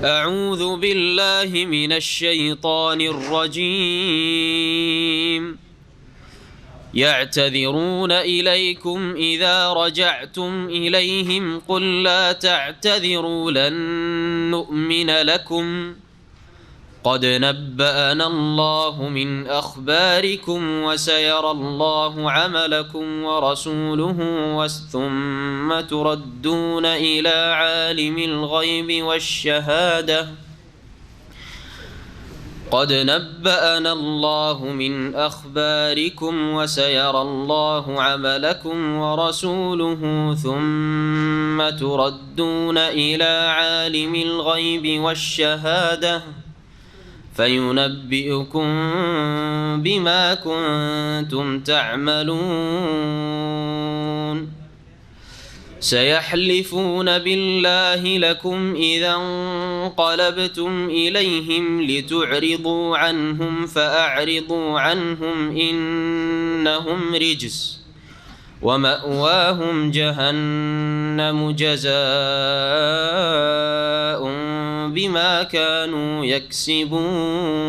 أعوذ بالله من الشيطان الرجيم. يعتذرون إليكم إذا رجعتم إليهم قل لا تعتذروا لن نؤمن لكم قد نبأنا الله من أخباركم وسيرى الله عملكم ورسوله ثم تردون إلى عالم الغيب والشهادة قد نبأنا الله من أخباركم وسيرى الله عملكم ورسوله ثم تردون إلى عالم الغيب والشهادة فينبئكم بما كنتم تعملون. سيحلفون بالله لكم إذا انقلبتم إليهم لتعرضوا عنهم فأعرضوا عنهم إنهم رجس ومأواهم جهنم جزاء بما كانوا يكسبون.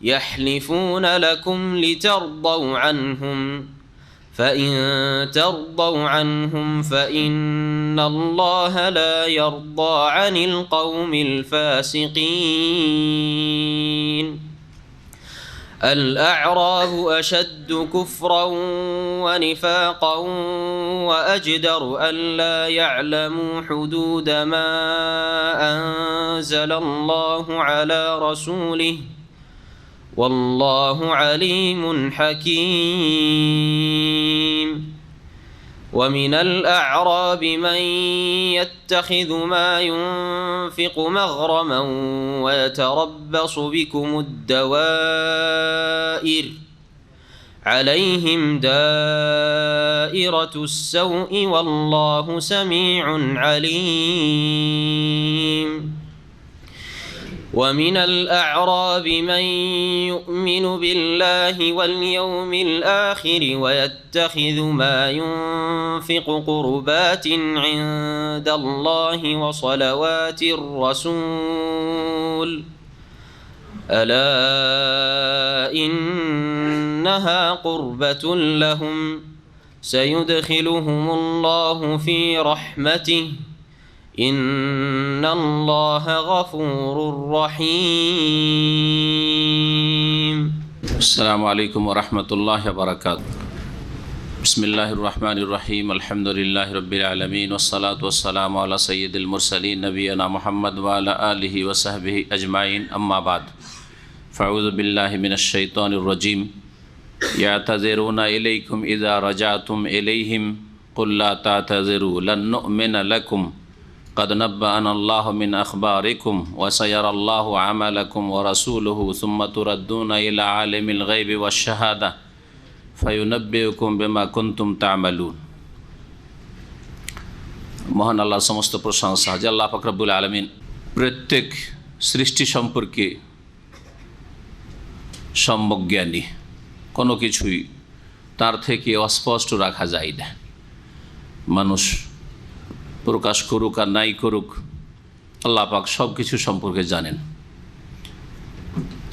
يحلفون لكم لترضوا عنهم فإن ترضوا عنهم فإن الله لا يرضى عن القوم الفاسقين. الأعراب أشد كفرا ونفاقا وأجدر ألا يعلموا حدود ما أنزل الله على رسوله والله عليم حكيم. ومن الأعراب من يتخذ ما ينفق مغرما ويتربص بكم الدوائر عليهم دائرة السوء والله سميع عليم. ومن الأعراب من يؤمن بالله واليوم الآخر ويتخذ ما ينفق قربات عند الله وصلوات الرسول ألا إنها قربة لهم سيدخلهم الله في رحمته إن الله غفور رحيم. السلام عليكم ورحمة الله وبركاته. بسم الله الرحمن الرحيم. الحمد لله رب العالمين والصلاة والسلام على سيد المرسلين نبينا محمد وعلى آله وصحبه أجمعين. أما بعد فأعوذ بالله من الشيطان الرجيم. يعتذرون إليكم إذا رجعتم إليهم قل لا تعتذروا لن نؤمن لكم قد نبأنا الله من أخباركم وسيرى الله عملكم ورسوله ثم تردون إلى عالم الغيب والشهادة فينبئكم بما كنتم تعملون. মহান আল্লাহর সমস্ত প্রশংসা যে আল্লাহ পাক রব্বুল আলামিন প্রত্যেক সৃষ্টি সম্পর্কে সম্যক জ্ঞানী, কোনো কিছুই তার থেকে অস্পষ্ট রাখা যায় না। মানুষ প্রকাশ করুক আর নাই করুক, আল্লাহ পাক সব কিছু সম্পর্কে জানেন।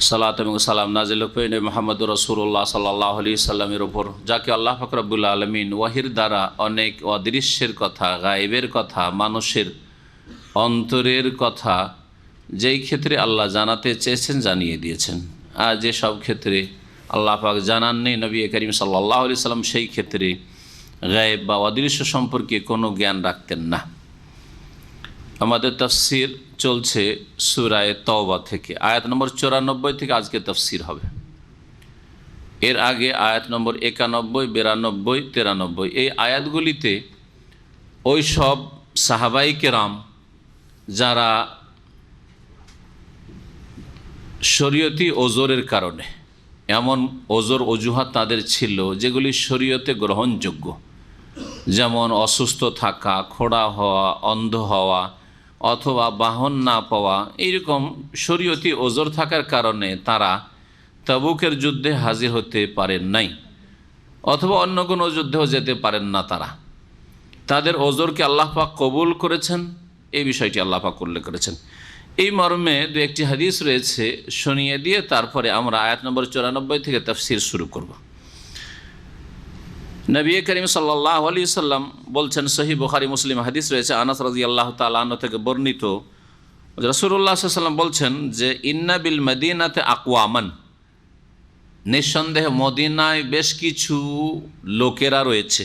সালাত এবং সালাম নাজিল হোক নবী মুহাম্মদ রাসূলুল্লাহ সাল্লাল্লাহু আলাইহি সাল্লামের ওপর, যাকে আল্লাহ পাক রব্বুল আলামিন ওয়াহির দ্বারা অনেক অদৃশ্যের কথা, গায়েবের কথা, মানুষের অন্তরের কথা যেই ক্ষেত্রে আল্লাহ জানাতে চেয়েছেন জানিয়ে দিয়েছেন। আর যে সব ক্ষেত্রে আল্লাহ পাক জানাননি, নবী করিম সাল্লাল্লাহু আলাইহি সাল্লাম সেই ক্ষেত্রে গায়েব বা অদৃশ্য সম্পর্কে কোনো জ্ঞান রাখতেন না। আমাদের তাফসির চলছে সূরা তাওবা থেকে, আয়াত নম্বর 94 থেকে আজকে তাফসির হবে। এর আগে আয়াত নম্বর 91, 92, 93 এই আয়াতগুলিতে ওই সব সাহাবাই কেরাম যারা শরীয়তি ওজরের কারণে, এমন ওজর অজুহাত তাদের ছিল যেগুলি শরীয়তে গ্রহণযোগ্য, যেমন অসুস্থ থাকা, খোড়া হওয়া, অন্ধ হওয়া অথবা বাহন না পাওয়া, এইরকম শরীয়তি ওজর থাকার কারণে তারা তাবুকের যুদ্ধে হাজির হতে পারেন নাই অথবা অন্য কোনো যুদ্ধেও যেতে পারেন না। তাদের ওজরকে আল্লাহ পাক কবুল করেছেন এই বিষয়টি আল্লাহ পাক উল্লেখ করেছেন। এই মর্মে দু একটি হাদিস রয়েছে, শুনিয়ে দিয়ে তারপরে আমরা আয়াত নম্বর 94 থেকে তাফসীর শুরু করব। নবী করিম সাল্লাল্লাহু আলাইহি সাল্লাম বলছেন, সহিহ বুখারী মুসলিম হাদিস রয়েছে, আনাস রাদিয়াল্লাহু তাআলা আনহু থেকে বর্ণিত, রাসূলুল্লাহ সাল্লাল্লাহু আলাইহি ওয়াসাল্লাম বলছেন যে ইন্না বিল মদিনাতে আকওয়ামান, নিঃসন্দেহে মদিনায় বেশ কিছু লোকেরা রয়েছে,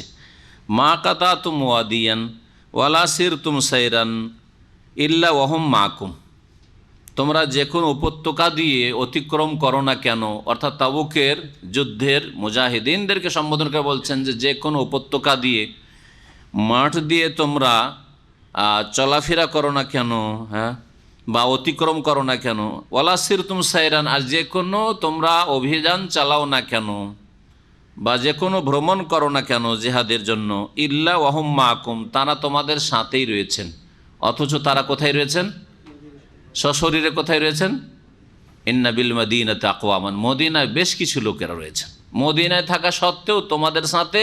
মা কাতাতুম ওয়াদিয়ান ওয়ালা সিরতুম সাইরান ইল্লা ওয়াহুম মাকুম, তোমরা যে কোনো উপত্যকা দিয়ে অতিক্রম করো না কেন, অর্থাৎ তাবুকের যুদ্ধের মুজাহিদিনদেরকে সম্বোধন করে বলছেন যে কোনো উপত্যকা দিয়ে, মাঠ দিয়ে তোমরা চলাফেরা করো না কেন, হ্যাঁ, বা অতিক্রম করো না কেন, ওয়ালা সিরতুম সাইরান, আর যে কোনো তোমরা অভিযান চালাও না কেন বা যে কোনো ভ্রমণ করো না কেন জিহাদের জন্য, ইল্লা ওয়াহুম মাকুম, তারা তোমাদের সাথেই রয়েছেন। অথচ তারা কোথায় রয়েছেন? সশরীরে কোথায় রয়েছেন? ইন্না বিল মদিনাতে আকওয়ামান, মদিনায় বেশ কিছু লোকেরা রয়েছেন। মদিনায় থাকা সত্ত্বেও তোমাদের সাথে,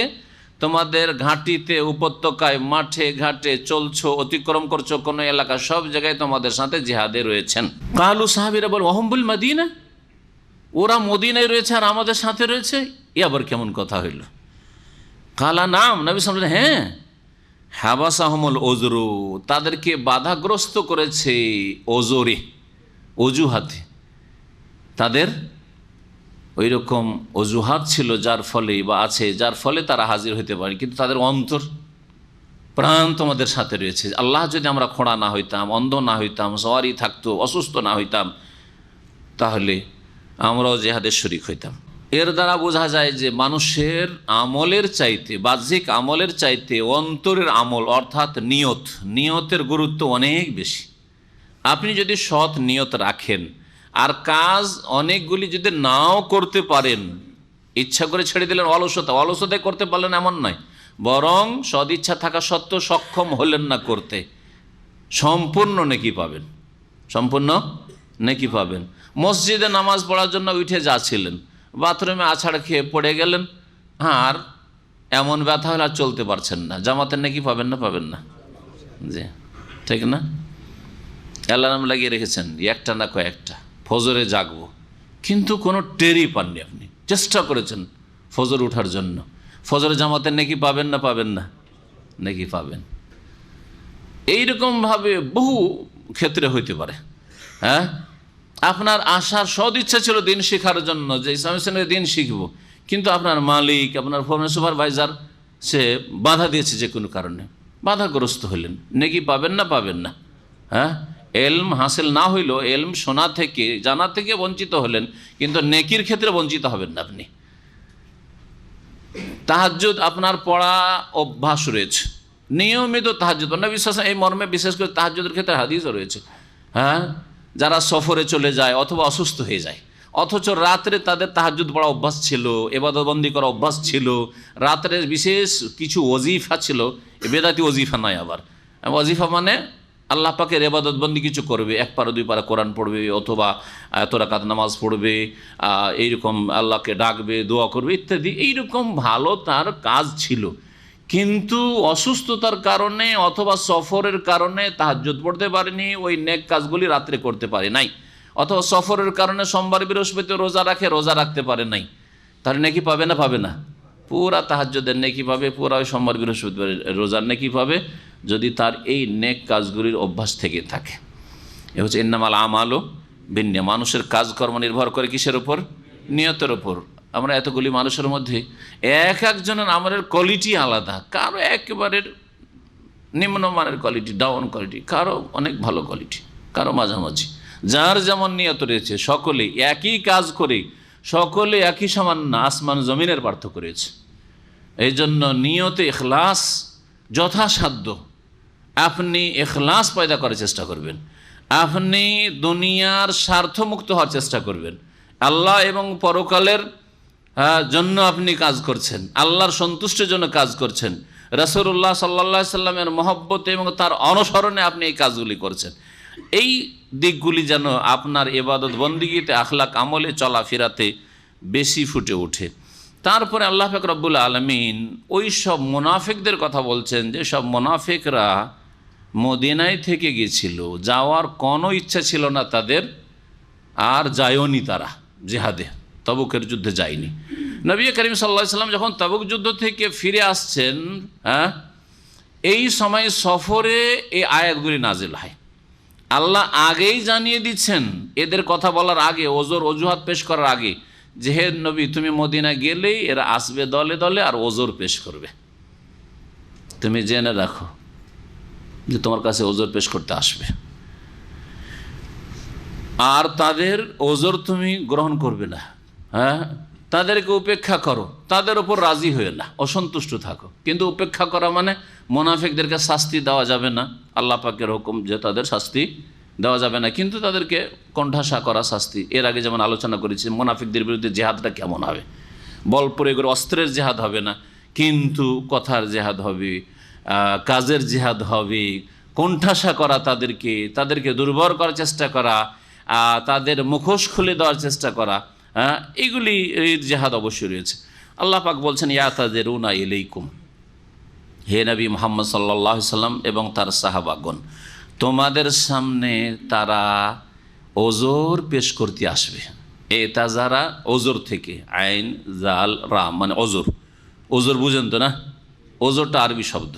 তোমাদের ঘাঁটিতে, উপত্যকায়, মাঠে ঘাটে চলছো, অতিক্রম করছো কোনো এলাকা, সব জায়গায় তোমাদের সাথে জিহাদে রয়েছেন। কালু সাহাবীরা বল ওয়াহুম বিল মদিনা, ওরা মদিনায় রয়েছে আর আমাদের সাথে রয়েছে, এ আবার কেমন কথা হইল? কালা নাম, নবী সাল্লাল্লাহু আলাইহি ওয়াসাল্লাম, হ্যাঁ, হাবাসাহুমুল ওজরু, তাদেরকে বাধাগ্রস্ত করেছে ওজরে, অজুহাতে, তাদের ওই রকম অজুহাত ছিল যার ফলে বা আছে, যার ফলে তারা হাজির হইতে পারে, কিন্তু তাদের অন্তর প্রাণ তোমাদের সাথে রয়েছে। আল্লাহ যদি আমরা খোঁড়া না হইতাম, অন্ধ না হইতাম, সওয়ারি থাকতো, অসুস্থ না হইতাম, তাহলে আমরাও জিহাদের শরীক হইতাম। এর দ্বারা বোঝা যায় যে মানুষের আমলের চাইতে, বাহ্যিক আমলের চাইতে অন্তরের আমল অর্থাৎ নিয়তের গুরুত্ব অনেক বেশি। আপনি যদি সৎ নিয়ত রাখেন আর কাজ অনেকগুলি যদি নাও করতে পারেন, ইচ্ছা করে ছেড়ে দিলেন, অলসতায় করতে পারলেন এমন নয়, বরং সদিচ্ছা থাকা সত্ত্বেও সক্ষম হলেন না করতে, সম্পূর্ণ নেকি পাবেন, সম্পূর্ণ নেকি পাবেন। মসজিদে নামাজ পড়ার জন্য উঠে যাচ্ছিলেন, বাথরুমে আছাড় খেয়ে পড়ে গেলেন, আর এমন ব্যথা হলে আর চলতে পারছেন না, জামাতের নেকি পাবেন না? পাবেন না, জি, ঠিক না? অ্যালার্ম লাগিয়ে রেখেছেন একটা না কয়েকটা, ফজরে জাগবো, কিন্তু কোনো টেরই পাননি, আপনি চেষ্টা করেছেন ফজর ওঠার জন্য, ফজরে জামাতের নেকি পাবেন না? পাবেন না, নেকি পাবেন। এইরকমভাবে বহু ক্ষেত্রে হইতে পারে। হ্যাঁ, আপনার আশার সদ ইচ্ছা ছিল দিন শেখার জন্য, যে ইসলামের সঙ্গে দিন শিখব, কিন্তু আপনার মালিক, আপনার সুপারভাইজার, সে বাধা দিয়েছে যে কোনো কারণে, বাধাগ্রস্ত হলেন, নেকি পাবেন না? পাবেন না। হ্যাঁ, এলম হাসিল না হইলেও এলম শোনা থেকে, জানা থেকে বঞ্চিত হলেন, কিন্তু নেকির ক্ষেত্রে বঞ্চিত হবেন না আপনি। তাহাজ্জুদ আপনার পড়া অভ্যাস রয়েছে, নিয়মিত তাহাজ্জুদ, নবী সাল্লাল্লাহু আলাইহি ওয়াসাল্লাম এই মর্মে বিশেষ করে তাহাজ্জুদের ক্ষেত্রে হাদিসও রয়েছে। হ্যাঁ, যারা সফরে চলে যায় অথবা অসুস্থ হয়ে যায়, অথচ রাত্রে তাদের তাহাজ্জুদ পড়া অভ্যাস ছিল, ইবাদতবন্দি করা অভ্যাস ছিল, রাত্রে বিশেষ কিছু ওজিফা ছিল, বেদাতি ওজিফা নয়, আবার ওজিফা মানে আল্লাহ পাকের ইবাদতবন্দি কিছু করবে, এক পারা দুই পারা কোরআন পড়বে, অথবা এত রাকাত নামাজ পড়বে, এইরকম আল্লাহকে ডাকবে, দোয়া করবে ইত্যাদি, এইরকম ভালো তার কাজ ছিল। কিন্তু অসুস্থতার কারণে অথবা সফরের কারণে তাহাজ্জুদ পড়তে পারেনি, ওই নেক কাজগুলি রাত্রে করতে পারে নাই, অথবা সফরের কারণে সোমবার বৃহস্পতি রোজা রাখে, রোজা রাখতে পারে নাই, তাহলে নেকি পাবে না? পাবে না। পুরা তাহাজ্জুদের নেকি পাবে, পুরা ওই সোমবার বৃহস্পতিবার রোজার নেকি পাবে, যদি তার এই নেক কাজগুলির অভ্যাস থেকে থাকে। এ হচ্ছে ইন্নামাল আমালু বিন্নিয়াত, মানুষের কাজকর্ম নির্ভর করে কিসের ওপর? নিয়তের ওপর। আমরা এতগুলি মানুষের মধ্যে এক একজনের আমলের কোয়ালিটি আলাদা, কারো একেবারে নিম্নমানের কোয়ালিটি, ডাউন কোয়ালিটি, কারো অনেক ভালো কোয়ালিটি, কারো মাঝামাঝি, যার যেমন নিয়ত রয়েছে। সকলে একই কাজ করে, সকলে একই সামান্য, আসমান জমিনের পার্থক্য রয়েছে। এই জন্য নিয়তে ইখলাস যথাসাধ্য আপনি ইখলাস পয়দা করার চেষ্টা করবেন, আপনি দুনিয়ার স্বার্থমুক্ত হওয়ার চেষ্টা করবেন, আল্লাহ এবং পরকালের জন্য আপনি কাজ করছেন, আল্লাহর সন্তুষ্টির জন্য কাজ করছেন, রাসূলুল্লাহ সাল্লাল্লাহু আলাইহি সাল্লামের মহব্বতে এবং তার অনুসরণে আপনি এই কাজগুলি করছেন। এই দিকগুলি যেন আপনার ইবাদত বন্দিগিতে, আখলাক আমলে, চলাফেরাতে বেশি ফুটে ওঠে। তারপরে আল্লাহ পাক রব্বুল আলামিন ওই সব মুনাফিকদের কথা বলছেন, যে সব মুনাফিকরা মদিনায় থেকে গিয়েছিল, যাওয়ার কোনো ইচ্ছা ছিল না তাদের, আর যায়ওনি তারা জিহাদে, তাবুকের যুদ্ধে যায়নি। নবী করিম সাল্লাল্লাহু আলাইহি সাল্লাম যখন তাবুক যুদ্ধ থেকে ফিরে আসছেন, এই সময় সফরে এই আয়াতগুলি নাজিল হয়। আল্লাহ আগেই জানিয়ে দিচ্ছেন, এদের কথা বলার আগে, অজুহাত পেশ করার আগে, যে হে নবী, তুমি মদিনা গেলেই এরা আসবে দলে দলে আর ওজোর পেশ করবে। তুমি জেনে রাখো যে তোমার কাছে ওজোর পেশ করতে আসবে, আর তাদের ওজোর তুমি গ্রহণ করবে না। তাদেরকে উপেক্ষা করো, তাদের উপর রাজি হয়ে না, অসন্তুষ্ট থাকো। কিন্তু উপেক্ষা করা মানে মুনাফিকদেরকে শাস্তি দেওয়া যাবে না, আল্লাহ পাকের হুকুম যে তাদের শাস্তি দেওয়া যাবে না, কিন্তু তাদেরকে কোণঠাসা করা শাস্তি। এর আগে যেমন আলোচনা করেছি মুনাফিকদের বিরুদ্ধে জেহাদটা কেমন হবে, বল প্রয়োগের অস্ত্রের জেহাদ হবে না, কিন্তু কথার জেহাদ হবে, কাজের জেহাদ হবে। কোণঠাসা করা, তাদেরকে দুর্বল করার চেষ্টা করা, তাদের মুখোশ খুলে দেওয়ার চেষ্টা করা, এইগুলি জেহাদ অবশ্যই রয়েছে। আল্লাহ পাক বলছেন ইয়াতাযিরুনা ইলাইকুম, হে নবী মুহাম্মদ সাল্লাল্লাহু আলাইহি সাল্লাম এবং তার সাহাবাগণ, তোমাদের সামনে তারা ওজোর পেশ করতে আসবে। এতাজারা ওজোর থেকে, আইন জাল রা মানে ওজোর বুঝেন তো না? ওজোরটা আরবি শব্দ,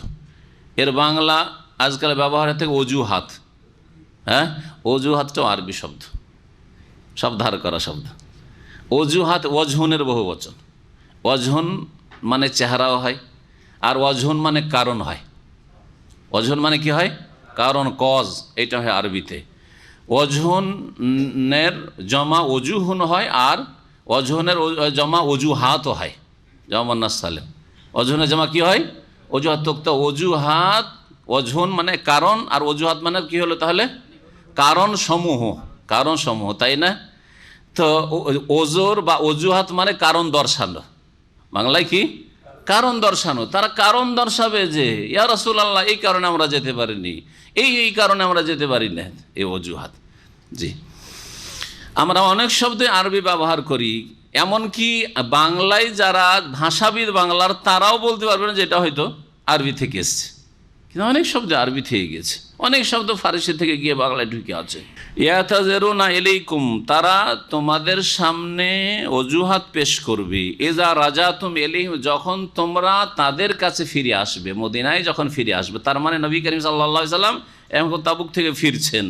এর বাংলা আজকাল ব্যবহারের থেকে অজুহাত। অজুহাতটাও আরবি শব্দ, সব ধার করা শব্দ। অজুহাত ওয়াজহুনের বহু বচন। ওয়াজহুন মানে চেহারাও হয়, আর ওয়াজহুন মানে কারণ হয়। ওয়াজহুন মানে কি হয়? কারণ, কজ, এটা হয় আরবিতে। ওয়াজহুনের জমা অজুহুন হয়, আর ওয়াজহুনের জমা অজুহাতও হয়, জমান্নাস সালেম। ওয়াজহুনের জমা কি হয়? অজুহাত। তো অজুহাত, ওয়াজহুন মানে কারণ, আর অজুহাত মানে কি হলো তাহলে? কারণ সমূহ, তাই না? তো ওজোর বা অজুহাত মানে কারণ দর্শানো, বাংলায় কি? কারণ দর্শানো। তারা কারণ দর্শাবে যে ইয়া রাসূলুল্লাহ, এই কারণে আমরা যেতে পারিনি, এই কারণে আমরা যেতে পারি না, এই অজুহাত। জি, আমরা অনেক শব্দে আরবি ব্যবহার করি, এমনকি বাংলায় যারা ভাষাবিদ বাংলার, তারাও বলতে পারবে না যে এটা হয়তো আরবি থেকে এসছে। কিন্তু অনেক শব্দ আরবি থেকে গেছে, অনেক শব্দ ফারসি থেকে গিয়ে বাংলায় ঢুকে আছে। ইয়াতাযিরুনা ইলাইকুম, তারা তোমাদের সামনে অজুহাত পেশ করবে। ইযা রাজাতুম ইলাইহিম, যখন তোমরা তাদের কাছে ফিরে আসবে, মদিনায় যখন ফিরে আসবে। তার মানে নবী করিম সাল্লাল্লাহু আলাইহি সাল্লাম এখন তাবুক থেকে ফিরছেন,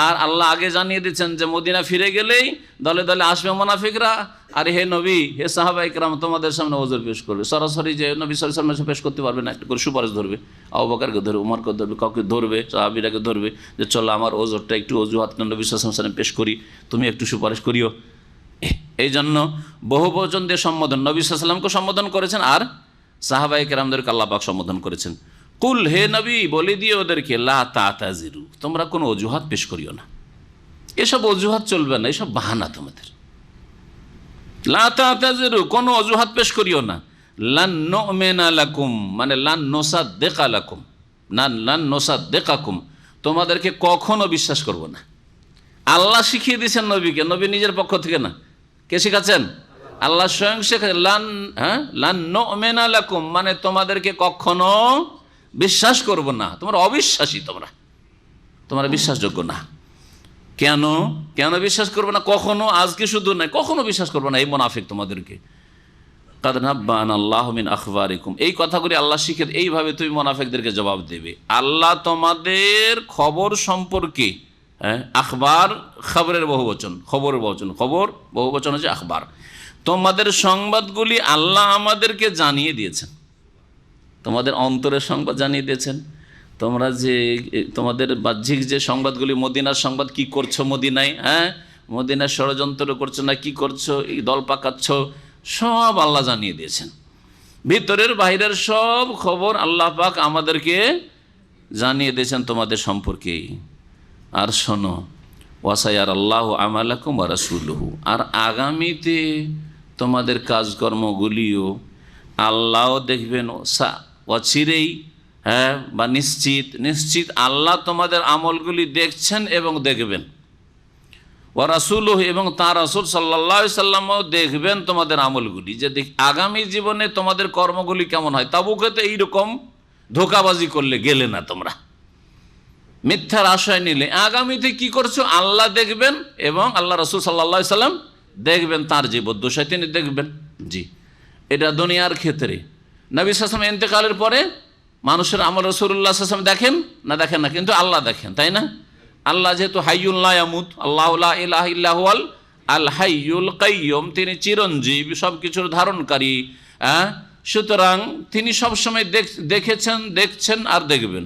আর আল্লাহ আগে জানিয়ে দিচ্ছেন যে মদিনা ফিরে গেলেই দলে দলে আসবে মুনাফিকরা, আর হে নবী, হে সাহাবা ইকরাম, তোমাদের সামনে ওজর পেশ করবে। সরাসরি যে নবী সাল্লাল্লাহু আলাইহি ওয়াসাল্লাম পেশ করতে পারবে না, একটা করে সুপারিশ ধরবে, আবু বকরকে ধরবে, উমরকে ধরবে, কাউকে ধরবে, সাহাবীরাকে ধরবে, যে চলো আমার ওজরটা একটু অজুহাত নবী সাল্লাল্লাহু আলাইহি ওয়াসাল্লাম পেশ করি, তুমি একটু সুপারিশ করিও। এই জন্য বহু বচন দিয়ে সম্বোধন, নবী সাল্লাল্লাহু আলাইহি ওয়াসাল্লামকে সম্বোধন করেছেন, আর সাহাবা ইকরামদেরকে আল্লাহ পাক সম্বোধন করেছেন। কুল, হে নবী, বলে দিয়ে ওদেরকে, লা তাতাযিরু, তোমরা কোনো অজুহাত পেশ করিও না। এসব অজুহাত চলবে না, এসব বাহানা তোমাদের। লা তাতাযিরু, কোনো অজুহাত পেশ করিও না। লান নুমিনা লাকুম মানে লান নুসাদ্দিকা লাকুম, লান নুসাদ্দিকাকুম, তোমাদেরকে কখনো বিশ্বাস করব না। আল্লাহ শিখিয়ে দিয়েছেন নবীকে, নবী নিজের পক্ষ থেকে না, কে শিখাচ্ছেন? আল্লাহ স্বয়ং শেখাচ্ছেন। লান নুমিনা লাকুম মানে তোমাদেরকে কখনো বিশ্বাস করব না, তোমরা অবিশ্বাসী, তোমরা বিশ্বাসযোগ্য না। কেন বিশ্বাস করবে না? কখনো, আজকে শুধু নয়, কখনো বিশ্বাস করবে না এই মুনাফিক তোমাদেরকে। কাদ নাব্বানা আল্লাহু মিন আখবারিকুম, এই কথাগুলি আল্লাহ শিখে, এইভাবে তুমি মুনাফিকদেরকে জবাব দেবে। আল্লাহ তোমাদের খবর সম্পর্কে, আখবার খবরের বহুবচন, খবর বহুবচন হচ্ছে আখবার। তোমাদের সংবাদগুলি আল্লাহ আমাদেরকে জানিয়ে দিয়েছেন, তোমাদের অন্তরের সংবাদ জানিয়ে দিয়েছেন। তোমরা যে তোমাদের বাহ্যিক যে সংবাদগুলি, মদিনার সংবাদ, কি করছো মদিনায়, মদিনার ষড়যন্ত্র করছো না কি করছো, এই দল পাকাচ্ছ, সব আল্লাহ জানিয়ে দিয়েছেন। ভিতরের বাইরের সব খবর আল্লাহ পাক আমাদেরকে জানিয়ে দিয়েছেন তোমাদের সম্পর্কে। আর শোনো, ওয়াসায়ার আল্লাহ আমালাকুম ওয়া রাসূলুহু, আর আগামীতে তোমাদের কাজকর্মগুলিও আল্লাহ দেখবেন, অচিরেই, বা নিশ্চিত আল্লাহ তোমাদের আমলগুলি দেখছেন এবং দেখবেন। ওয়া রাসূলুহু, এবং তাঁর রাসূল সাল্লাল্লাহু আলাইহি সাল্লামও দেখবেন তোমাদের আমলগুলি, যে আগামী জীবনে তোমাদের কর্মগুলি কেমন হয়। তাবুকে তো এইরকম ধোঁকাবাজি করলে গেলে না তোমরা, মিথ্যার আশ্রয় নিলে আগামীতে কি করছো আল্লাহ দেখবেন এবং আল্লাহ রাসূল সাল্লাল্লাহু আলাইহি সাল্লাম দেখবেন, তার যে বদ্ধশায় তিনি দেখবেন। জি, এটা দুনিয়ার ক্ষেত্রে। নবী সাল্লাল্লাহু আলাইহি ওয়াসাল্লাম ইন্তেকালের পরে মানুষের আমল রাসূলুল্লাহ সাল্লাল্লাহু আলাইহি ওয়াসাল্লাম দেখেন না, কিন্তু আল্লাহ দেখেন, তাই না? আল্লাহ যেহেতু হাইয়ুল লা ইয়ামুত, আল্লাহু লা ইলাহা ইল্লা হুয়াল আল হাইয়ুল কাইয়ুম, তিনি চিরঞ্জীব, সব কিছুর ধারণকারী। সুতরাং তিনি সবসময় দেখেছেন, দেখছেন আর দেখবেন।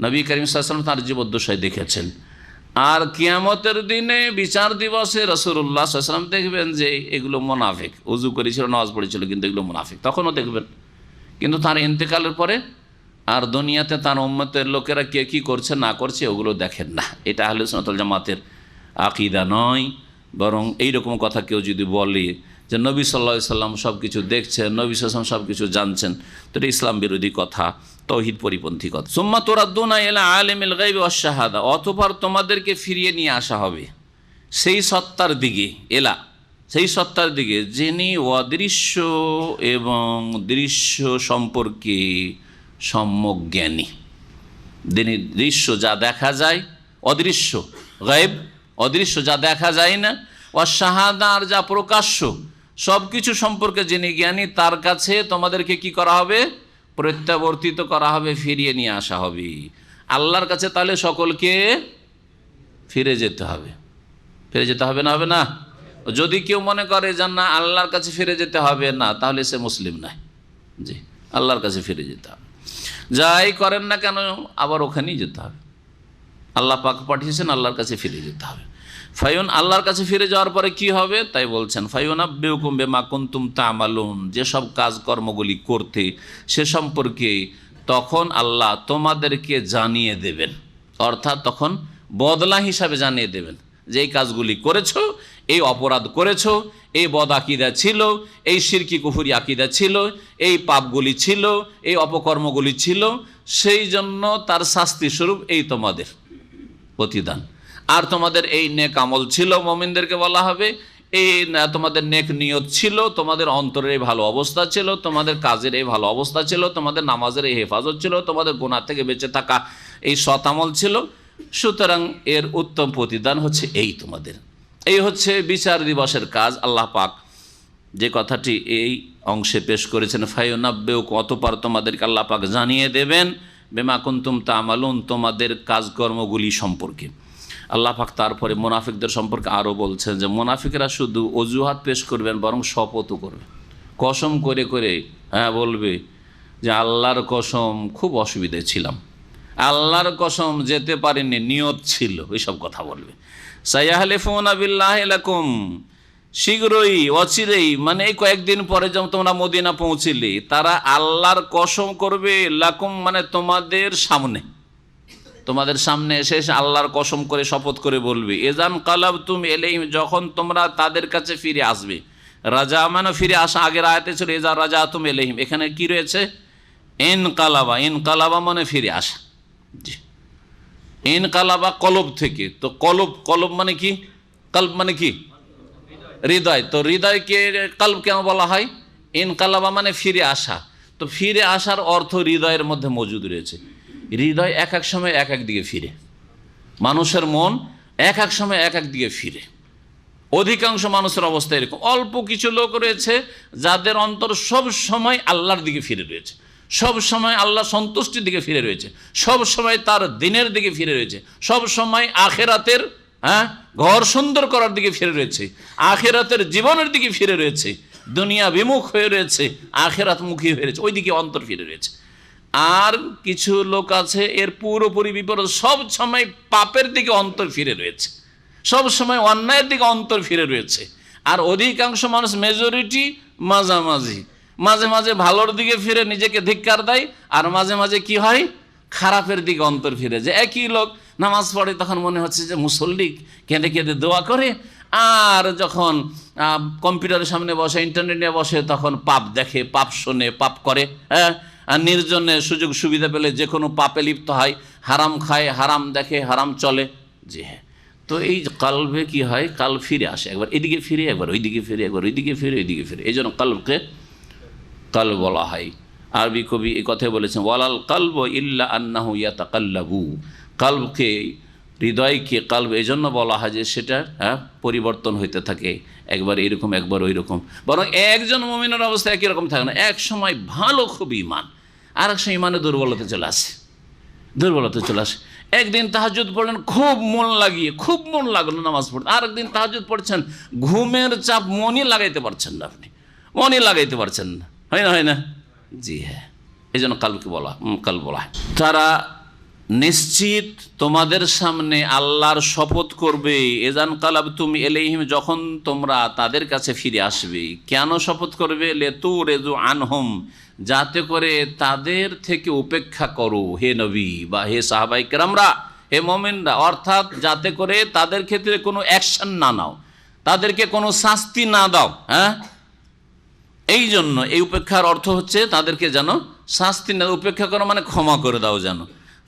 নবী করিম সাল্লাল্লাহু আলাইহি ওয়াসাল্লাম তার জীবদ্দশায় দেখেছেন। আর কিয়ামতের দিনে বিচার দিবসে রাসূলুল্লাহ সাল্লাল্লাহু আলাইহি ওয়াসাল্লাম দেখবেন যে এগুলো মুনাফিক, ওযু করেছিল, নামাজ পড়েছিল, কিন্তু এগুলো মুনাফিক, তখনও দেখবেন। কিন্তু তার ইন্তেকালের পরে আর দুনিয়াতে তার উম্মতের লোকেরা কে কী করছে না করছে ওগুলো দেখেন না। এটা আহলে সুন্নাত ওয়াল জামাতের আকীদা নয়। বরং এইরকম কথা কেউ যদি বলে যে নবী সাল্লাল্লাহু আলাইহি সাল্লাম সব কিছু দেখছেন, নবী সাল্লাল্লাহু আলাইহি ওয়াসাল্লাম সব কিছু জানছেন, তো এটা ইসলাম বিরোধী কথা, তাওহীদ পরিপন্থী কথা। সুম্মা তুরাদ্দুনা ইলা আলিমিল গায়বি ওয়াশ শাহাদা, অতঃপর তোমাদেরকে ফিরিয়ে নিয়ে আসা হবে সেই সত্তার দিকে, সেই সত্তার দিকে যিনি অদৃশ্য এবং দৃশ্য সম্পর্কে সম্যক জ্ঞানী। দৃশ্য যা দেখা যায়, অদৃশ্য গায়েব, অদৃশ্য যা দেখা যায় না, শাহাদা আর যা প্রকাশ্য সব কিছু সম্পর্কে যিনি জ্ঞানী, তার কাছে তোমাদেরকে কি করা হবে? প্রত্যাবর্তিত করা হবে, ফিরিয়ে নিয়ে আসা হবে আল্লাহর কাছে। তাহলে সকলকে ফিরে যেতে হবে, ফিরে যেতে হবে না, হবে না? যদি কেউ মনে করে যে না আল্লাহর কাছে ফিরে যেতে হবে না, তাহলে সে মুসলিম নয়। জি, আল্লাহর কাছে ফিরে যেতে হবে, যাই করেন না কেন আবার ওখানেই যেতে হবে। আল্লাহ পাক পাঠিয়েছেন, আল্লাহর কাছে ফিরে যেতে হবে। ফায়ুন, আল্লাহর কাছে ফিরে যাওয়ার পরে কি হবে তাই বলছেন, ফায়ুনাব্বিউকুম বিমা কুনতুম তা'মালুন, যেসব কাজকর্মগুলি করতে সে সম্পর্কে তখন আল্লাহ তোমাদেরকে জানিয়ে দেবেন, অর্থাৎ তখন বদলা হিসাবে জানিয়ে দেবেন যে এই কাজগুলি করেছো, এই অপরাধ করেছো, এই বদ আকিদা ছিল, এই শিরকি কুফরি আকিদা ছিল, এই পাপগুলি ছিল, এই অপকর্মগুলি ছিল, সেই জন্য তার শাস্তি স্বরূপ এই তোমাদের প্রতিদান। আর তোমাদের এই নেক আমল ছিল, মুমিনদেরকে বলা হবে এই তোমাদের নেক নিয়ত ছিল, তোমাদের অন্তরের এই ভালো অবস্থা ছিল, তোমাদের কাজের এই ভালো অবস্থা ছিল, তোমাদের নামাজের এই হেফাজত ছিল, তোমাদের গুনাহ থেকে বেঁচে থাকা এই সৎ আমল ছিল। সুতরাং এর উত্তম প্রতিদান হচ্ছে এই তোমাদের। এই হচ্ছে বিচার দিবসের কাজ। আল্লাহ পাক যে কথাটি এই অংশে পেশ করেছেন, ফায়ুনাব্বিউকুম, অতঃপর তোমাদেরকে আল্লাহ পাক জানিয়ে দেবেন বিমা কুনতুম তা'মালুন, তোমাদের কাজকর্মগুলি সম্পর্কে। আল্লাহ পাক তারপরে মুনাফিকদের সম্পর্কে আরও বলছেন যে মুনাফিকরা শুধু অজুহাত পেশ করবেন, বরং শপথও করবেন, কসম করে করে বলবে যে আল্লাহর কসম খুব অসুবিধায় ছিলাম, আল্লাহর কসম যেতে পারেনি, নিয়ত ছিল, এইসব কথা বলবে। সায়াহলিফুনা বিল্লাহি লাকুম, শীঘ্রই, অচিরেই, মানে এই কয়েকদিন পরে যখন তোমরা মদিনা পৌঁছিলে, তারা আল্লাহর কসম করবে, লাকুম মানে তোমাদের সামনে, তোমাদের সামনে এসে আল্লাহর কসম করে শপথ করে বলবে, এজান কালাবতুম ইলাইহিম, যখন তোমরা তাদের কাছে ফিরে আসবে। রাজা মানে ফিরে আসা, আগের আয়াতে ছিল এজা রাজাতুম ইলাইহিম, এখানে কি রয়েছে? ইনকালাবা, ইনকালাবা মানে ফিরে আসা। জি, ইনকালাবা কলব থেকে, তো কলব মানে কি? কলব মানে কি? হৃদয়। তো হৃদয়কে কলব কেন বলা হয়? ইনকালাবা মানে ফিরে আসা। তো ফিরে আসার অর্থ হৃদয়ের মধ্যে মজুদ রয়েছে। হৃদয় এক এক সময় এক এক দিকে ফিরে, মানুষের মন এক এক সময় এক এক দিকে ফিরে। অধিকাংশ মানুষের অবস্থা এরকম। অল্প কিছু লোক রয়েছে যাদের অন্তর সব সময় আল্লাহর দিকে ফিরে রয়েছে, সব সময় আল্লাহ সন্তুষ্টির দিকে ফিরে রয়েছে, সব সময় তার দিনের দিকে ফিরে রয়েছে, সব সময় আখেরাতের ঘর সুন্দর করার দিকে ফিরে রয়েছে, আখেরাতের জীবনের দিকে ফিরে রয়েছে, দুনিয়া বিমুখ হয়ে রয়েছে, আখেরাতমুখী হয়ে রয়েছে, ওই দিকে অন্তর ফিরে রয়েছে। আর কিছু লোক আছে এর পুরোপুরি বিপরীত, সব সময় পাপের দিকে অন্তর ফিরে রয়েছে, সব সময় অন্যায়ের দিকে অন্তর ফিরে রয়েছে। আর অধিকাংশ মানুষ, মেজরিটি, মাঝামাঝি, মাঝে মাঝে ভালোর দিকে ফিরে নিজেকে ধিক্কার দেয়, আর মাঝে মাঝে কি হয়, খারাপের দিকে অন্তর ফিরে যায়। একই লোক নামাজ পড়ে, তখন মনে হচ্ছে যে মুসল্লি, কেঁদে কেঁদে দোয়া করে, আর যখন কম্পিউটারের সামনে বসে, ইন্টারনেট নিয়ে বসে, তখন পাপ দেখে, পাপ শোনে, পাপ করে, আর নির্জনে সুযোগ সুবিধা পেলে যে কোনো পাপে লিপ্ত হয়, হারাম খায়, হারাম দেখে, হারাম চলে। জি হ্যাঁ, তো এই কালবে কি হয়, কাল ফিরে আসে, একবার এদিকে ফিরে, একবার ওইদিকে ফিরে, একবার ওইদিকে ফিরে, ওইদিকে ফিরে। এই জন্য কালবকে কাল বলা হয়। আরবি কবি এই কথাই বলেছেন, ওয়ালাল কালব ইল্লা আন্নাহু ইয়াতাকাল্লাবু। কালবকে, হৃদয়কে কালব এই জন্য বলা হয় যে সেটা পরিবর্তন হইতে থাকে, একবার এইরকম একবার ওই রকম। বরং একজন মুমিনের অবস্থা একই রকম থাকে না, এক সময় ভালো খুব ইমান, আর এক সময় ইমানে দুর্বলতা চলে আসে, দুর্বলতা চলে আসে। একদিন তাহাজ্জুদ পড়লেন খুব মন লাগিয়ে, খুব মন লাগলো নামাজ পড়তে, আর একদিন তাহাজ্জুদ পড়ছেন ঘুমের চাপ, মনই লাগাইতে পারছেন না, আপনি মনই লাগাইতে পারছেন না, হয় না, হয় না? জি হ্যাঁ, এই জন্য কালকে কাল বলা হয়। তারা নিশ্চিত তোমাদের সামনে আল্লাহর শপথ করবে, এজান কালাব তুমি এলাইহিম, যখন তোমরা তাদের কাছে ফিরে আসবে। কেন শপথ করবে? লেতু রেজু আনহুম, যাতে করে তাদের থেকে উপেক্ষা করো হে নবী বা হে সাহাবাই কেরামরা, হে মুমিনরা, অর্থাৎ যাতে করে তাদের ক্ষেত্রে কোনো অ্যাকশন না নাও, তাদেরকে কোনো শাস্তি না দাও। হ্যাঁ, এই জন্য এই উপেক্ষার অর্থ হচ্ছে তাদেরকে যেন শাস্তি না, উপেক্ষা করো মানে ক্ষমা করে দাও যেন।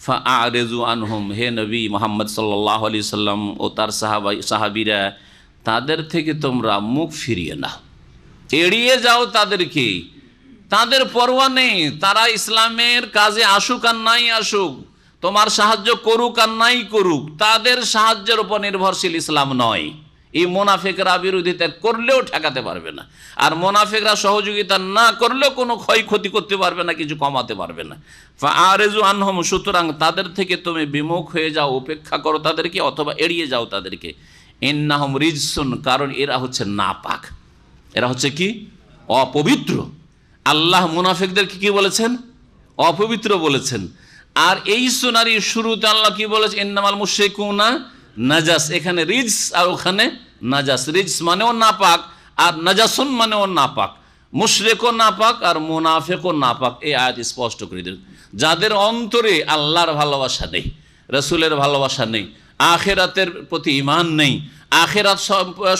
ফাআরিজু আনহুম, হে নবী মুহাম্মদ সাল্লাল্লাহু আলাইহি সাল্লাম ও তার সাহাবীরা, তাদের থেকে তোমরা মুখ ফিরিয়ে নাও, এড়িয়ে যাও তাদেরকে, তাদের পরোয়া নেই, তারা ইসলামের কাজে আসুক আর নাই আসুক, তোমার সাহায্য করুক আর নাই করুক, তাদের সাহায্যের উপর নির্ভরশীল ইসলাম নয়। এই মুনাফিকরা বিরোধিতা করলেও ঠেকাতে পারবে না, আর মুনাফিকরা সহযোগিতা না করলেও কোনো ক্ষয়ক্ষতি করতে পারবে না, কিছু কমাতে পারবে না। ফাআরিজু আনহুম, সুতরাং তাদের থেকে তুমি বিমুখ হয়ে যাও, উপেক্ষা করো তাদেরকে, অথবা এড়িয়ে যাও তাদেরকে। ইন্নাহুম রিজসুন, কারণ এরা হচ্ছে নাপাক, এরা হচ্ছে কি? অপবিত্র। আল্লাহ মুনাফিকদেরকে কি বলেছেন? অপবিত্র বলেছেন। আর এই সুনারি শুরুতে আল্লাহ কি বলেছে? ইন্নামাল মুশরিকুনা নাজাস, এখানে রিজস আর ওখানে নাজাস। রিজস মানেও নাপাক, আর নাজাসুন মানেও নাপাক। মুশরিকও নাপাক আর মুনাফিকও নাপাক। এই আয়াত স্পষ্ট করে দিল, যাদের অন্তরে আল্লাহর ভালোবাসা নেই, রাসূলের ভালোবাসা নেই, আখিরাতের প্রতি ঈমান নেই, আখিরাত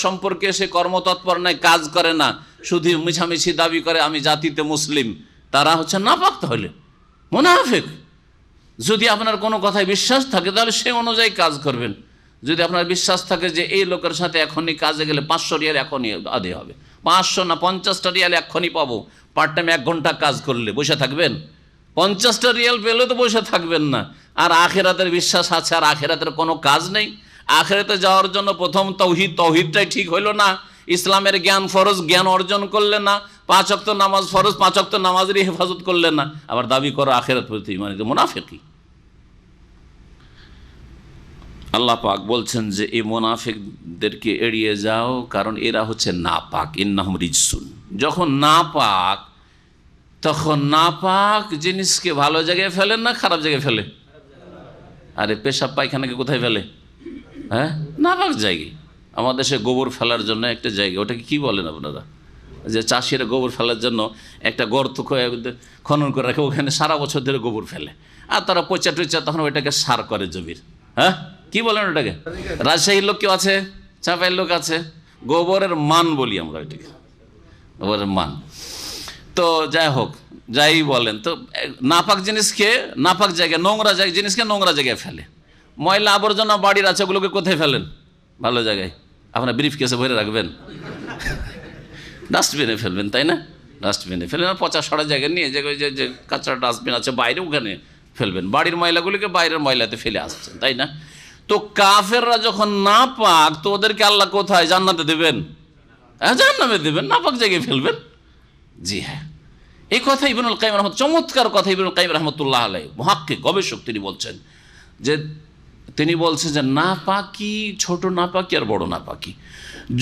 সম্পর্কে সে কর্মতৎপর নাই, কাজ করে না, শুধু মিছামিছি দাবি করে আমি জাতিতে মুসলিম, তারা হচ্ছে নাপাক, তাহলে মুনাফিক। যদি আপনার কোনো কথায় বিশ্বাস থাকে তাহলে সে অনুযায়ী কাজ করবেন। যদি আপনার বিশ্বাস থাকে যে এই লোকের সাথে এখনই কাজে গেলে 500 রিয়াল এখনই আদায় হবে, 500 না 50টা রিয়াল এখনই পাবো, পার্ট টাইম 1 ঘন্টা কাজ করলে বসে থাকবেন? 50টা রিয়াল পেলে তো বসে থাকবেন না। আর আখিরাতের বিশ্বাস আছে আর আখিরাতের কোনো কাজ নেই। আখিরাতে যাওয়ার জন্য প্রথম তৌহিদটাই ঠিক হইল না, ইসলামের জ্ঞান ফরজ, জ্ঞান অর্জন করলে না, 5 ওয়াক্ত নামাজ ফরজ, 5 ওয়াক্ত নামাজেরই হেফাজত করলে না, আবার দাবি করো আখিরাত প্রতি মানে মুনাফিকি। আল্লাহ পাক বলছেন যে এই মুনাফিকদেরকে এড়িয়ে যাও, কারণ এরা হচ্ছে নাপাক। ইন্নাহুম রিজসুন, যখন নাপাক, তখন নাপাক জিনিসকে ভালো জায়গায় ফেলেন না খারাপ জায়গায় ফেলে? আরে পেশাব পায়খানাকে কোথায় ফেলে? হ্যাঁ, নাপাক জায়গায়। আমাদের দেশে গোবর ফেলার জন্য একটা জায়গা, ওটাকে কি বলেন আপনারা? যে চাষিরা গোবর ফেলার জন্য একটা গর্ত খনন করে রাখে, ওখানে সারা বছর ধরে গোবর ফেলে, আর তারা পচা টচা তখন ওইটাকে সার করে জমির। হ্যাঁ, কি বলেন ওটাকে? রাজশাহীর লোক কেউ আছে, চাঁপাইয়ের লোক আছে, গোবরের মান বলি আমরা ওইটাকে, গোবরের মান। তো যাই হোক, যাই বলেন, তো নাপাক জিনিসকে, নাপাক জায়গায়, নোংরা জিনিসকে নোংরা জায়গায় ফেলে। ময়লা আবর্জনা বাড়ির আছে, ওগুলোকে কোথায় ফেলেন? ভালো জায়গায়। আপনার ব্রিফ কেসে ভরে রাখবেন, ডাস্টবিনে ফেলবেন, তাই না? ডাস্টবিনে ফেলবেন, পচা সরা জায়গায় নিয়ে যে কাঁচা ডাস্টবিন আছে বাইরে, ওখানে ফেলবেন। বাড়ির ময়লাগুলিকে বাইরের ময়লাতে ফেলে আসছেন, তাই না? তো কাফেররা যখন নাপাক, তো ওদেরকে আল্লাহ কোথায়? জান্নাতে দেবেন? হ্যাঁ, জান্নাতে দেবেন, নাপাক জায়গায় ফেলবেন। জি হ্যাঁ, এই কথা ইবনুল কাইয়িম রাহমাতুল্লাহ, চমৎকার কথা ইবনুল কাইয়িম রাহমাতুল্লাহ আলাইহি, মুহাক্কিক গবেষক, তিনি বলছেন যে নাপাকি, ছোট নাপাকি আর বড় নাপাকি।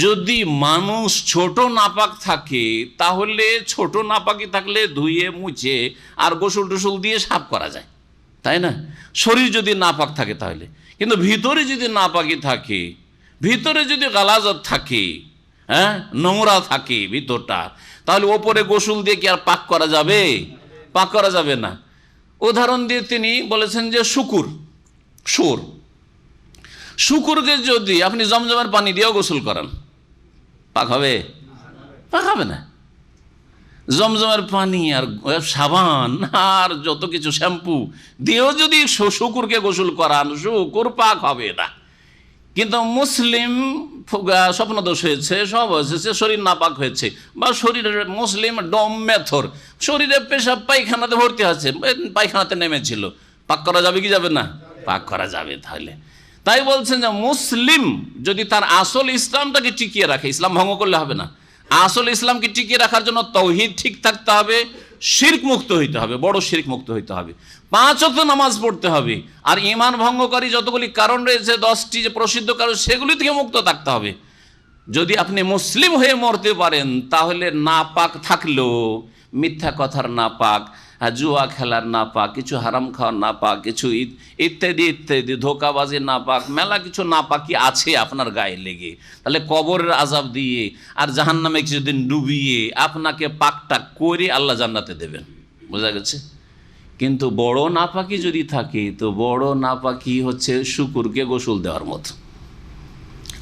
যদি মানুষ ছোট নাপাক থাকে, তাহলে ছোট নাপাকি থাকলে ধুয়ে মুছে আর গোসল টোসল দিয়ে সাফ করা যায়, তাই না? শরীর যদি নাপাক থাকে তাহলে। কিন্তু ভিতরে যদি নাপাকি থাকে, ভিতরে যদি গালাজত থাকে, হ্যাঁ, নোংরা থাকে ভিতরটা, তাহলে ওপরে গোসল দিয়ে কি আর পাক করা যাবে? পাক করা যাবে না। উদাহরণ দিয়ে তিনি বলেছেন যে শুকুরকে যদি আপনি জমজমের পানি দিয়েও গোসল করান, পাক হবে? পাক হবে না। জমজমের পানি আর সাবান আর যত কিছু শ্যাম্পু দিয়েও যদি শুকুরকে গোসল করান, শুকুর পাক হবে না। কিন্তু মুসলিম স্বপ্নদোষ হয়েছে, সব হয়েছে, শরীর নাপাক হয়েছে, বা শরীরের মুসলিম ডম মেথর, শরীরে পেশাব পায়খানাতে ভর্তি আছে, পায়খানাতে নেমেছিল, পাক করা যাবে কি যাবে না? পাক করা যাবে। তাহলে তাই বলছেন যে মুসলিম যদি তার আসল ইসলামটাকে টিকিয়ে রাখে, ইসলাম ভঙ্গ করলে হবে না, আসল ইসলামকে টিকিয়ে রাখার জন্য তাওহীদ ঠিক থাকতে হবে, শিরক মুক্ত হইতে হবে, বড় শিরক মুক্ত হইতে হবে, 5 ওয়াক্ত নামাজ পড়তে হবে, আর ঈমান ভঙ্গকারী যতগুলি কারণ রয়েছে 10টি যে প্রসিদ্ধ কারণ, সেগুলি থেকে মুক্ত থাকতে হবে। যদি আপনি মুসলিম হয়ে মরতে পারেন তাহলে নাপাক থাকলেও মিথ্যা কথার নাপাক, জুয়া খেলার নাপাক, কিছু হারাম খাওয়ার নাপাক, কিছু ইত্যাদি ইত্যাদি ধোকাবাজির নাপাক, মেলা কিছু নাপাকি আছে আপনার গায়ে লেগে, তাহলে কবরের আযাব দিয়ে আর জাহান্নামে কিছুদিন ডুবিয়ে আপনাকে পাকটা করে আল্লাহ জান্নাতে দেবেন। বোঝা গেছে? কিন্তু বড় নাপাকি যদি থাকে, তো বড় নাপাকি হচ্ছে শুকুরকে গোসল দেওয়ার মতো,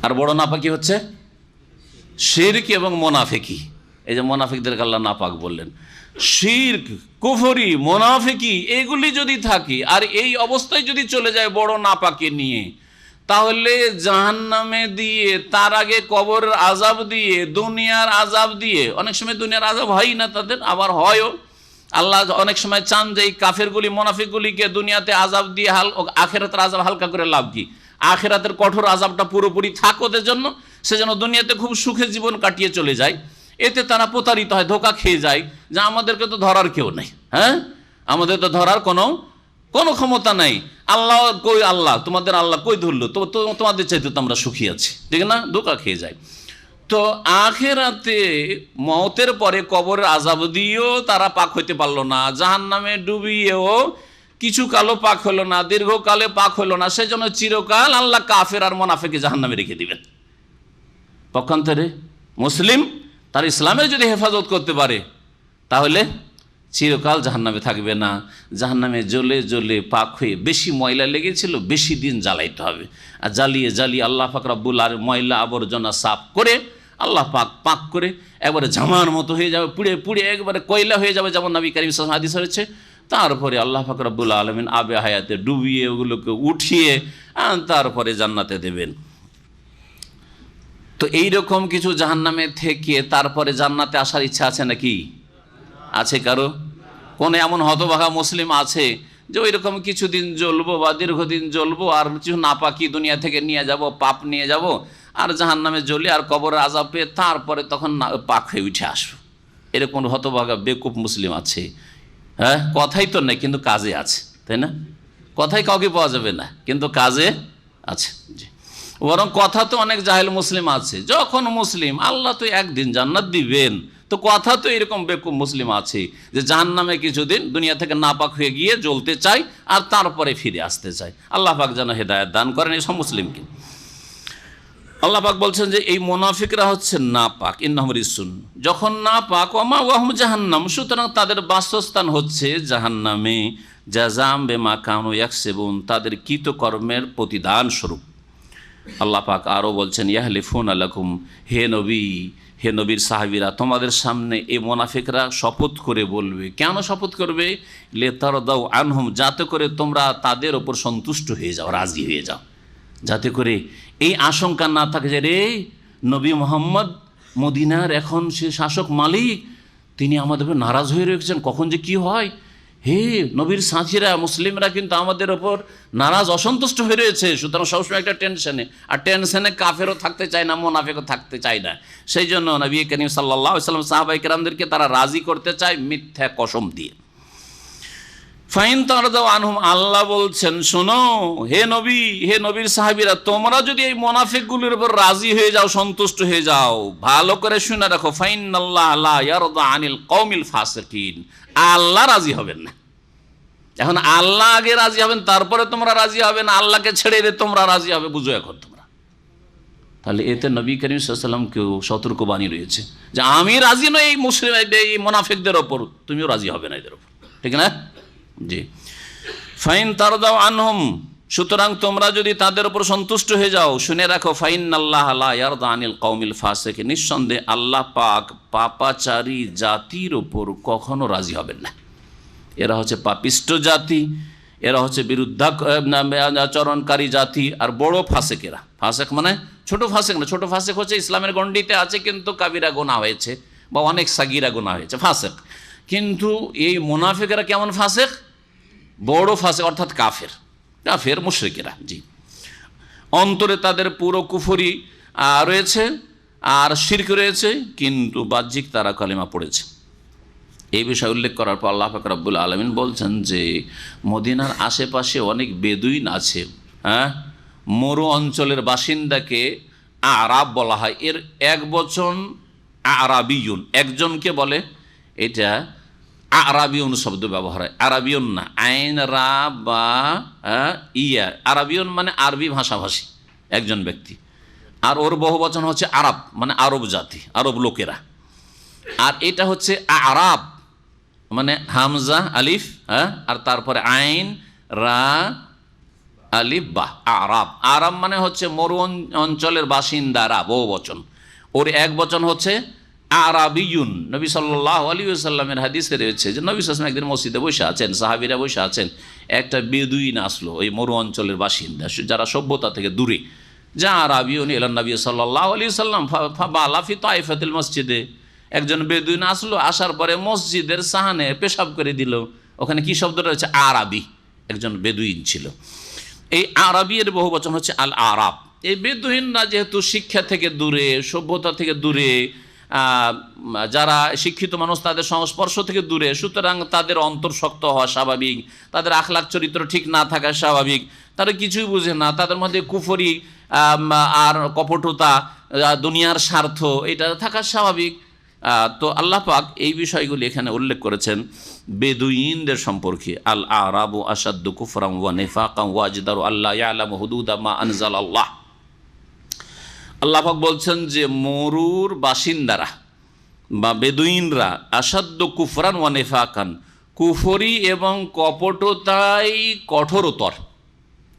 আর বড় নাপাকি হচ্ছে শিরক এবং মুনাফিকি। এই যে মুনাফিকদেরকে আল্লাহ নাপাক বললেন, শিরক, কুফরি, মুনাফিকি এগুলি যদি থাকে আর এই অবস্থায় যদি চলে যায় বড় নাপাকে নিয়ে, তাহলে জাহান্নামে দিয়ে, তার আগে কবরের আযাব দিয়ে, দুনিয়ার আযাব দিয়ে, অনেক সময় দুনিয়ার আযাব হয় না তাদের, আবার হয়ও। আল্লাহ অনেক সময় চান যে এই কাফেরগুলি, মুনাফিকগুলিকে দুনিয়াতে আযাব দিয়ে আখিরাতের আযাব হালকা করে লাভ কি? আখিরাতের কঠোর আযাবটা পুরোপুরি থাক ওদের জন্য, সেজন্য দুনিয়াতে খুব সুখে জীবন কাটিয়ে চলে যায়। এতে তারা প্রতারিত হয়, ধোকা খেয়ে যায়, যে আমাদেরকে তো ধরার কেউ নেই, হ্যাঁ, আমাদের তো ধরার কোনো ক্ষমতা নাই, আল্লাহ কই, আল্লাহ তোমাদের আল্লাহ কই ধরলো, তো তোমাদের চাইতে তো আমরা সুখী আছি, ঠিক না? ধোকা খেয়ে যায়। তো আখিরাতে মওতের পরে কবরের আযাব দিয়েও তারা পাক হইতে পারলো না, জাহান্নামে ডুবিয়েও কিছু কালো পাক হলো না, দীর্ঘকালে পাক হলো না, সেজন্য চিরকাল আল্লাহ কাফের আর মুনাফিককে জাহান্নামে রেখে দিবেন। পক্ষান্তরে মুসলিম তার ইসলামের যদি হেফাজত করতে পারে তাহলে চিরকাল জাহান্নামে থাকবে না। জাহান্নামে জ্বলে জ্বলে পাক হয়ে, বেশি ময়লা লেগেছিল বেশি দিন জ্বালাইতে হবে, আর জ্বালিয়ে জ্বালিয়ে আল্লাহ পাক রব্বুল আর ময়লা আবর্জনা সাফ করে আল্লাহ পাক পাক করে একবারে জামার মতো হয়ে যাবে, পুড়ে পুড়ে একবারে কয়লা হয়ে যাবে, যেমন নবী কারীম সাল্লাল্লাহু আলাইহি ওয়াসাল্লাম হাদিস হয়েছে। তারপরে আল্লাহ পাক রব্বুল আলামিন আবে হায়াতে ডুবিয়ে ওগুলোকে উঠিয়ে তারপরে জান্নাতে দেবেন। তো এইরকম কিছু জাহান্নামে থেকে তারপরে জান্নাতে আসার ইচ্ছা আছে নাকি? আছে কারো? কোন এমন হতভাগা মুসলিম আছে যে ওই রকম কিছুদিন জ্বলবো বা দীর্ঘদিন জ্বলবো, আর কিছু নাপাকি দুনিয়া থেকে নিয়ে যাব, পাপ নিয়ে যাব, আর জাহান্নামে জ্বলি আর কবরের আযাব পেয়ে তারপরে তখন পাক হয়ে উঠে আসবো? এরকম হতভাগা বেকুব মুসলিম আছে? হ্যাঁ, কথাই তো নেই কিন্তু কাজে আছে, তাই না? কথাই কাউকে পাওয়া যাবে না কিন্তু কাজে আছে। জি, বরং কথা তো অনেক জাহেল মুসলিম আছে, যখন মুসলিম আল্লাহ তো একদিন জান্নাত দিবেন, তো কথা তো এরকম বেকুব মুসলিম আছে যে জাহান্নামে কিছুদিন দুনিয়া থেকে নাপাক হয়ে গিয়ে জ্বলতে চায় আর তারপরে ফিরে আসতে চায়। আল্লাহ পাক যেন হেদায়েত দান করেন এইসব মুসলিমকে। আল্লাহ পাক বলছেন যে এই মুনাফিকরা হচ্ছে নাপাক, ইন্নাহুম রিজসুন, যখন নাপাক ওমা ওয়াহুম জাহান্নাম, সুতরাং তাদের বাসস্থান হচ্ছে জাহান্নামে, জাযাম বিমা কানু ইয়াকসিবুন, তাদের কৃতকর্মের প্রতিদান স্বরূপ। আল্লাহ পাক আরও বলছেন ইয়াহলিফুনা লাকুম, হে নবী, হে নবীর সাহাবীরা, তোমাদের সামনে এই মুনাফিকরা শপথ করে বলবে। কেন শপথ করবে? লিতারদাউ আনহুম, যাতে করে তোমরা তাদের ওপর সন্তুষ্ট হয়ে যাও, রাজি হয়ে যাও, যাতে করে এই আশঙ্কা না থাকে যে রে নবী মোহাম্মদ মদিনার এখন সে শাসক মালিক, তিনি আমাদের উপর নারাজ হয়ে রয়েছেন, কখন যে কি হয়, হে নবীর সাথীরা মুসলিমরা কিন্তু আমাদের ওপর নারাজ অসন্তুষ্ট হয়ে রয়েছে। সুতরাং সবসময় একটা টেনশনে, আর টেনশনে কাফেরও থাকতে চায় না, মুনাফিকও থাকতে চায় না। সেই জন্য নবী করিম সাল্লাল্লাহু আলাইহি ওয়াসাল্লাম সাহাবায়ে কেরামদেরকে তারা রাজি করতে চায় মিথ্যা কসম দিয়ে। ফাইন তারদাউ আনহুম, আল্লাহ বলছেন শোনো হে নবী, হে নবীর সাহাবীরা, তোমরা যদি এই মুনাফিকগুলোর উপর রাজি হয়ে যাও, সন্তুষ্ট হয়ে যাও, ভালো করে শুনে রাখো, ফাইনাল্লাহ লা ইয়ারদা আনিল কওমিল ফাসিকিন, আল্লাহ রাজি হবেন না। এখন আল্লাহ আগে রাজি হবেন, তারপরে তোমরা রাজি হবে না, আল্লাহকে ছেড়ে দিয়ে তোমরা রাজি হবে, বুঝো এখন তোমরা। তাহলে এতে নবী করিম সাল্লাল্লাহু আলাইহি ওয়াসাল্লামকেও সতর্কবাণী রয়েছে যে আমি রাজি নই এই মুসলিম এই মুনাফিকদের ওপর, তুমিও রাজি হবে না এদের ওপর, ঠিক না? জি, ফাইন তারদাউ আনহুম, সুতরাং তোমরা যদি তাদের উপর সন্তুষ্ট হয়ে যাও, শুনে রাখো ফাইনাল্লাহ লা ইয়ারদা আনিল কওমিল ফাসিকিন, নিঃসন্দেহে আল্লাহ পাক পাপাচারী জাতির উপর কখনো রাজি হবেন না। এরা হচ্ছে পাপিষ্ট জাতি, এরা হচ্ছে বিরুদ্ধাচরণকারী জাতি। আর বড় ফাসেকেরা, ফাসেক মানে ছোট ফাসেক না, ছোট ফাসেক হচ্ছে ইসলামের গণ্ডিতে আছে কিন্তু কাবিরা গুনাহ হয়েছে বা অনেক সাগিরা গুনাহ হয়েছে, ফাসেক। কিন্তু এই মুনাফিকেরা কেমন ফাসেক? বড় ফাসেক, অর্থাৎ কাফের, কাফের মুশরিকেরা। জি, অন্তরে তাদের পুরো কুফরি রয়েছে আর শিরক রয়েছে, কিন্তু বাহ্যিক তারা কালিমা পড়েছে। এই বিষয় উল্লেখ করার পর আল্লাহ পাক রব্বুল আলামিন বলছেন যে মদিনার আশেপাশে অনেক বেদুইন আছে। হ্যাঁ, মরু অঞ্চলের বাসিন্দাকে আরাব বলা হয়। এর এক বচন আরাবিয়ুন, একজনকে বলে, এটা আরাবিয়ন শব্দ ব্যবহার হয়, আরাবিয়ন না, আইন রা বা ইয়া। আরাবিয়ন মানে আরবি ভাষাভাষী একজন ব্যক্তি, আর ওর বহু বচন হচ্ছে আরব, মানে আরব জাতি, আরব লোকেরা। আর এটা হচ্ছে আরাব মানে হামজা আলিফ, হ্যাঁ, আর তারপরে আইন রা আলিফ বা, আরাব। আরাব মানে হচ্ছে মরু অঞ্চলের বাসিন্দারা, বহু বচন। ওর এক বচন হচ্ছে আরাবিয়ুন। নবী সাল্লাল্লাহু আলাইহি ওয়াসাল্লামের হাদিসে রয়েছে যে নবী সাল্লাল্লাহু আলাইহি ওয়াসাল্লাম একদিন মসজিদে বসে আছেন, সাহাবীরা বসে আছেন, একটা বেদুইন আসলো, ওই মরু অঞ্চলের বাসিন্দা যারা সভ্যতা থেকে দূরে। যা আরাবিয়ুন ইলান নবী সাল্লাল্লাহু আলাইহি ওয়াসাল্লাম ফাবালা ফি তাইফাতিল মসজিদে, একজন বেদুইন আসলো, আসার পরে মসজিদের সাহানে পেশাব করে দিল। ওখানে কি শব্দটা হচ্ছে? আরাবি, একজন বেদুইন ছিল। এই আরাবির বহু বচন হচ্ছে আল আরাব। এই বেদুইনরা যেহেতু শিক্ষা থেকে দূরে, সভ্যতা থেকে দূরে, যারা শিক্ষিত মানুষ তাদের সংস্পর্শ থেকে দূরে, সুতরাং তাদের অন্তর শক্ত হওয়া স্বাভাবিক, তাদের আখলাক চরিত্র ঠিক না থাকা স্বাভাবিক, তারা কিছুই বুঝে না, তাদের মধ্যে কুফরি আর কপটতা, দুনিয়ার স্বার্থ, এটা থাকা স্বাভাবিক। তো আল্লাহ পাক এই বিষয়গুলি এখানে উল্লেখ করেছেন বেদুইনদের সম্পর্কে। আল আরাবু আসাদ্দু কুফরাম ওয়া নিফাকাম ওয়া আজদারু আল্লাহ ইয়ালামু হুদুদা মা আনজালাল্লাহ। আল্লাহ পাক বলছেন যে মরুর বাসিন্দারা বা বেদুইনরা আসাদ্দ কুফরান ওয়া নিফাকান, কুফরি এবং কপটতায় কঠোরতর।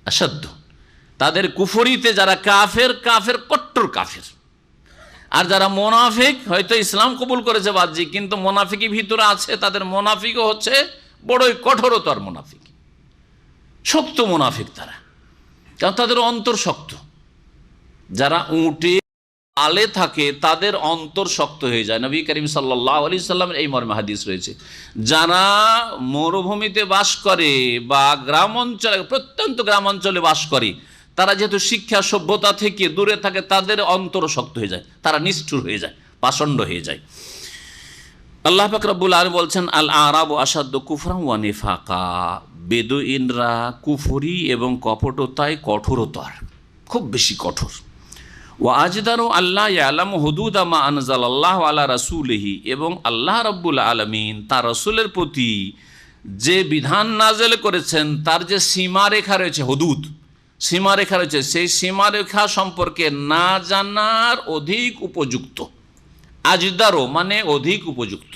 আসাদ্দ, তাদের কুফরিতে যারা কাফের, কাফের কট্টর কাফের। আর যারা মোনাফিক, হয়তো ইসলাম কবুল করেছে বাহ্যিক, কিন্তু মোনাফিকি ভিতরে আছে, তাদের মোনাফিকও হচ্ছে বড়ই কঠোরতর মোনাফিক, শক্ত মোনাফিক তারা, কারণ তাদের অন্তর শক্ত। যারা উটে আলে থাকে তাদের অন্তর শক্ত হয়ে যায়। নবী করিম সাল্লাল্লাহু আলাইহি সাল্লামের এই মর্মে হাদিস রয়েছে, যারা মরুভূমিতে বাস করে বা গ্রাম অঞ্চলে, প্রত্যন্ত গ্রাম অঞ্চলে বাস করে, তারা যেহেতু শিক্ষা সভ্যতা থেকে দূরে থাকে, তাদের অন্তর শক্ত হয়ে যায়, তারা নিষ্ঠুর হয়ে যায়, পাষণ্ড হয়ে যায়। আল্লাহ পাক রব্বুল আলামিন বলছেন আল আরাবু আসাদ্দু কুফরান ওয়া নিফাকা, বেদুইনরা কুফরি এবং কপটতায় কঠোরতর, খুব বেশি কঠোর। ওয়া আজদারু আল্লাহ ইয়ালামু হুদুদা মা আনজালাল্লাহু আলা রাসূলিহি, এবং আল্লাহ রাব্বুল আলামিন তার রাসূলের প্রতি যে বিধান নাযিল করেছেন তার যে সীমারেখা রয়েছে, হুদুদ সীমারেখা রয়েছে, সেই সীমারেখা সম্পর্কে না জানার অধিক উপযুক্ত। আজদারো মানে অধিক উপযুক্ত,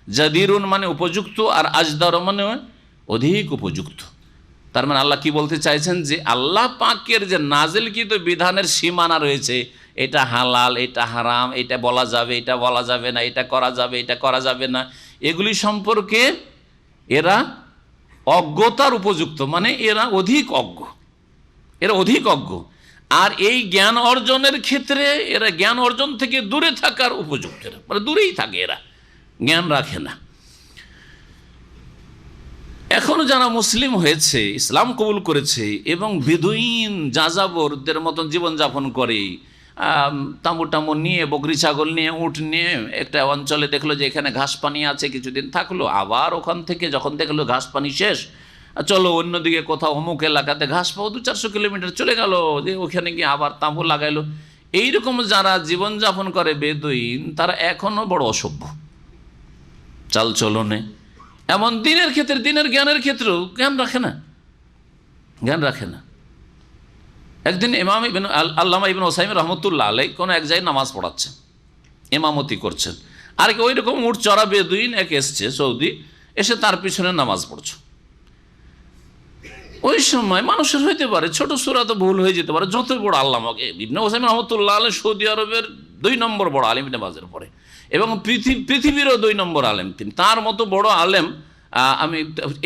জাদিরুন মানে উপযুক্ত, আর আজদারো মানে অধিক উপযুক্ত। তার মানে আল্লাহ কি বলতে চাইছেন যে আল্লাহ পাকের যে নাজিলকৃত বিধানের সীমানা রয়েছে, এটা হালাল, এটা হারাম, এটা বলা যাবে, এটা বলা যাবে না, এটা করা যাবে, এটা করা যাবে না, এগুলি সম্পর্কে এরা অজ্ঞতার উপযুক্ত, মানে এরা অধিক অজ্ঞ, এরা অধিক অজ্ঞ। আর এই জ্ঞান অর্জনের ক্ষেত্রে এরা জ্ঞান অর্জন থেকে দূরে থাকার উপযুক্ত, মানে দূরেই থাকে, এরা জ্ঞান রাখে না। এখনো যারা মুসলিম হয়েছে, ইসলাম কবুল করেছে এবং বেদুইন যাযাবরদের মতন জীবনযাপন করে, তাঁবু টামু নিয়ে, বকরি ছাগল নিয়ে, উট নিয়ে একটা অঞ্চলে দেখলো যে এখানে ঘাস পানি আছে, কিছুদিন থাকলো, আবার ওখান থেকে যখন দেখলো ঘাস পানি শেষ, চলো অন্যদিকে কোথাও অমুক এলাকাতে ঘাস পাও, 200-400 কিলোমিটার চলে গেল, যে ওখানে গিয়ে আবার তাঁবু লাগাইলো। এইরকম যারা জীবনযাপন করে বেদুইন, তারা এখনও বড় অসভ্য চাল চলনে, এমন দিনের ক্ষেত্রে, দিনের জ্ঞানের ক্ষেত্রেও জ্ঞান রাখে না, জ্ঞান রাখে না। একদিন ইমাম আল্লামা ইবনে উসাইমিন রহমতুল্লাহ আলাইহি কোনো এক জায়গায় নামাজ পড়াচ্ছেন, ইমামতি করছেন, আর কি ওই রকম উট চড়া বেদুইন এক এসছে সৌদি, এসে তার পিছনে নামাজ পড়ছে। ওই সময় মানুষের হইতে পারে ছোট সূরা তো ভুল হয়ে যেতে পারে, যতই বড় আল্লামা ইবনে উসাইমিন রহমতুল্লাহ আলাইহি সৌদি আরবের 2 নম্বর বড় আলেম নামাজের পরে, এবং পৃথিবীরও 2 নম্বর আলেম তিনি, তার মতো বড় আলেম আমি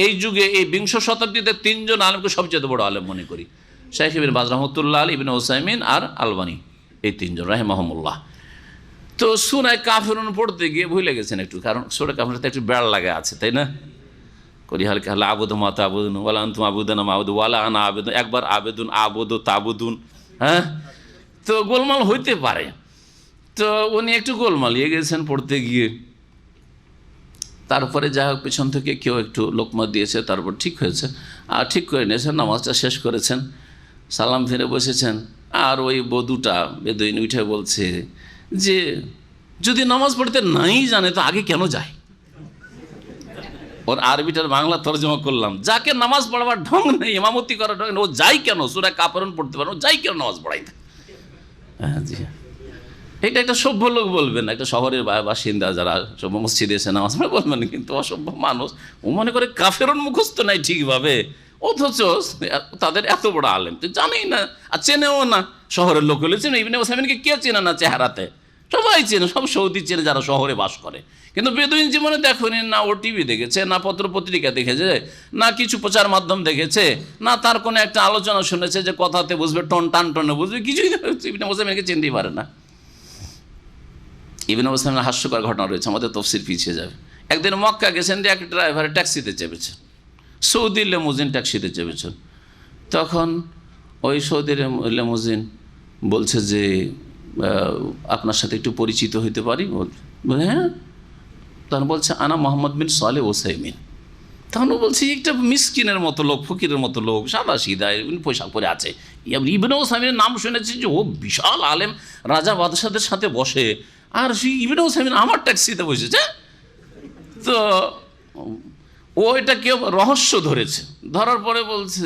এই যুগে এই বিংশ শতাব্দীতে 3 জন আলেমকে সবচেয়ে বড় আলেম মনে করি, শেখ ইবনে বাজ রহমতুল্লাহ আলাইহি, ইবনে উসাইমিন আর আলবানী, এই 3 জন রাহিমাহুমুল্লাহ। তো সূরা কাফিরুন পড়তে গিয়ে ভুলে গেছেন একটু, কারণ সূরা কাফিরুনতে একটু বেড় লাগা আছে, তাই না? করি হালকা হাল্লা আবুদু মা তাবুদুন ওয়ালা আনতুম আবুদুনা মা আবুদু ওয়ালা আনা আবুদু, একবার আবেদুন আবুদু তাবুদুন, হ্যাঁ, তো গোলমাল হইতে পারে। তো উনি একটু গোলমালিয়ে গেছেন পড়তে গিয়ে। তারপরে যা হোক পেছন থেকে কেউ একটু লোকমা দিয়েছে, তারপর ঠিক হয়েছে, আর ঠিক করে নিয়েছেন, নামাজটা শেষ করেছেন, সালাম ফিরে বসেছেন। আর ওই বধূটা বেদুইন উঠে বলছে যে যদি নামাজ পড়তে নাই জানে তো আগে কেন যায়? ওর আরবিটার বাংলা তর্জমা করলাম, যাকে নামাজ পড়াবার ঢং নেই, ইমামতি করার ঢং নেই, ও যাই কেন? সূরা কাফিরুন পড়তে পারে, ও যাই কেন নামাজ পড়াইতে? হ্যাঁ জি, এটা একটা সভ্য লোক বলবেন, একটা শহরের বাসিন্দা যারা সব মসজিদে এসে নামাজ পড়ে বলবেন, কিন্তু অসভ্য মানুষ ও মনে করে কাফিরুন মুখস্থ নাই ঠিকভাবে, অথচ তাদের এত বড় আলেম তো জানেই না, আর চেনেও না। শহরের লোক হলে চেনে, ইবনে উসাইমিনকে কে চেনে না চেহারাতে? সবাই চেনে, সব সৌদি চেনে যারা শহরে বাস করে। কিন্তু বেদুইন জীবনে দেখুনি, না ও টিভি দেখেছে, না পত্র পত্রিকা দেখেছে, না কিছু প্রচার মাধ্যম দেখেছে, না তার কোনো একটা আলোচনা শুনেছে যে কথাতে বুঝবে, টান টনে বুঝবে, কিছুই ইবনে উসাইমিনকে চিনতেই পারে না। ইবনে উসাইমিনের হাস্যকর ঘটনা রয়েছে, আমাদের তফসির পিছিয়ে যাবে। একদিন মক্কা গেছেন, এক ড্রাইভার ট্যাক্সিতে চেপেছেন, সৌদি লেমুজিন ট্যাক্সিতে চেপেছেন। তখন ওই সৌদি লেমুজিন বলছে যে আপনার সাথে একটু পরিচিত হইতে পারি? হ্যাঁ। তখন বলছে আনা মোহাম্মদ বিন সালেহ ওসাইমিন। তখন বলছি একটা মিসকিনের মতো লোক, ফকিরের মতো লোক, সাদা সিধা পোশাক পরে আছে। ইবনে উসাইমিনের নাম শুনেছি যে ও বিশাল আলেম, রাজা বাদশাদের সাথে বসে, আর সেই ইবনে উসাইমিন আমার ট্যাক্সিতে বসেছে। তো ও এটা কেউ রহস্য ধরেছে, ধরার পরে বলছে,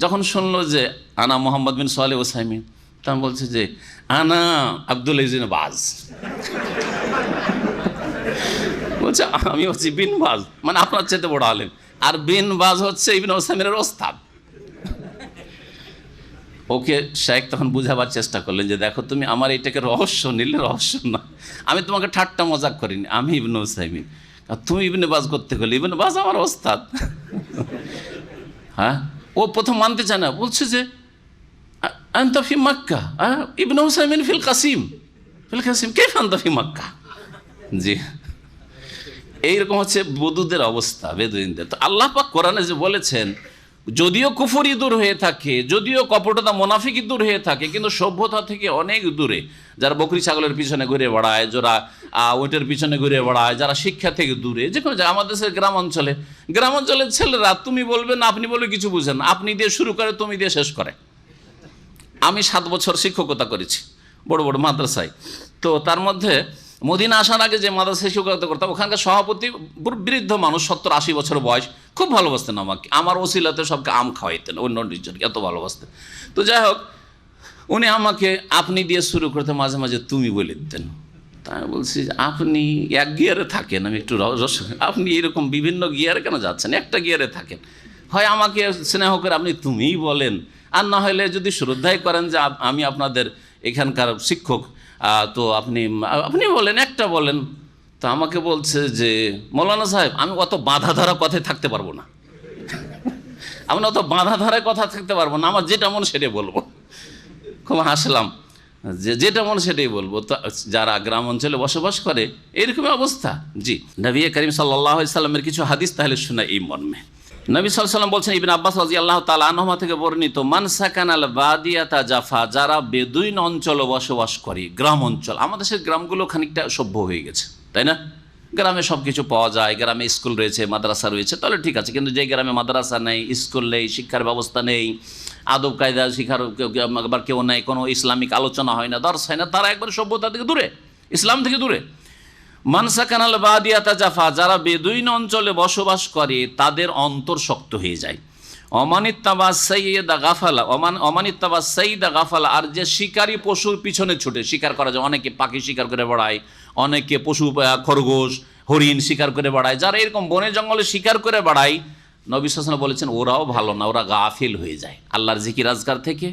যখন শুনলো যে আনা মোহাম্মদ বিন সালেহ ওসাইমিন, তখন বলছে যে আনা আব্দুল আজিজ বাজ। বলছে আমি হচ্ছি বিন বাজ, মানে আপনার চাইতে বড় আলেম, আর বিন বাজ হচ্ছে ইবনে উসাইমিনের ওস্তাদ। ওকে শেখ তখন বুঝাবার চেষ্টা করলেন যে দেখো তুমি আমার এইটাকে রহস্য নিলে, রহস্য না, আমি তোমাকে ঠাট্টা মজাক করিনি, আমি ইবনে উসাইমিন, আর তুমি ইবনে বাজ করতে গেলে, ইবনে বাজ আমার ওস্তাদ। হ্যাঁ, ও প্রথম মানতে চায় না, বলছে যে আনতা ফি মক্কা ইবনে উসাইমিন ফিল কাসিম, ফিল কাসিম কাইফ আনতা ফি মক্কা। জি, এইরকম হচ্ছে বদুদের অবস্থা, বেদুইনদের। তো আল্লাহ পাক কোরআনে যে বলেছেন, যদিও কুফরি দূর হয়ে থাকে, যদিও কপটতা মোনাফিকি দূর হয়ে থাকে, কিন্তু সভ্যতা থেকে অনেক দূরে যারা বকরি ছাগলের পিছনে ঘুরে বেড়ায়, যারা ওইটার পিছনে ঘুরে বেড়ায়, যারা শিক্ষা থেকে দূরে, যে কোনো আমাদের দেশের গ্রামাঞ্চলের ছেলেরা তুমি বলবে না আপনি বলবে কিছু বুঝেন, আপনি দিয়ে শুরু করে তুমি দিয়ে শেষ করে। আমি 7 বছর শিক্ষকতা করেছি বড় বড় মাদ্রাসায়। তো তার মধ্যে মদিনা আসার আগে যে মাদ্রাসায় শিক্ষকতা করতাম, ওখানকার সভাপতি বৃদ্ধ মানুষ, 70-80 বছর বয়স, খুব ভালোবাসতেন আমাকে, আমার ওসিলাতে সবকে আম খাওয়াইতেন, অন্য জনকে এত ভালোবাসতেন। তো যাই হোক, উনি আমাকে আপনি দিয়ে শুরু করতে, মাঝে মাঝে তুমি বলে দিতেন। তাই বলছি আপনি এক গিয়ারে থাকেন, আমি একটু আপনি এরকম বিভিন্ন গিয়ারে কেন যাচ্ছেন? একটা গিয়ারে থাকেন, হয় আমাকে স্নেহ করে আপনি তুমিই বলেন, আর না হলে যদি শ্রদ্ধাই করেন যে আমি আপনাদের এখানকার শিক্ষক, তো আপনি বলেন, একটা বলেন। তো আমাকে বলছে যে মৌলানা সাহেব আমি অত বাঁধা ধরা কথায় থাকতে পারবো না, আমি অত বাঁধা ধরায় কথা থাকতে পারবো না, আমার যেটা মন সেটাই বলবো। খুব হাসলাম যে যেটা মন সেটাই বলবো। তো যারা গ্রাম অঞ্চলে বসবাস করে এইরকমই অবস্থা। জি, নবী করিম সাল্লাল্লাহু আলাইহি সাল্লামের কিছু হাদিস তাহলে শোনা এই মর্মে। নবী সাল্লাল্লাহু আলাইহি সাল্লাম বলছেন, ইবনে আব্বাস রাদিয়াল্লাহু তাআলা আনহুমা থেকে বর্ণিত, মান সাকানাল বাদিয়াতা জাফা, যারা বেদুইন অঞ্চলে বসবাস করে, গ্রাম অঞ্চল। আমাদের দেশের গ্রামগুলো খানিকটা সভ্য হয়ে গেছে, তাই না? গ্রামে সব কিছু পাওয়া যায়, গ্রামে স্কুল রয়েছে, মাদ্রাসা রয়েছে, তাহলে ঠিক আছে। কিন্তু যে গ্রামে মাদ্রাসা নেই, স্কুল নেই, শিক্ষার ব্যবস্থা নেই, আদব কায়দা শিখার আবার কেউ নেই, কোনো ইসলামিক আলোচনা হয় না, দর্শ হয় না, তারা একবার সভ্যতা থেকে দূরে, ইসলাম থেকে দূরে। মানসাকানাল বাদিয়াতা জাফা, যারা বেদুইন অঞ্চলে বসবাস করে তাদের অন্তর শক্ত হয়ে যায়। অমানিত্তাবা সাইয়্যিদা গাফালা, অমানিত্তাবা সাইয়্যিদা গাফালা, আর যে শিকারী পশুর পিছনে ছুটে শিকার করা যায়, অনেকে পাখি শিকার করে বেড়ায়, অনেকে পশু খরগোশ হরিণ শিকার করে বেড়ায়, যারা এরকম বনে জঙ্গলে শিকার করে বেড়ায়, নবী সাল্লাল্লাহু আলাইহি ওয়াসাল্লাম বলেছেন ওরাও ভালো না, ওরা গাফিল হয়ে যায় আল্লাহর জিকির আজকার থেকে।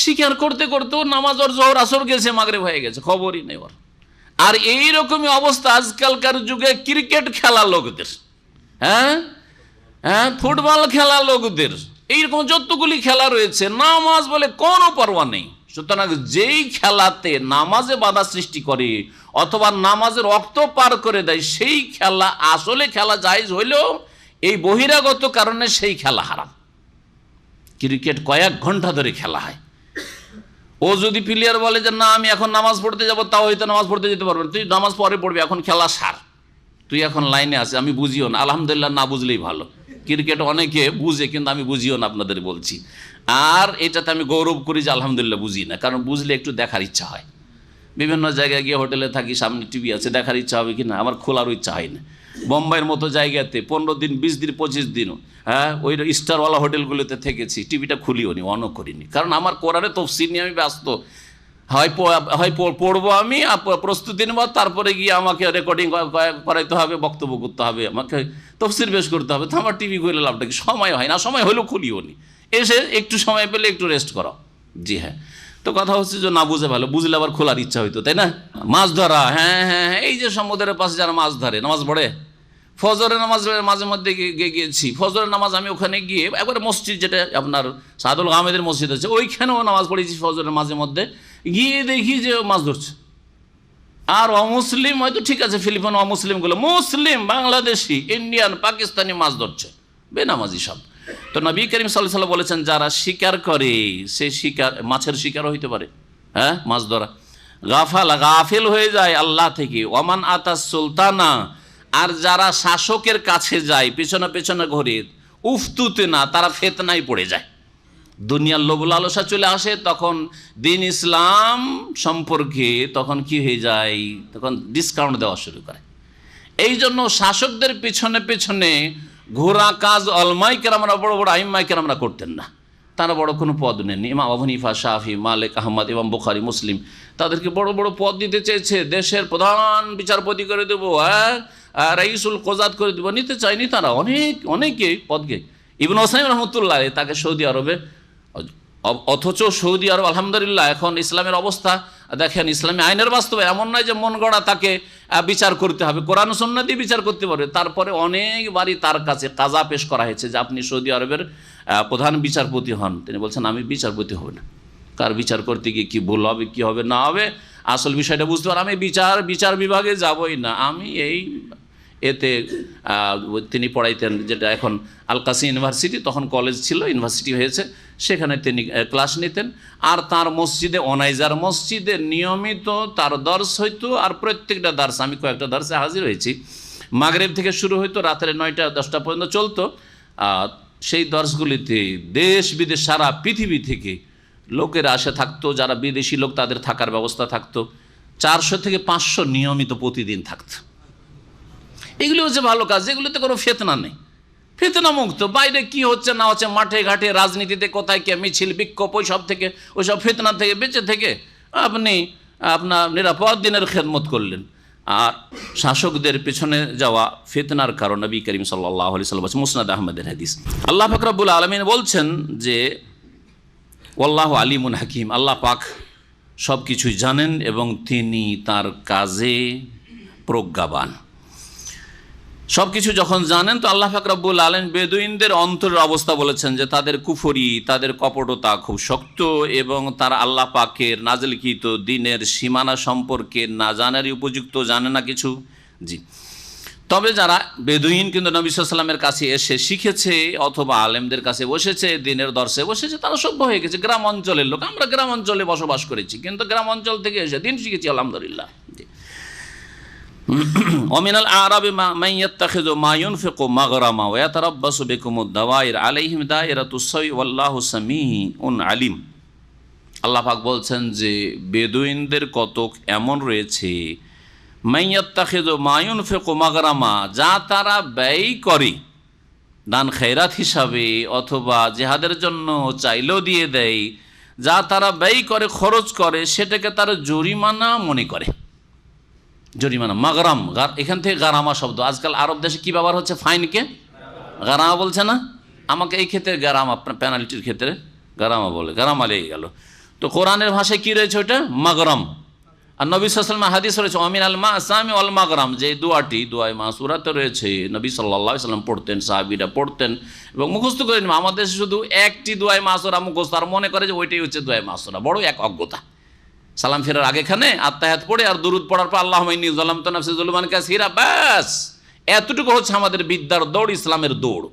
শিকার করতে করতেও নামাজ ওর জোহর আসর গেছে, মাগরিব হয়ে গেছে, খবরই নেই ওর। আর এইরকমই অবস্থা আজকালকার যুগে ক্রিকেট খেলা লোকদের, হ্যাঁ হ্যাঁ, ফুটবল খেলা লোকদের, এইরকম যতগুলি খেলা রয়েছে, নামাজ বলে কোনো পরোয়া নেই। সুতরাং যেই খেলাতে নামাজে বাধা সৃষ্টি করে অথবা নামাজের রক্ত পার করে দেয়, সেই খেলা আসলে খেলা জায়েজ হইলেও এই বহিরাগত কারণে সেই খেলা হারাম। ক্রিকেট কয়েক ঘন্টা ধরে খেলা হয়, ও যদি প্লেয়ার বলে যে না আমি এখন নামাজ পড়তে যাবো, তাও হয়তো নামাজ পড়তে যেতে পারবেন, তুই নামাজ পরে পড়বি, এখন খেলা সার, তুই এখন লাইনে আছে, আমি বুঝিও না। আলহামদুলিল্লাহ, না বুঝলেই ভালো। ক্রিকেট অনেকে বুঝে, কিন্তু আমি বুঝিও না, আপনাদের বলছি। আর এটাতে আমি গৌরব করি যে আলহামদুলিল্লাহ বুঝি না, কারণ বুঝলে একটু দেখার ইচ্ছা হয়। বিভিন্ন জায়গায় গিয়ে হোটেলে থাকি, সামনে টিভি আছে, দেখার ইচ্ছা হবে কি না, আমার খোলারও ইচ্ছা হয় না। বোম্বাইয়ের মতো জায়গাতে 15 দিন 20 দিন 25 দিনও, হ্যাঁ, ওই স্টারওয়ালা হোটেলগুলোতে থেকেছি, টিভিটা খুলিও নি, অনও করিনি, কারণ আমার কোরআনে তফসির নিয়ে আমি ব্যস্ত। হয় পড়বো আমি, প্রস্তুতি নেব, তারপরে গিয়ে আমাকে রেকর্ডিং করাইতে হবে, বক্তব্য করতে হবে, আমাকে তফসির বেশ করতে হবে, তো আমার টিভি খুলে লাভটা কি? সময় হয় না, সময় হলেও খুলিও নি, এসে একটু সময় পেলে একটু রেস্ট করো। জি হ্যাঁ, তো কথা হচ্ছে যে না বুঝে ভালো, বুঝলে আবার খোলার ইচ্ছা হইতো, তাই না? মাছ ধরা, হ্যাঁ হ্যাঁ, এই যে সমুদ্রের পাশে যারা মাছ ধরে, নামাজ পড়ে, ফজরের নামাজ মাঝে মধ্যে গিয়েছি, ফজরের নামাজ আমি ওখানে গিয়ে একবারে মসজিদ, যেটা আপনার সাদুল আহমেদের মসজিদ আছে, ওইখানেও নামাজ পড়েছি ফজরের মাঝে মধ্যে, গিয়ে দেখি যে মাছ ধরছে। আর অমুসলিম হয়তো ঠিক আছে, ফিলিপিন অমুসলিমগুলো, মুসলিম, বাংলাদেশি, ইন্ডিয়ান, পাকিস্তানি মাছ ধরছে, বেনামাজি সব। তো নবী করিম সাল্লাল্লাহু আলাইহি ওয়াসাল্লাম বলেছেন, যারা শিকার করে সে শিকার, মাছের শিকারও হইতে পারে, হ্যাঁ, মাছ ধরা। গাফিল হয়ে যায় আল্লাহ থেকে। ওমান আতাস সুলতানা, আর যারা শাসকের কাছে যায় পেছনে পেছনে ঘুরে, উফতুতে না, তারা ফিতনায় পড়ে যায়। দুনিয়ার লোভ লালসা চলে আসে, তখন দিন ইসলাম সম্পর্কে তখন কি হয়ে যায়, তখন ডিসকাউন্ট দেওয়া শুরু করে। এই জন্য শাসকদের পেছনে পেছনে ঘোরা কাজ অলমাই কেরামরা, বড় বড় আইম্মাই কেরামরা করতেন না। তারা বড় কোনো পদ নেননি। ইমাম আবু হানিফা, শাফি, মালিক, আহমদ, ইমাম বুখারী, মুসলিম, তাদেরকে বড় বড় পদ দিতে চেয়েছে, দেশের প্রধান বিচারপতি করে দেবো, হ্যাঁ, রাইসুল কোজাত করে দেবো, নিতে চায়নি তারা। অনেকে পদকে, ইবনে ওসাইম রহমতুল্লাহ তাকে সৌদি আরবে, অথচ সৌদি আরব আলহামদুলিল্লাহ এখন ইসলামের অবস্থা দেখেন, ইসলামী আইনের বাস্তবে এমন নয় যে মন গড়া তাকে বিচার করতে হবে, কোরআন সুন্নাহ দিয়ে বিচার করতে পারবে। তারপরে অনেকবারই তার কাছে কাজা পেশ করা হয়েছে যে আপনি সৌদি আরবের প্রধান বিচারপতি হন। তিনি বলছেন আমি বিচারপতি হব না, কার বিচার করতে গিয়ে কী ভুল হবে, কী হবে না হবে, আসল বিষয়টা বুঝতে পার, আমি বিচার বিভাগে যাবই না, আমি এই এতে তিনি পড়াইতেন, যেটা এখন আল কাসি ইউনিভার্সিটি, তখন কলেজ ছিল, ইউনিভার্সিটি হয়েছে, সেখানে তিনি ক্লাস নিতেন। আর তার মসজিদে, অনাইজার মসজিদে নিয়মিত তার দর্শ হইতো। আর প্রত্যেকটা দার্স, আমি কয়েকটা দার্সে হাজির হয়েছি, মাগরিব থেকে শুরু হইতো, রাতের 9টা-10টা পর্যন্ত চলতো। সেই দর্শগুলিতে দেশ বিদেশ, সারা পৃথিবী থেকে লোকেরা আসে থাকতো, যারা বিদেশি লোক তাদের থাকার ব্যবস্থা থাকতো, 400 থেকে 500 নিয়মিত প্রতিদিন থাকতো। এগুলি হচ্ছে ভালো কাজ, এগুলিতে কোনো ফিতনা নেই, ফিতনা মুক্ত। বাইরে কি হচ্ছে না হচ্ছে, মাঠে ঘাটে, রাজনীতিতে কোথায় কে মিছিল বিক্ষোভ, ওইসব ফিতনা থেকে বেঁচে থেকে আপনি আপনার নিরাপদ দিনের খেদমত করলেন। আর শাসকদের পেছনে যাওয়া ফিতনার কারণ, নবী করিম সাল্লাল্লাহু আলাইহি ওয়াসাল্লাম, মুসনাদ আহমদের হাদিস। আল্লাহ পাক রব্বুল আলামিন বলছেন যে ওয়াল্লাহু আলিমুন হাকিম, আল্লাহ পাক সব কিছুই জানেন এবং তিনি তার কাজে প্রজ্ঞাবান। সব কিছু যখন জানেন, তো আল্লাহ পাক রব্বুল আলামিন বেদুইনদের অন্তরের অবস্থা বলেছেন যে তাদের কুফরি, তাদের কপটতা খুব শক্ত, এবং তারা আল্লাহ পাকের নাজিলকৃত দ্বীনের সীমানা সম্পর্কে না জানারই উপযুক্ত, জানে না কিছু। জি, তবে যারা বেদুইন কিন্তু নবী সাল্লাল্লাহু আলাইহি ওয়াসাল্লামের কাছে এসে শিখেছে অথবা আলেমদের কাছে বসেছে, দ্বীনের দর্শে বসেছে, তারা সভ্য হয়ে গেছে। গ্রাম অঞ্চলের লোক, আমরা গ্রাম অঞ্চলে বসবাস করেছি, কিন্তু গ্রাম অঞ্চল থেকে এসে দ্বীন শিখেছি আলহামদুলিল্লাহ। জি, ওমিনাল আরাবি মান ইয়াত্তাখিযু মা ইউনফিকু মাগরামা ওয়া ইয়াতারাব্বাসু বিকুমুদ দাওয়াইর আলাইহিম দায়রাতুস সাই ওয়াল্লাহু সামিউন আলিম। আল্লাহ পাক বলছেন যে বেদুইনদের কতক এমন রয়েছে, মান ইয়াত্তাখিযু মা ইউনফিকু মাগরামা, যা তারা ব্যয় করে দান খয়রাত হিসাবে অথবা জিহাদের জন্য চাইলেও দিয়ে দেয়, যা তারা ব্যয় করে, খরচ করে, সেটাকে তারা জরিমানা মনে করে। জরিমানা, মাগরাম, এখান থেকে গারামা শব্দ। আজকাল আরব দেশে কি ব্যবহার হচ্ছে, ফাইনকে গারামা বলছে না, আমাকে এই ক্ষেত্রে গারামা, পেনাল্টির ক্ষেত্রে গারামা বলে, গারামা লেগে গেল। তো কোরআনের ভাষায় কি রয়েছে ওইটা, মাগরাম। আর নবী সাল্লাল্লাহু আলাইহি ওয়াসাল্লাম হাদিস রয়েছে অমিন আল মাসামি ওয়াল মাগরাম, যে দুয়াটি দোয়ায়ে মাসুরাতে রয়েছে নবী সাল্লাল্লাহু আলাইহি ওয়াসাল্লাম পড়তেন, সাহাবীরা পড়তেন এবং মুখস্থ করে নিন। আমাদের শুধু একটি দোয়ায়ে মাসুরা মুখস্থ, আর মনে করে যে ওইটাই হচ্ছে দোয়ায়ে মাসুরা, বড় এক অজ্ঞতা। সালাম ফেরার আগেখানে আত্তাহিয়াত পড়ে আর দুরুদ পড়ার পর আল্লাহুম্মা ইন্নী যালামতু নাফসি যুলমান কাসীরা, ব্যাস এতটুকু হচ্ছে আমাদের বিদ্যার দৌড়, ইসলামের দৌড়।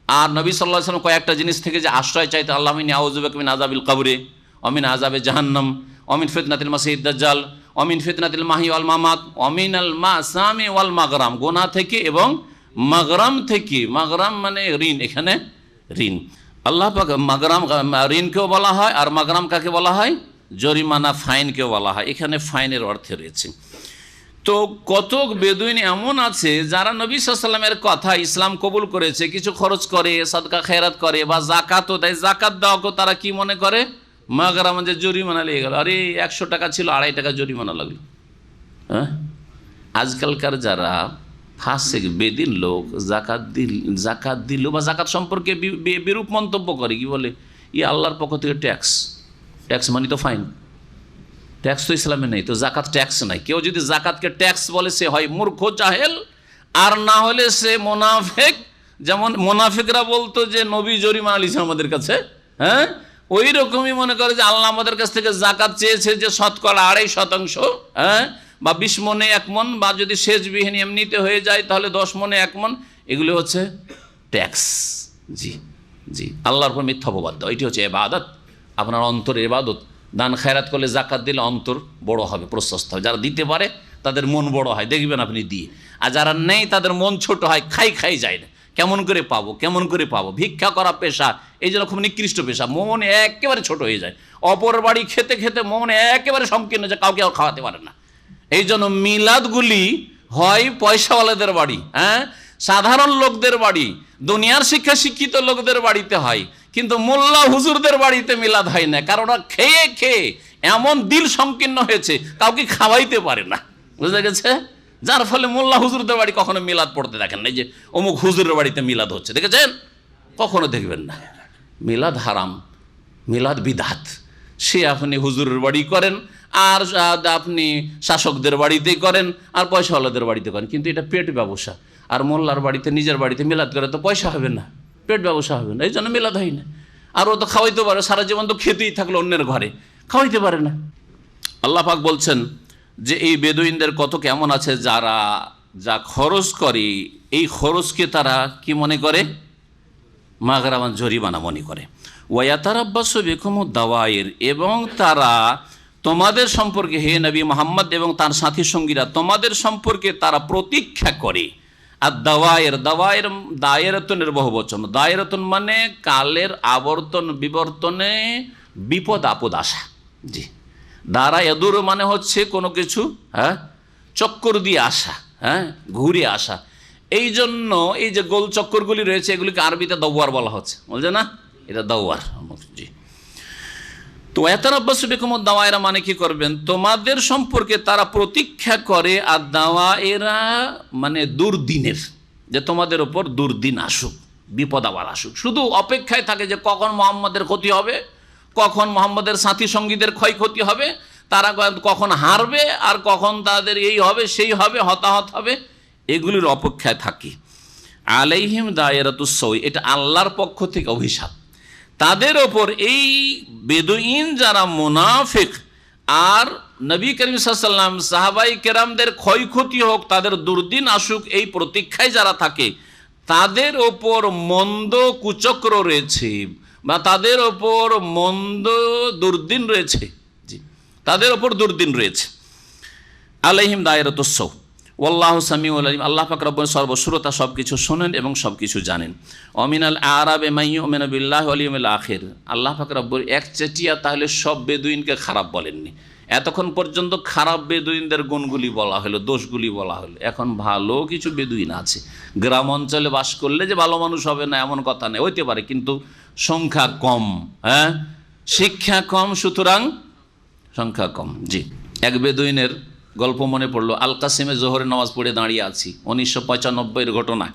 আর নবী সাল্লাল্লাহু আলাইহি ওয়াসাল্লাম কয়েকটা জিনিস থেকে যে আশ্রয় চাইতে, আল্লাহুম্মা ইন্নী আউযু বিকা মিন আযাবিল কবরি ওয়া মিন আযাবি জাহান্নাম ওয়া মিন ফিতনাতিল মাসিহিদ দাজ্জাল ওয়া মিন ফিতনাতিল মাহি ওয়াল মামাত ওয়া মিনাল মাসামি ওয়াল মাগরাম, গুনাহ থেকে এবং মাগরাম থেকে। মাগরাম মানে ঋণ, এখানে ঋণ। আল্লাহ পাক মাগরাম, ঋণকেও বলা হয়, আর মাগরাম কাকে বলা হয়? জরিমানা, ফাইনকেও বলা হয়। এখানে ফাইনের অর্থে রয়েছে। তো কত বেদুইন এমন আছে যারা নবী সাল্লাল্লাহু আলাইহি ওয়াসাল্লামের কথা ইসলাম কবুল করেছে, কিছু খরচ করে, সাদকা খেরাত করে বা জাকাতও দেয়। জাকাত দেওয়াকে তারা কি মনে করে? মাগরাম, যে জরিমানা লেগে গেল, আরে 100 টাকা ছিল 2.5 টাকা জরিমানা লাগলো। হ্যাঁ, আজকালকার যারা ফাসিক বেদিন লোক জাকাত দিল বা জাকাত সম্পর্কে বিরূপ মন্তব্য করে, কি বলে, আল্লাহর পক্ষ থেকে ট্যাক্স মানে তো ফাইন, ট্যাক্স তো ইসলামে নেই, তো জাকাত ট্যাক্স নাই। কেউ যদি জাকাতকে ট্যাক্স বলে সে হয় মূর্খ, জাহেল, আর না হলে সে মোনাফেক। যেমন মোনাফেকরা বলতো যে নবী জরিমানা লিছে আমাদের কাছে, হ্যাঁ, ওই রকমই মনে করে যে আল্লাহ আমাদের কাছ থেকে জাকাত চেয়েছে যে 2.5%, হ্যাঁ, বা 20 মনে 1 মন, বা যদি সেচবিহীন এমনিতে হয়ে যায় তাহলে 10 মনে 1 মন, এগুলো হচ্ছে ট্যাক্স। জি জি, আল্লাহর উপর মিথ্যা অপবাদ দেওয়া, এটি হচ্ছে ইবাদত, আপনার অন্তরের ইবাদত। দান খায়রাত করলে, জাকাত দিলে অন্তর বড় হবে, প্রশস্ত হবে। যারা দিতে পারে তাদের মন বড় হয়, দেখবেন আপনি দিয়ে। আর যারা নেই তাদের মন ছোট হয়, খাই যায় না, কেমন করে পাবো। ভিক্ষা করা পেশা এই জন্য খুব নিকৃষ্ট পেশা, মন একেবারে ছোট হয়ে যায়। অপর বাড়ি খেতে খেতে মন একেবারে সংকীর্ণ, যে কাউকে আর খাওয়াতে পারে না। এই জন্য মিলাদগুলি হয় পয়সাওয়ালাদের বাড়ি, হ্যাঁ, সাধারণ লোকদের বাড়ি, দুনিয়ার শিক্ষিত লোকদের বাড়িতে হয়, কিন্তু মোল্লা হুজুরদের বাড়িতে মিলাদ হয় না। কারণ ওরা খেয়ে এমন দিল সংকীর্ণ হয়েছে, কাউকে খাওয়াইতে পারে না, বুঝা গেছে? যার ফলে মোল্লা হুজুরদের বাড়ি কখনো মিলাদ পড়তে দেখেন না, যে অমুক হুজুরের বাড়িতে মিলাদ হচ্ছে, দেখেছেন? কখনো দেখবেন না। মিলাদ হারাম, মিলাদ বিদআত। সে আপনি হুজুরের বাড়ি করেন, আর আপনি শাসকদের বাড়িতেই করেন, আর পয়সাওয়ালাদের বাড়িতে করেন, কিন্তু এটা পেট ব্যবসা। আর মোল্লার বাড়িতে, নিজের বাড়িতে মিলাদ করে তো পয়সা হবে না, পেট ব্যবসা হবে না, এই জন্য মিলাদ হয় না। আর ও তো খাওয়াইতে পারে, সারা জীবন তো খেতেই থাকলো অন্যের ঘরে, খাওয়াইতে পারে না। আল্লাহ পাক বলছেন যে এই বেদুইনদের কত কেমন আছে, যারা যা খরচ করে এই খরচকে তারা কি মনে করে? মাগরামান, জরিমানা মনে করে। ওয়ায়াতারাব্বাসু বিকুমুদ দাওয়াইর, এবং তারা তোমাদের সম্পর্কে, হে নবী মুহাম্মদ এবং তার সাথী সঙ্গীরা, তোমাদের সম্পর্কে তারা প্রতীক্ষা করে। আর দায়েরাতুনের বহুবচন। দায়েরাতুন মানে কালের আবর্তন বিবর্তনে বিপদ আপদ আসা। জি, দাঁড়া এদুর মানে হচ্ছে কোনো কিছু, হ্যাঁ, চক্কর দিয়ে আসা, হ্যাঁ, ঘুরে আসা। এই জন্য এই যে গোল চক্করগুলি রয়েছে, এগুলিকে আরবিতে দাওয়ার বলা হচ্ছে, বলছে না, এটা দাওয়ার। জি, তো ইয়াতারাব্বাসু বিকুমুদ দাওয়াইরা মানে কি করবেন? তোমাদের সম্পর্কে তারা প্রতীক্ষা করে। আর দাওয়াইরা মানে দুর্দিনের, যে তোমাদের ওপর দুর্দিন আসুক, বিপদ আবার আসুক। শুধু অপেক্ষায় থাকে যে কখন মুহাম্মদের ক্ষতি হবে, কখন মুহাম্মদের সাথী সঙ্গীদের ক্ষয়ক্ষতি হবে, তারা কখন হারবে, আর কখন তাদের এই হবে সেই হবে, হতাহত হবে, এগুলির অপেক্ষায় থাকি। আলাইহিম দায়রাতুস সৌ, এটা আল্লাহর পক্ষ থেকে অভিশাপ তাদের ওপর। এই বেদুইন যারা মুনাফিক, আর নবী করিম সাল্লাল্লাহু আলাইহি ওয়াসাল্লাম সাহাবাই কেরামদের ক্ষয়ক্ষতি হোক, তাদের দুর্দিন আসুক, এই প্রতীক্ষায় যারা থাকে, তাদের ওপর মন্দ কুচক্র রয়েছে, বা তাদের ওপর মন্দ দুর্দিন রয়েছে। জি, তাদের ওপর দুর্দিন রয়েছে। আলাইহিম দায়রাতুস সৌ ওয়াল্লাহু সামিউল আলিম, আল্লাহ পাক রব্বুল সর্বশ্রোতা, সব কিছু শোনেন এবং সব কিছু জানেন। অমিনাল আরাবে মাইয়ুমিনু বিল্লাহি ওয়াল ইয়াউমিল আখির, আল্লাহ পাক রব্বুল একচেটিয়া তাহলে সব বেদুইনকে খারাপ বলেননি। এতক্ষণ পর্যন্ত খারাপ বেদুইনদের গুণগুলি বলা হলো, দোষগুলি বলা হলো। এখন ভালো কিছু বেদুইন আছে, গ্রাম অঞ্চলে বাস করলে যে ভালো মানুষ হবে না এমন কথা নেই, হইতে পারে, কিন্তু সংখ্যা কম, হ্যাঁ, শিক্ষা কম, সুতরাং সংখ্যা কম। জি, এক বেদুইনের গল্প মনে পড়লো। আল কাসিমে জোহরের নামাজ পড়ে দাঁড়িয়ে আছি, 1995-এর ঘটনা।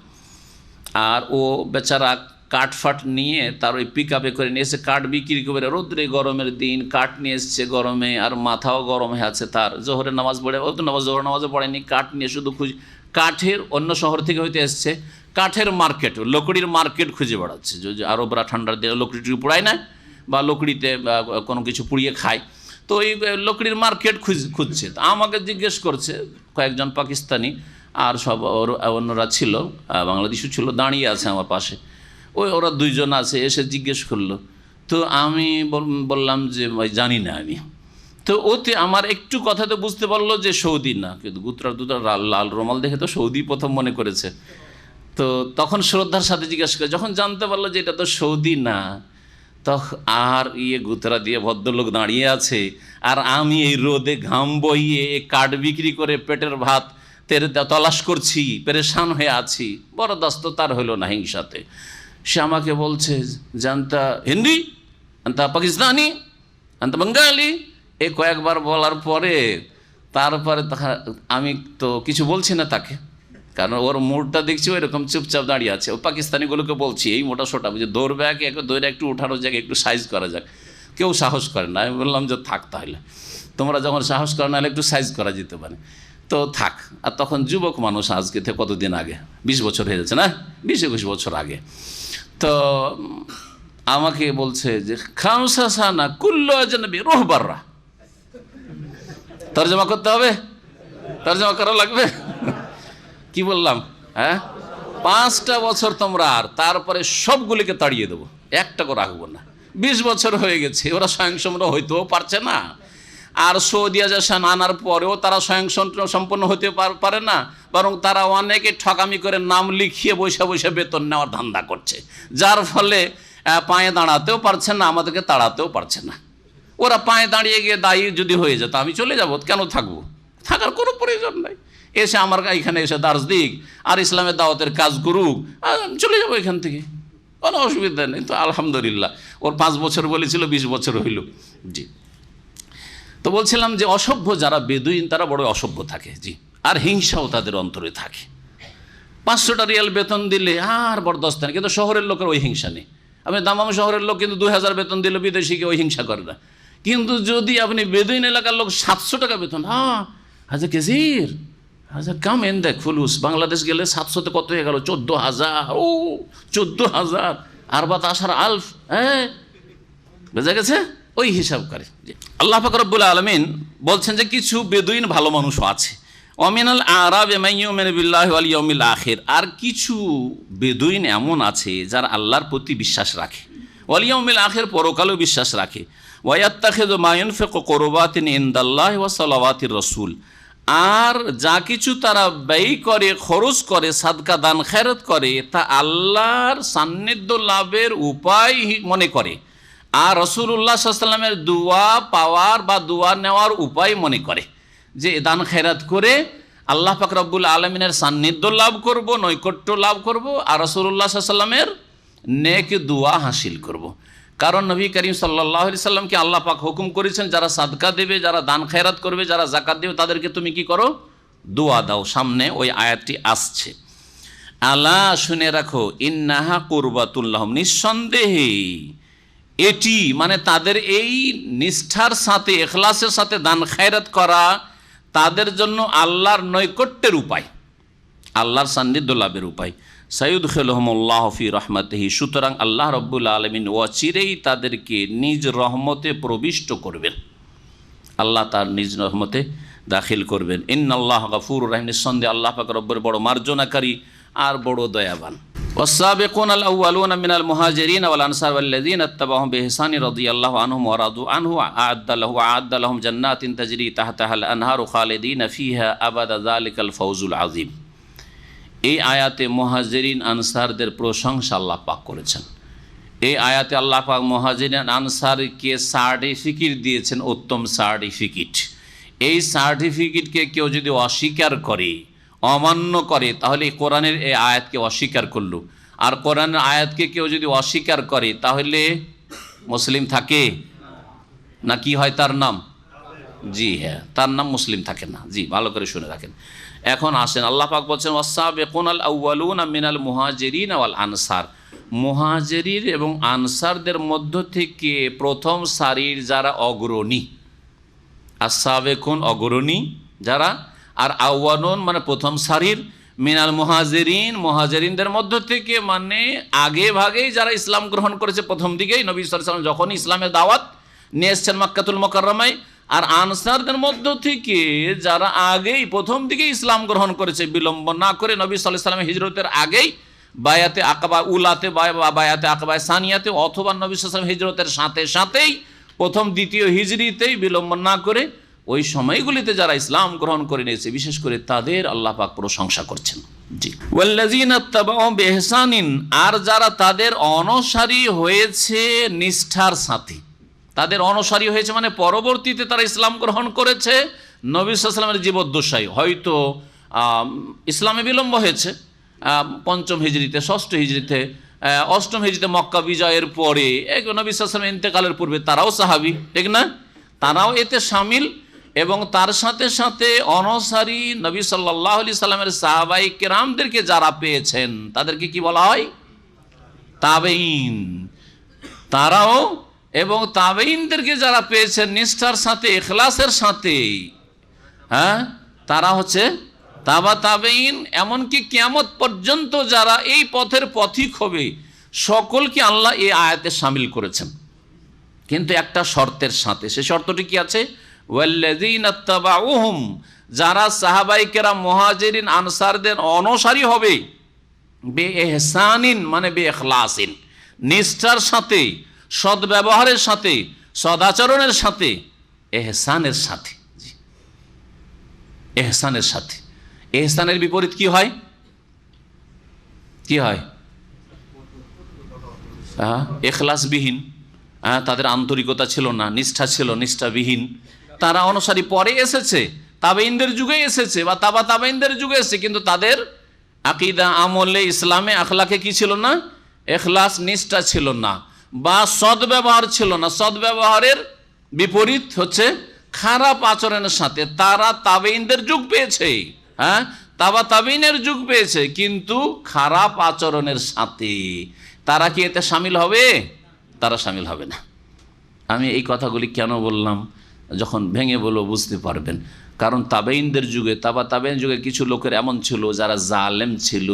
আর ও বেচারা কাঠফাট নিয়ে তার ওই পিক আপে করে নিয়ে এসে কাঠ বিক্রি করে, রৌদ্রে গরমের দিন কাঠ নিয়ে এসছে গরমে, আর মাথাও গরম হয়ে আছে তার, জোহরের নামাজ পড়ে, ও তো জোহর নামাজও পড়েনি, কাঠ নিয়ে শুধু কাঠের অন্য শহর থেকে হইতে এসছে, কাঠের মার্কেট, লকড়ির মার্কেট খুঁজে বেড়াচ্ছে। যে আরবরা ঠান্ডার দিয়ে লকড়ি পুড়ায় না, বা লকড়িতে কোনো কিছু পুড়িয়ে খায়, তো ওই লকড়ির মার্কেট খুঁজছে। তো আমাকে জিজ্ঞেস করছে, কয়েকজন পাকিস্তানি আর সব অন্যরা ছিল, বাংলাদেশও ছিল, দাঁড়িয়ে আছে আমার পাশে, ওরা দুইজন আছে, এসে জিজ্ঞেস করলো। তো আমি বললাম যে জানি না আমি। তো ওতে আমার একটু কথাতে বুঝতে পারলো যে সৌদি না, কিন্তু গুতরা লাল রুমাল দেখে তো সৌদি প্রথম মনে করেছে। তো তখন শ্রদ্ধার সাথে জিজ্ঞেস করে, যখন জানতে পারলো যে এটা তো সৌদি না, তখন আর গুতরা দিয়ে ভদ্রলোক দাঁড়িয়ে আছে, আর আমি এই রোদে ঘাম বইয়ে কাঠ বিক্রি করে পেটের ভাত তলাশ করছি, পেরেশান হয়ে আছি, বরদাস্ত তার হইল না হিংসাতে। সে আমাকে বলছে, জানতা হিন্দি, আন্তা পাকিস্তানি, আন্তা বাঙালি, এ কয়েকবার বলার পরে তারপরে আমি তো কিছু বলছি না তাকে, কারণ ওর মুডটা দেখছি ওইরকম চুপচাপ দাঁড়িয়ে আছে। ও পাকিস্তানিগুলোকে বলছি, এই মোটা সোটা বুঝে দৌড়বে, দৌড়ে একটু উঠানোর জায়গায় একটু সাইজ করা যাক, কেউ সাহস করে না। আমি বললাম যে থাক, তাহলে তোমরা যখন সাহস করো না, একটু সাইজ করা যেতে পারে, তো থাক। আর তখন যুবক মানুষ, আজকে থেকে কতদিন আগে, 20 বছর হয়ে যাচ্ছে না, 20-21 বছর আগে। তো আমাকে বলছে যে খামসা সানা কুল্লু আজনবী রোহবাররা, তর্জমা করতে হবে, তর্জমা করা লাগবে। কি বললাম? হ্যাঁ, 5টা বছর তোমরা, আর তারপরে সবগুলিকে তাড়িয়ে দেবো, একটা করে রাখবো না। 20 বছর হয়ে গেছে, ওরা স্বয়ংসম্পূর্ণ হইতেও পারছে না, আর সৌদি আজান আনার পরেও তারা স্বয়ংসম্পূর্ণ হতে পারে না, বরং তারা অনেকে ঠকামি করে নাম লিখিয়ে বৈশা বৈশা বেতন নেওয়ার ধান্দা করছে, যার ফলে পায়ে দাঁড়াতেও পারছে না, আমাদেরকে তাড়াতেও পারছে না। ওরা পায়ে দাঁড়িয়ে গিয়ে দায়ী যদি হয়ে যেত, আমি চলে যাব, কেন থাকবো? থাকার কোনো প্রয়োজন নাই, এসে আমার এখানে এসে দার্স দিক আর ইসলামের দাওয়াতের কাজ করুক, চলে যাবো এখান থেকে, কোনো অসুবিধা নেই। তো আলহামদুলিল্লাহ, ওর 5 বছর বলেছিল, 20 বছর হইল। জি, তো বলছিলাম যে অসভ্য যারা বেদুইন, তারা বড় অসভ্য থাকে। জি, আর হিংসাও তাদের অন্তরে থাকে। 500 রিয়াল বেতন দিলে আর বরদাস্ত নেই, কিন্তু শহরের লোকের ওই হিংসা নেই। আপনি দামাম শহরের লোক কিন্তু 2000 বেতন দিলে বিদেশিকে ওই হিংসা করে না, কিন্তু যদি আপনি বেদুইন এলাকার লোক 700 টাকা বেতন, হাজার কেজির হাজার কাম এন দেখ ফুলুস, বাংলাদেশ গেলে 700-তে কত হয়ে গেল? 14,000। ও 14,000 আর বা তাসার আলফ, হ্যাঁ বোঝা গেছে, ওই হিসাব করে। আল্লাহ পাক রব্বুল আলামিন বলছেন যে কিছু বেদুইন ভালো মানুষও আছে, অমিনাল আরাব মাইয়ুমিনু বিল্লাহি ওয়াল ইয়াউমিল আখির, আর কিছু বেদুইন এমন আছে যারা আল্লাহর প্রতি বিশ্বাস রাখে, ওয়াল ইয়াউমিল আখির, পরকালেও বিশ্বাস রাখে, ওয়ায়াত্তাখিযু মা ইউনফিকু কুরবাতিন ইনদাল্লাহি ওয়া সালাওয়াতির রাসূল, আর যা কিছু তারা ব্যয় করে, খরচ করে, সাদকা দান খেরাত করে, তা আল্লাহর সান্নিধ্য লাভের উপায় মনে করে, আর রাসূলুল্লাহ সাল্লাল্লাহু আলাইহি ওয়াসাল্লামের দোয়া পাওয়ার বা দোয়া নেওয়ার উপায় মনে করে, যে দান খেরাত করে আল্লাহ পাক রব্বুল আলামিনের সান্নিধ্য লাভ করব, নৈকট্য লাভ করব, আর রাসূলুল্লাহ সাল্লাল্লাহু আলাইহি ওয়াসাল্লামের নেক দোয়া হাসিল করব। কারণ নবী করিম সাল্লাল্লাহু আলাইহি সাল্লামকে আল্লাহ পাক হুকুম করেছেন, যারা সাদকা দেবে, যারা দান খেরাত করবে, যারা যাকাত দেবে, তাদেরকে তুমি কি করো? দোয়া দাও। সামনে ওই আয়াতটি আসছে, আলা শুনে রাখো, ইন্নাহা কুরবাতুল লাহুম, নিঃসন্দেহে এটি মানে তাদের এই নিষ্ঠার সাথে, ইখলাসের সাথে দান খেরাত করা তাদের জন্য আল্লাহর নৈকট্যের উপায়, আল্লাহর সান্নিধ্য লাভের উপায়। সাইয়ুদখিলুহুমুল্লাহু ফি রাহমাতিহি, সুতরাং আল্লাহ রাব্বুল আলামিন অচিরেই তাদেরকে নিজ রহমতে প্রবিষ্ট করবেন, আল্লাহ তার নিজ রহমতে দাখিল করবেন। ইন্নাল্লাহ গফুরুর রহিম, নিঃসন্দেহে আল্লাহ পাক রব্বুল বড় মার্জনাকারী আর বড় দয়াবান। والسابقون الأولون من المهاجرين والأنصار والذين اتبعهم بإحسان رضي الله عنهم ورضوا عنه وأعد لهم جنات تجري تحتها الأنهار خالدين فيها أبدا ذلك الفوز العظيم। এই আয়াতে মুহাজিরিন আনসারদের প্রশংসা আল্লাহ পাক করেছেন। এই আয়াতে আল্লাহ পাক মুহাজিরিন আনসারকে সার্টিফিকেট দিয়েছেন, উত্তম সার্টিফিকেট। এই সার্টিফিকেটকে কেউ যদি অস্বীকার করে, অমান্য করে, তাহলে কোরআনের এই আয়াতকে অস্বীকার করলো। আর কোরআনের আয়াতকে কেউ যদি অস্বীকার করে, তাহলে মুসলিম থাকে না? কি হয় তার নাম? জি হ্যাঁ, তার নাম মুসলিম থাকে না। জি, ভালো করে শুনে রাখেন। এখন আসেন, আল্লাহ পাক বলছেন ওয়াসাবিকুনাল আউয়ালুনা মিনাল মুহাজিরিন ওয়াল আনসার, মুহাজিরিন এবং আনসারদের মধ্য থেকে প্রথম সারির যারা অগ্রণী, আস-সাবিকুন অগ্রণী যারা, আর আউয়ালুন মানে প্রথম সারির, মিনাল মুহাজিরিন মুহাজিরিনদের মধ্য থেকে মানে আগে ভাগেই যারা ইসলাম গ্রহণ করেছে প্রথম দিকেই, নবী সাল্লাল্লাহু আলাইহি ওয়াসাল্লাম যখন ইসলামের দাওয়াত নিয়ে এসেছেন মক্কাতুল মুকাররমায়, আর আনসারদের মধ্য থেকে যারা আগেই প্রথম দিকে ইসলাম গ্রহণ করেছে বিলম্ব না করে, নবী সাল্লাল্লাহু আলাইহি ওয়াসাল্লাম হিজরতের আগেই বায়াতে আকাবা উলাতে বা বায়াতে আকাবা সানিয়াতে, অথবা নবী সাল্লাল্লাহু আলাইহি ওয়াসাল্লাম হিজরতের সাথে সাথেই প্রথম দ্বিতীয় হিজরিতেই বিলম্ব না করে ওই সময়গুলিতে যারা ইসলাম গ্রহণ করে নিয়েছে, বিশেষ করে তাদের আল্লাহ পাক প্রশংসা করছেন। জি, ওয়াল্লাযীনা তাবাউ বিইহসানিন, আর যারা তাদের অনুসারী হয়েছে নিষ্ঠার সাথে, তাদের অনুসারী হয়েছে মানে পরবর্তীতে তারা ইসলাম গ্রহণ করেছে নবী সাল্লাল্লাহু আলাইহি ওয়াসাল্লামের জীবদ্দশায়, হয়তো ইসলামে বিলম্ব হয়েছে পঞ্চম হিজরিতে, ষষ্ঠ হিজরিতে, অষ্টম হিজরিতে মক্কা বিজয়ের পরে, নবী সাল্লাল্লাহু আলাইহি ওয়াসাল্লামের ইন্তেকালের পূর্বে তারাও সাহাবী, ঠিক না? তারাও এতে শামিল, এবং তার সাথে সাথে অনুসারী নবী সাল্লাল্লাহু আলাইহি সাল্লামের সাহাবাই কেরামদেরকে যারা পেয়েছেন তাদেরকে কি বলা হয়? তাবেঈন। তারাও এবং তাবেঈনদেরকে যারা পেয়েছেন নিষ্ঠার সাথে, ইখলাসের সাথে, হ্যাঁ, তারা হচ্ছে তাবা তাবেঈন। এমনকি কিয়ামত পর্যন্ত যারা এই পথের পথিক হবে সকলকে আল্লাহ এই আয়াতে শামিল করেছেন, কিন্তু একটা শর্তের সাথে। সে শর্তটি কি আছে? ওয়াল্লাযীনা তাবাউহুম, যারা সাহাবায়ে কেরাম মুহাজিরিন আনসারদের অনুসারী হবে, বিইহসানিন মানে বিইখলাসিন, নিষ্ঠার সাথে, সদ্ব্যবহারের সাথে, সদাচরণের সাথে, ইহসানের সাথে। ইহসানের সাথে। ইহসানের বিপরীত কি হয়? কি হয়? ইখলাসবিহীন, তাদের আন্তরিকতা ছিল না, নিষ্ঠা ছিল নিষ্ঠাবিহীন। তারা অনুসারী পরে এসেছে, তাবেঈনদের যুগে এসেছে বা তাবা তাবেঈনদের যুগে এসেছে, কিন্তু তাদের আকীদা, আমলে, ইসলামে, আখলাকে কি ছিল না? ইখলাস, নিষ্ঠা ছিল না, বা সদ্ব্যবহার ছিল না। সদ্ব্যবহারের বিপরীত হচ্ছে খারাপ আচরণের সাথে। তারা তাবেঈনদের যুগ পেয়েছে, হ্যাঁ, তাবা তাবেঈনের যুগ পেয়েছে, কিন্তু খারাপ আচরণের সাথে। তারা কি এতে শামিল হবে? তারা শামিল হবে না। আমি এই কথাগুলি কেন বললাম, যখন ভেঙে বলবো বুঝতে পারবেন। কারণ তাবেঈনদের যুগে, তাবা তাবেঈন যুগে কিছু লোকের এমন ছিল যারা জালেম ছিল,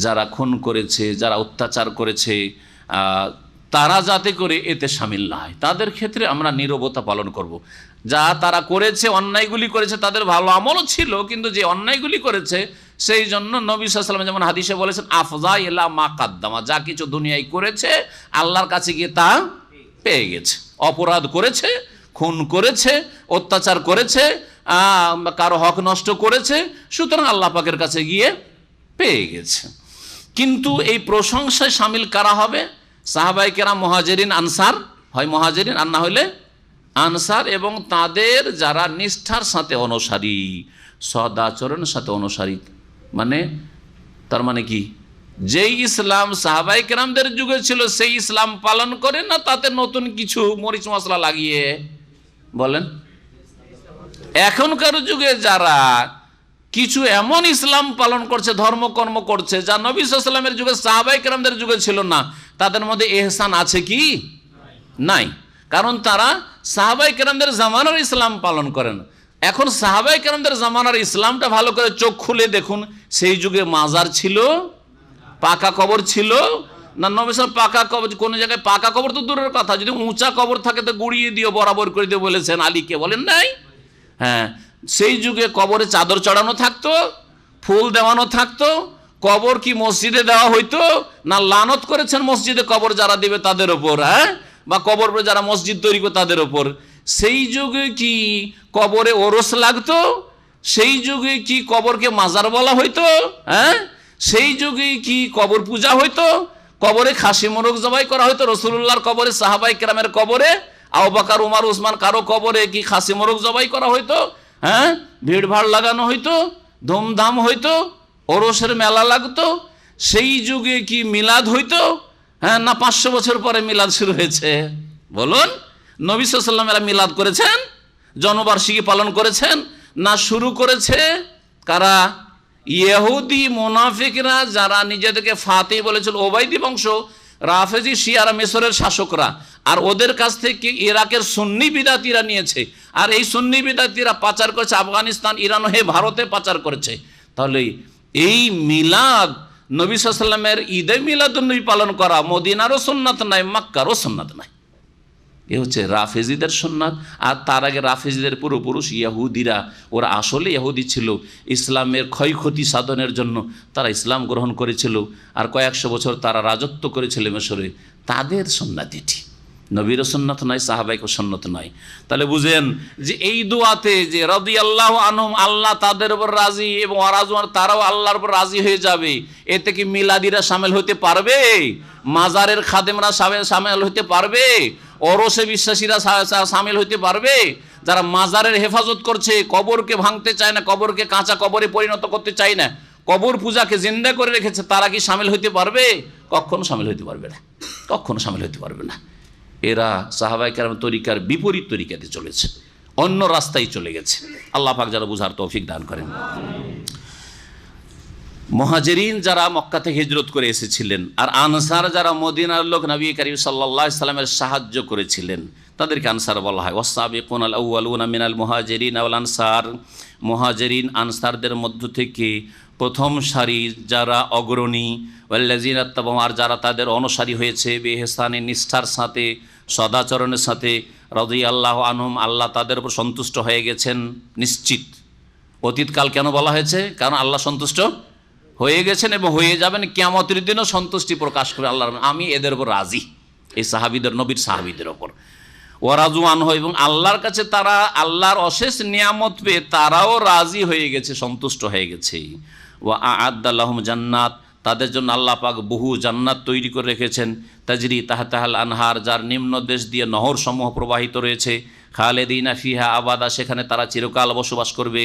যারা খুন করেছে, যারা অত্যাচার করেছে, তারা যাতে করে এতে শামিল না হয় তাদের ক্ষেত্রে আমরা নীরবতা পালন করব। যা তারা করেছে, অন্যায়গুলি করেছে, তাদের ভালো আমলও ছিল, কিন্তু যে অন্যায়গুলি করেছে সেই জন্য নবী সাল্লাল্লাহু আলাইহি ওয়াসাল্লাম যেমন হাদিসে বলেছেন, আফযা ইলা মা কাদ্দামা, যা কিছু দুনিয়ায় করেছে আল্লাহর কাছে গিয়ে তা পেয়ে গেছে। অপরাধ করেছে, খুন করেছে, অত্যাচার করেছে, কারো হক নষ্ট করেছে, সুতরাং আল্লাহ পাকের কাছে গিয়ে পেয়ে গেছে। কিন্তু এই প্রশংসায় শামিল কারা হবে? সাহাবায়ে কেরাম মুহাজিরিন আনসার, হয় মুহাজিরিন আর না হলে আনসার, এবং তাদের যারা নিষ্ঠার সাথে অনুসারী, সদাচরণের সাথে অনুসারী। মানে তার মানে কি? যেই ইসলাম সাহাবায়ে কেরামদের যুগে ছিল সেই ইসলাম পালন করে না, তাতে নতুন কিছু মরিচ মশলা লাগিয়ে। বলেন, এখনকার যুগে যারা কিছু এমন ইসলাম পালন করছে, ধর্মকর্ম করছে, যা নবী সাল্লাল্লাহু আলাইহি ওয়াসাল্লামের যুগে সাহাবায়ে কেরামদের যুগে ছিল না, তাদের মধ্যে ইহসান আছে কি? নাই। কারণ তারা সাহাবায়ে কেরামদের জামানার ইসলাম পালন করেন। এখন সাহাবায়ে কেরামদের জামানার ইসলামটা ভালো করে চোখ খুলে দেখুন, সেই যুগে মাজার ছিল, পাকা কবর ছিল না? নবী সাল্লাল্লাহু পাকা কবর, কোন জায়গায় পাকা কবর তো দূরের কথা, যদি উঁচা কবর থাকে তো গুড়িয়ে দিও, বরাবর করে দিও বলেছেন আলীকে, বলেন নাই? হ্যাঁ, সেই যুগে কবরে চাদর চড়ানো থাকতো, ফুল দেওয়ানো থাকতো। কবর কি মসজিদে দেওয়া হইতো না লানত করেছেন মসজিদে কবর যারা দিবে তাদের ওপর, হ্যাঁ, বা কবর যারা মসজিদ তৈরি করে তাদের ওপর? সেই যুগে কি কবরে ওরস লাগতো? সেই যুগে কি কবরকে মাজার বলা হইতো? হ্যাঁ, সেই যুগে কি কবর পূজা হইতো? কবরে খাসি মোরগ জবাই করা হইতো? রাসূলুল্লাহর কবরে, সাহাবায়ে কেরামের কবরে, আবু বকর, ওমর, উসমান কারো কবরে কি খাসি মোরগ জবাই করা হইতো? হ্যাঁ, ভিড় ভাড় লাগানো হইতো, ধুমধাম হইতো, ওরসের মেলা লাগতো? সেই যুগে কি মিলাদ হইতো? হ্যাঁ, না 500 বছর পরে মিলাদ শুরু হয়েছে? বলুন, নবী সাল্লাল্লাহু আলাইহি ওয়াসাল্লাম মিলাদ করেছেন, জন্মবার্ষিকী পালন করেছেন, না শুরু করেছে কারা? ইহুদি মুনাফিকরা যারা নিজেদেরকে ফাতিহ বলেছিল, ওবাইদি বংশ, রাফেজি শিয়ারা মিশরের শাসকরা, আর ওদের কাছ থেকে ইরাকের সুন্নি বিদাতিরা নিয়েছে, আর এই সুন্নি বিদাতিরা পাচার করেছে আফগানিস্তান, ইরান হয়ে ভারতে পাচার করেছে। তাহলে এই মিলাদ, নবী সাল্লাল্লাহু আলাইহি ওয়াসাল্লামের ঈদে মিলাদুন্নবী পালন করা মদিনারও সুন্নাত নাই, মক্কারও সুন্নাত নাই। এ হচ্ছে রাফেজিদের সুন্নাত। আর তার আগে রাফেজিদের পূর্বপুরুষ ইহুদিরা, ওরা আসলে ইহুদি ছিল, ইসলামের ক্ষয়ক্ষতি সাধনের জন্য তারা ইসলাম গ্রহণ করেছিল, আর কয়েকশো বছর তারা রাজত্ব করেছিল মিশরে। তাদের সুন্নাত এটি, নবীর সুন্নাত নয়, সাহাবাইকে সুন্নাত নয়। তাহলে বুঝেন যে এই দোয়াতে যে রাদিয়াল্লাহু আনহুম, আল্লাহ তাদের উপর রাজি এবং ওয়ারাজওয়ান, তারাও আল্লাহর উপর রাজি হয়ে যাবে, এতে কি মিলাদিরা শামিল হতে পারবে? মাজারের খাদেমরা শামিল হতে পারবে? ওরসে বিশ্বাসীরা শামিল হতে পারবে? যারা মাজারের হেফাজত করছে, কবরকে ভাঙতে চায় না, কবরকে কাঁচা কবরে পরিণত করতে চায় না, কবর পূজাকে জিন্দা করে রেখেছে, তারা কি শামিল হতে পারবে? কখনো শামিল হতে পারবে না, কখনো শামিল হতে পারবে না। এরা সাহাবায়ে কেরাম তরিকার বিপরীত তরিকাতে চলেছে, অন্য রাস্তায় চলে গেছে। আল্লাহ পাক যারা বুঝার তৌফিক দান করেন। মুহাজিরিন যারা মক্কা থেকে হিজরত করে এসেছিলেন, আর আনসার যারা মদিনার লোক নবী করিম সাল্লাল্লাহু আলাইহি সাল্লামের সাহায্য করেছিলেন, তাদেরকে আনসার বলা হয়। ওয়াসাবিকুনাল আউয়ালুনা মিনাল মুহাজিরিন ওয়াল আনসার, মুহাজিরিন আনসারদের মধ্য থেকে প্রথম সারি যারা অগ্রণী, ওয়াল্লাযিনা তাবাউ, আর যারা তাদের অনুসারী হয়েছে, বিইহসানি, নিষ্ঠার সাথে, সদাচরণের সাথে, রাদিয়াল্লাহু আনহুম, আল্লাহ তাদের উপর সন্তুষ্ট হয়ে গেছেন নিশ্চিত। অতীতকাল কেন বলা হয়েছে? কারণ আল্লাহ সন্তুষ্ট হয়ে গেছেন এবং হয়ে যাবেন, কিয়ামতের দিনও সন্তুষ্টি প্রকাশ করে আল্লাহ, আমি এদের উপর রাজি, এই সাহাবীদের, নবীর সাহাবীদের ওপর। ওয়ারাজু আনহু, এবং আল্লাহর কাছে তারা আল্লাহর অশেষ নিয়ামত পেয়ে তারাও রাজি হয়ে গেছে, সন্তুষ্ট হয়ে গেছে। ওয়া আ'আদ্দা লাহুম জান্নাত, তাদের জন্য আল্লাহ পাক বহু জান্নাত তৈরি করে রেখেছেন। তাজরি তাহতাহাল আনহার, যার নিম্ন দেশ দিয়ে নহর সমূহ প্রবাহিত রয়েছে। খালেদিনা ফিহা আবাদা, সেখানে তারা চিরকাল বসবাস করবে।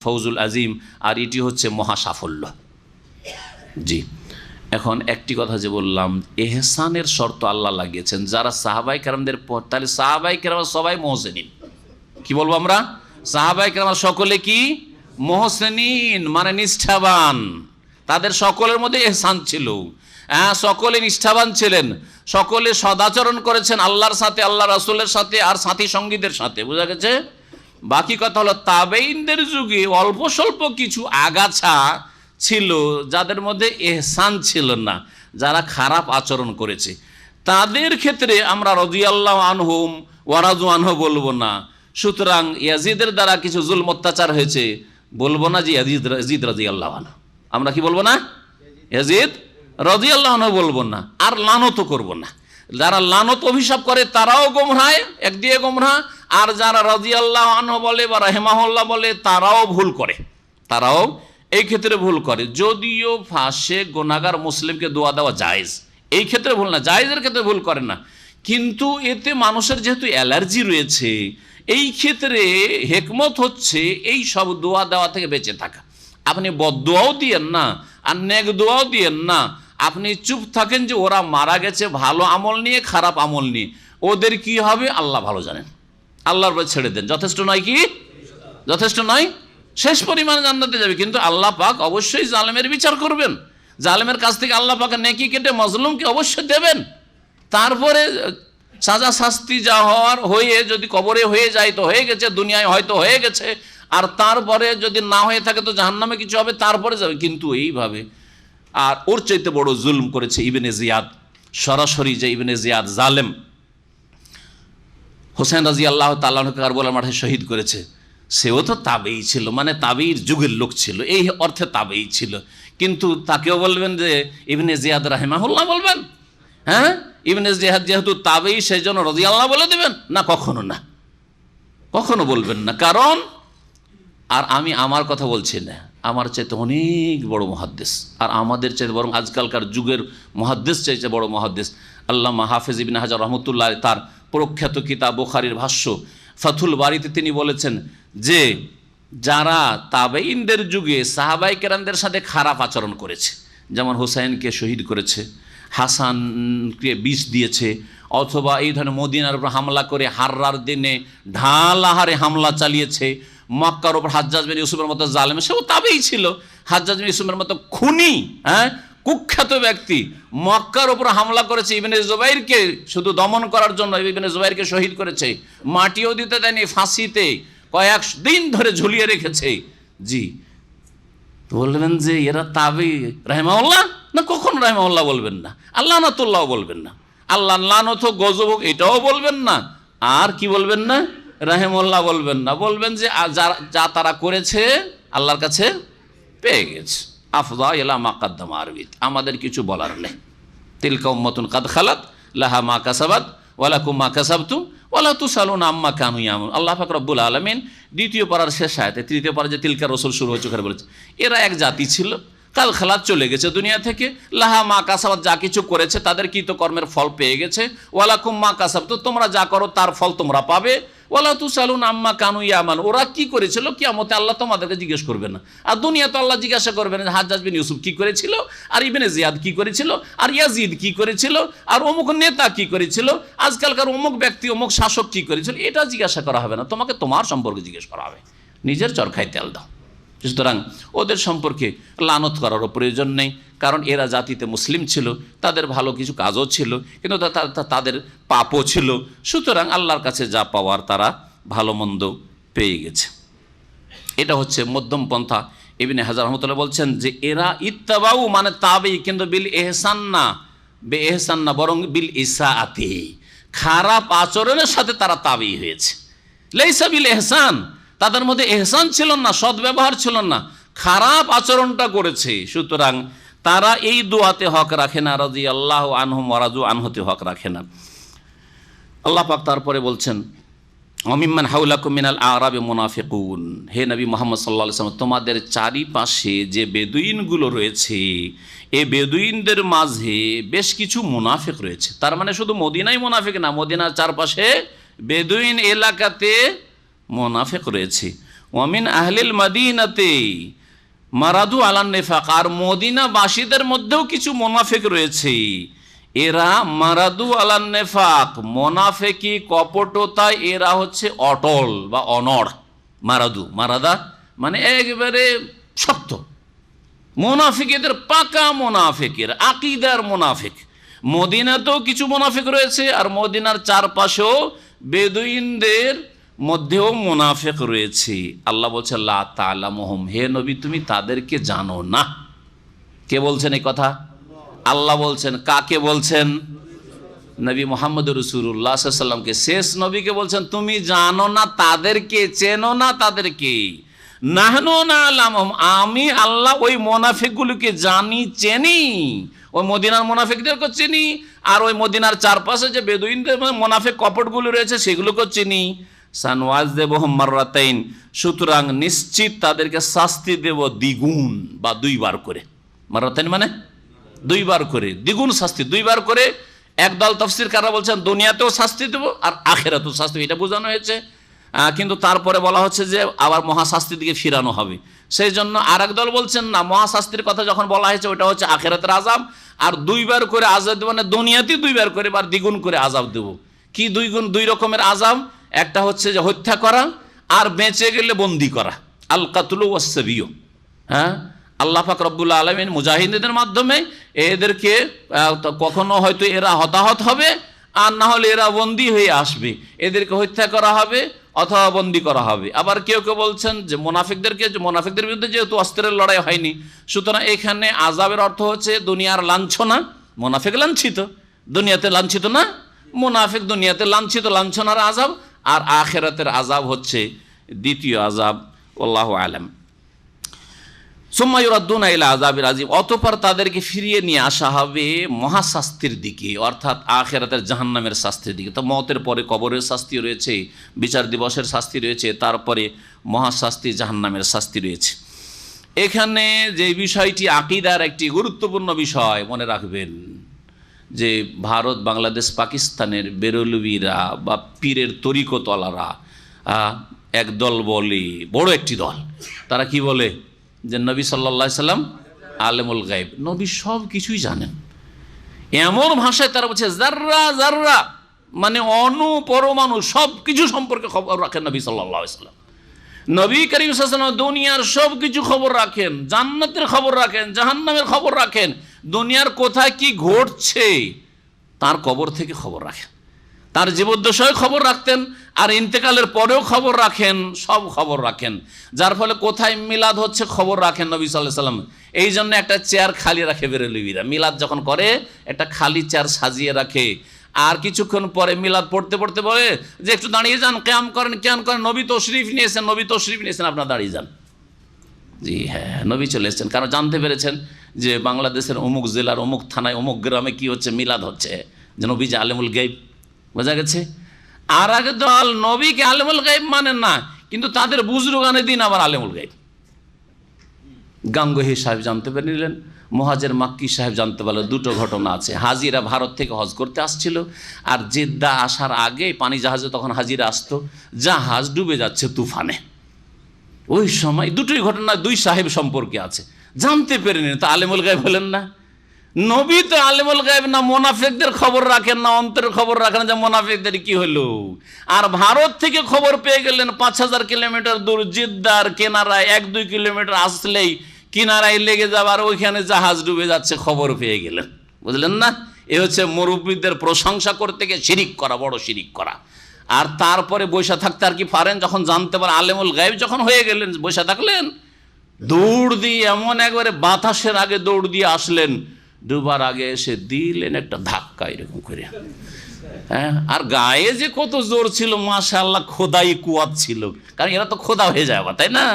ফৌজুল আজিম, আর এটি হচ্ছে মহা সাফল্য। জি, এখন একটি কথা যে বললাম, এহসানের শর্ত আল্লাহ লাগিয়েছেন যারা সাহাবায়ে কেরামদের পর, তাহলে সাহাবায়ে কেরাম সবাই মুহসিনিন। কি বলবো আমরা? সাহাবায়ে কেরাম সকলে কি মুহসিনিন, মানে নিষ্ঠাবান। তাদের সকলের মধ্যে এহসান ছিল, হ্যাঁ, সকলে নিষ্ঠাবান ছিলেন, সকলে সদাচরণ করেছেন আল্লাহর সাথে, আল্লাহ রাসূলের সাথে, আর সাথী সঙ্গীদের সাথে। বোঝা গেছে? বাকি কথা হলো তাবেঈনদের যুগে অল্প স্বল্প কিছু আগাছা ছিল যাদের মধ্যে এহসান ছিল না, যারা খারাপ আচরণ করেছে, তাদের ক্ষেত্রে আমরা রাদিয়াল্লাহু আনহুম ওয়া রাদু আনহু বলবো না। সুতরাং ইয়াজিদের দ্বারা কিছু জুলম অত্যাচার হয়েছে, বলবো না যে ইয়াজিদ রাদিয়াল্লাহু আনহু, আমরা কি বলবো না? ইয়াজিদ রাদিয়াল্লাহু আনহু বলবো না, আর লানত করব না। যারা লানত অভিশাপ করে তারাও গোমরাহ, একদিকে গোমরাহ, আর যারা রাদিয়াল্লাহু আনহু বলে বা রাহিমাহুল্লাহ বলে তারাও ভুল করে, তারাও এই ক্ষেত্রে ভুল করে। যদিও ফাঁসে গুনাহগার মুসলিমকে দোয়া দেওয়া জায়েজ, এই ক্ষেত্রে ভুল না, জায়েজের ক্ষেত্রে ভুল করে না, কিন্তু এতে মানুষের যেহেতু অ্যালার্জি রয়েছে, এই ক্ষেত্রে হিকমত হচ্ছে এই সব দোয়া দেওয়া থেকে বেঁচে থাকা। আপনি বদদোয়াও দিয়েন না, আর নেক দোয়াও দিয়েন না, আপনি চুপ থাকেন যে ওরা মারা গেছে ভালো আমল নিয়ে, খারাপ আমল নিয়ে, ওদের কি হবে আল্লাহ ভালো জানেন, আল্লাহর উপর ছেড়ে দেন। যথেষ্ট নয় কি? যথেষ্ট নয়? শেষ পরিমাণে জান্নাতে যাবে, কিন্তু আল্লাহ পাক অবশ্যই জালেমের বিচার করবেন। জালেমের কাছ থেকে আল্লাহ পাক নেকি কেটে মজলুমকে অবশ্যই দেবেন। তারপরে সাজা শাস্তি যা হওয়ার হয়ে, যদি কবরে হয়ে যায় তো হয়ে গেছে, দুনিয়ায় হয়তো হয়ে গেছে, আর তারপরে যদি না হয়ে থাকে তো জাহান্নামে কিছু হবে, তারপরে যাবে। কিন্তু এইভাবে, আর ওর চাইতে বড় জুলম করেছে ইবনে জিয়াদ, সরাসরি যে ইবনে জিয়াদ জালেম, হোসেন রাদিয়াল্লাহু তাআলা আনহুকে কারবালার মাঠে শহীদ করেছে, সেও তো তাবেই ছিল, মানে তাবেইর যুগের লোক ছিল, এই অর্থে তাবেই ছিল। কিন্তু তাকেও বলবেন যে ইবনে জিয়াদ রাহিমাহুল্লাহ বলবেন? হ্যাঁ, ইবনে জিয়াদ যেহেতু তাবেই সেই জন্য রাদিয়াল্লাহু বলে দেবেন না? কখনো না, কখনো বলবেন না। কারণ, আর আমি আমার কথা বলছি না, আমার চাইতে অনেক বড় মুহাদ্দিস, আর আমাদের চাইতে বরং আজকালকার যুগের মুহাদ্দিস চাইতে বড় মুহাদ্দিস আল্লামা হাফেজ ইবনে হাজার রহমতুল্লাহ, তার প্রখ্যাত কিতাব বুখারীর ভাষ্য ফাথুল বারীতে তিনি বলেছেন যে যারা তাবেঈনদের যুগে সাহাবায়ে কেরামদের সাথে খারাপ আচরণ করেছে, যেমন হুসাইনকে শহীদ করেছে, হাসানকে বিষ দিয়েছে, অথবা এই ধরনের মদিনার উপর হামলা করে হাররার দিনে ঢাল আহারে হামলা চালিয়েছে, মক্কার ওপর হাজ্জাজ বিন ইউসুফের মতো জালেম, সেও তাবেই ছিল। হাজ্জাজ বিন ইউসুফের মতো খুনি, কুখ্যাত ব্যক্তি মক্কার ওপর হামলা করেছে, ইবনে জুবাইরকে শুধু দমন করার জন্য ইবনে জুবাইরকে শহীদ করেছে, মাটিও দিতে দেয়নি, ফাঁসিতে কয়েক দিন ধরে ঝুলিয়ে রেখেছে। জি, বলবেন যে এরা তাবি রাহিমাহুল্লাহ না, কখন রাহিমাহুল্লাহ বলবেন না, আল্লাহ নাতুল্লাহ বলবেন না, আল্লাহ লানত গজব এটাও বলবেন না, আর কি বলবেন না, রাহিমাহুল্লাহ বলবেন না। বলবেন যে যা তারা করেছে আল্লাহর কাছে পেয়ে গেছে। আফদা ইলা মা কাদ্দামা আরবিত, আমাদের কিছু বলার নেই। তিলকা উম্মাতুন কাদ খালাত লাহা মা কাসাবাত ওয়া লাকুম মা কাসাবতুম ওয়া লা তুসালুনা আম্মা কানু ইয়ামালুন। আল্লাহ পাক রব্বুল আলামিন দ্বিতীয় পারার শেষ আয়াতে, তৃতীয় পারা যে তিলকা রসুল শুরু হচ্ছে ওখানে বলেছে এরা এক জাতি ছিল, কাল খালাত চলে গেছে দুনিয়া থেকে, লাহা মা কাসাবাত যা কিছু করেছে তাদের কৃতকর্মের ফল পেয়ে গেছে, ওয়া লাকুম মা কাসাবতুম তোমরা যা করো তার ফল তোমরা পাবে, ওয়ালা তুসালুনা আম্মা কানু ইয়ামালুন ওরা কি করেছিল কিয়ামতে আল্লাহ তোমাদেরকে জিজ্ঞেস করবে না। আর দুনিয়া তো আল্লাহ জিজ্ঞাসা করবেন হাজ্জাজ বিন ইউসুফ কি করেছিল, আর ইবনে জিয়াদ কি করেছিল, আর ইয়াজিদ কি করেছিল, আর অমুক নেতা কি করেছিল, আজকালকার অমুক ব্যক্তি অমুক শাসক কি করেছিল, এটা জিজ্ঞাসা করা হবে না, তোমাকে তোমার সম্পর্কে জিজ্ঞেস করা হবে, নিজের চরখায় তেল দাও। সুতরাং ওদের সম্পর্কে লানত করারও প্রয়োজন নেই, কারণ এরা জাতিতে মুসলিম ছিল, তাদের ভালো কিছু কাজও ছিল, কিন্তু তাদের পাপও ছিল। সুতরাং আল্লাহর কাছে যা পাওয়ার তারা ভালো মন্দ পেয়ে গেছে। এটা হচ্ছে মধ্যম পন্থা। ইবনে হাজার রহমতুল্লাহ বলছেন যে এরা ইত্তাবাউ মানে তাবেই, কিন্তু বিল এহসান না, বে এহসান না, বরং বিল ইসাআতি, খারাপ আচরণের সাথে তারা তাবেই হয়েছে। লাইসা বিল এহসান, তাদের মধ্যে এহসান ছিল না, সদ্ব্যবহার ছিল না, খারাপ আচরণটা করেছে। সুতরাং তারা এই দোয়াতে হক রাখে না, রাদিয়াল্লাহু আনহুম ওয়া রাদু আনহুতে হক রাখে না। আল্লাহ পাক তারপরে বলছেন অমিম্মান হাউলাকুম মিনাল আরাবি মুনাফিকুন, হে নবী মুহাম্মদ সাল্লাল্লাহু আলাইহি ওয়াসাল্লাম তোমাদের চারিপাশে যে বেদুইনগুলো রয়েছে এই বেদুইনদের মাঝে বেশ কিছু মুনাফিক রয়েছে। তার মানে শুধু মদিনাই মুনাফিক না, মদিনার চারপাশে বেদুইন এলাকাতে মুনাফিক রয়েছে। ওয়ামিন আহলিল মাদিনাতে মারাদু আলান নিফাক, আর মদিনাবাসীদের মধ্যেও কিছু মুনাফিক রয়েছে, এরা মারাদু আলান নিফাক, মুনাফিকি কপটতায় এরা হচ্ছে অটল বা অনড়। মারাদু মারাদা মানে একেবারে শক্ত, মুনাফিক এদের পাকা মুনাফিকের আকীদার মুনাফিক। মদিনাতেও কিছু মুনাফিক রয়েছে, আর মদিনার চারপাশেও বেদুইনদের মধ্যেও মুনাফিক রয়েছে। আল্লাহ বলছে লা তা'লামুহুম, হে নবী তুমি তাদেরকে জানো না। কে বলছেন এই কথা? আল্লাহ বলছেন। কাকে বলছেন? নবী মুহাম্মদ রাসূলুল্লাহ সাল্লাল্লাহু আলাইহি ওয়াসাল্লামকে, শেষ নবীকে বলছেন তুমি জানো না তাদেরকে, চেনো না তাদেরকে। নাহনু না'লামুহুম, আমি আল্লাহ ওই মুনাফিকগুলোকে জানি, চিনি, ওই মদিনার মুনাফিকদেরকে চিনি, আর ওই মদিনার চারপাশে যে বেদুইনদের মুনাফিক কপটগুলো রয়েছে সেগুলোকে চিনি। সানওয়াযিবুহুম মাররাতাইন, সুতরাং নিশ্চিত তাদেরকে শাস্তি দেব দ্বিগুণ বা দুইবার করে। মাররাতাইন মানে দুইবার করে, দ্বিগুণ শাস্তি, দুইবার করে। একদল তাফসীরকাররা বলছেন দুনিয়াতেও শাস্তি দেব আর আখিরাতেও শাস্তি, এটা বোঝানো হয়েছে। কিন্তু তারপরে বলা হচ্ছে যে আবার মহাশাস্তির দিকে ফিরানো হবে। সেই জন্য আর একদল বলছেন না, মহাশাস্তির কথা যখন বলা হয়েছে ওটা হচ্ছে আখিরাতের আযাব, আর দুইবার করে আযাব দেব, মানে দুনিয়াতে দুইবার করে বা দ্বিগুণ করে আযাব দেব। কি দুই রকমের আযাব? একটা হচ্ছে যে হত্যা করা, আর বেঁচে গেলে বন্দি করা, আল কাতলু ওয়াস সাবিয়্যু। আল্লাহ পাক রব্বুল আলামিন মুজাহিদদের মাধ্যমে এদেরকে কখনো হয়তো এরা হতাহত হবে, আর না হলে এরা বন্দী হয়ে আসবে, এদেরকে হত্যা করা হবে অথবা বন্দী করা হবে। আবার কেউ কেউ বলছেন যে মুনাফিকদের বিরুদ্ধে যেহেতু অস্ত্রের লড়াই হয়নি, সুতরাং এখানে আযাবের অর্থ হচ্ছে দুনিয়ার লাঞ্ছনা। মুনাফিক লাঞ্ছিত, দুনিয়াতে লাঞ্ছিত না, মুনাফিক দুনিয়াতে লাঞ্ছিত, লাঞ্ছনার আযাব। আর আখিরাতের আযাব হচ্ছে দ্বিতীয় আযাব। আল্লাহু আলাম। সুম্মা ইউরাদ্দুনা ইলা আযাবিল আযীম, অতঃপর তাদেরকে ফিরিয়ে নিয়ে আসা হবে মহাশাস্তির দিকে, অর্থাৎ আখিরাতের জাহান্নামের শাস্তির দিকে। তো মওতের পরে কবরের শাস্তি রয়েছে, বিচার দিবসের শাস্তি রয়েছে, তারপরে মহাশাস্তি জাহান্নামের শাস্তি রয়েছে। এখানে যে বিষয়টি আকীদার একটি গুরুত্বপূর্ণ বিষয় মনে রাখবেন, যে ভারত, বাংলাদেশ, পাকিস্তানের বেরলভীরা বা পীরের তরিকতওয়ালারা একদল বলে, বড় একটি দল, তারা কি বলে যে নবী সাল্লাল্লাহু আলাইহি সাল্লাম আলেমুল গায়ব, নবী সব কিছুই জানেন। এমন ভাষায় তারা বলছে জাররা জাররা মানে অণু পরমাণু সব কিছু সম্পর্কে খবর রাখেন নবী সাল্লাল্লাহু আলাইহি সাল্লাম। নবী করিম সাল্লাল্লাহু আলাইহি ওয়াসাল্লাম দুনিয়ার সব কিছু খবর রাখেন, জান্নাতের খবর রাখেন, জাহান্নামের খবর রাখেন, দুনিয়ার কোথায় কি ঘটছে তার কবর থেকে খবর রাখেন, তার জীবদ্দশায় খবর রাখতেন, আর ইন্তেকালের পরেও খবর রাখেন, সব খবর রাখেন। যার ফলে কোথায় মিলাদ হচ্ছে খবর রাখেন নবী সাল্লাল্লাহু আলাইহি ওয়াসাল্লাম। এই জন্য একটা চেয়ার খালি রাখে বেরেলবিরা, মিলাদ যখন করে একটা খালি চেয়ার সাজিয়ে রাখে, আর কিছুক্ষণ পরে মিলাদ পড়তে পড়তে বলে যে একটু দাঁড়িয়ে যান, কিয়াম করেন, কিয়াম করেন, নবী তশরিফ নিয়েছেন, নবী তশরিফ নিয়েছেন, আপনারা দাঁড়িয়ে যান। জি হ্যাঁ, নবী চলে এসেছেন, কারণ জানতে পেরেছেন যে বাংলাদেশের অমুক জেলার অমুক থানায় অমুক গ্রামে কি হচ্ছে, মিলাদ হচ্ছে, যে নবী যে আলেমুল গাইব, বোঝা গেছে। আর আগে দল নবীকে আলেমুল গাইব মানেন না, কিন্তু তাদের বুজরুগানের দিন আবার আলেমুল গাইব। গাঙ্গুহি সাহেব জানতে পেরে নিলেন, মুহাজির মাক্কি সাহেব জানতে পারলো। দুটো ঘটনা আছে, হাজিরা ভারত থেকে হজ করতে আসছিল, আর জেদ্দা আসার আগে পানি জাহাজে তখন হাজিরা আসতো, জাহাজ ডুবে যাচ্ছে তুফানে। ওই সময় দুটোই ঘটনা দুই সাহেব সম্পর্কে আছে, জানতে পেরে নিলেন, তা আলেমুল গায়েব হলেন না। নবী তো আলেমুল গায়েব না, মোনাফেকদের খবর রাখেন না, অন্তরের খবর রাখেন যে মোনাফেকদের কি হলো। আর ভারত থেকে খবর পেয়ে গেলেন ৫,০০০ কিলোমিটার দূর, জেদ্দার কেনারায় ১-২ কিলোমিটার আসলেই কিনারায় লেগে যাবার, ওইখানে জাহাজ ডুবে যাচ্ছে, খবর পেয়ে গেলেন। বুঝলেন না, এ হচ্ছে মুরব্বীদের প্রশংসা করতে গিয়ে শিরিক করা, বড় শিরিক করা। আর তারপরে বসে থাকতে আর কি পারেন, যখন জানতে পারেন আলেমুল গায়েব যখন হয়ে গেলেন, বসে থাকলেন, দৌড় দিয়ে এমন একবারে বাতাসের আগে দৌড় দিয়ে আসলেন, ডুবার আগে এসে দিলেন একটা ধাক্কা এরকম করে। হ্যাঁ, আর গায়ে যে কত জোর ছিল, মাশাআল্লাহ, খোদাই কুয়াত ছিল, কারণ এরা তো খোদা হয়ে যায়, তাই না?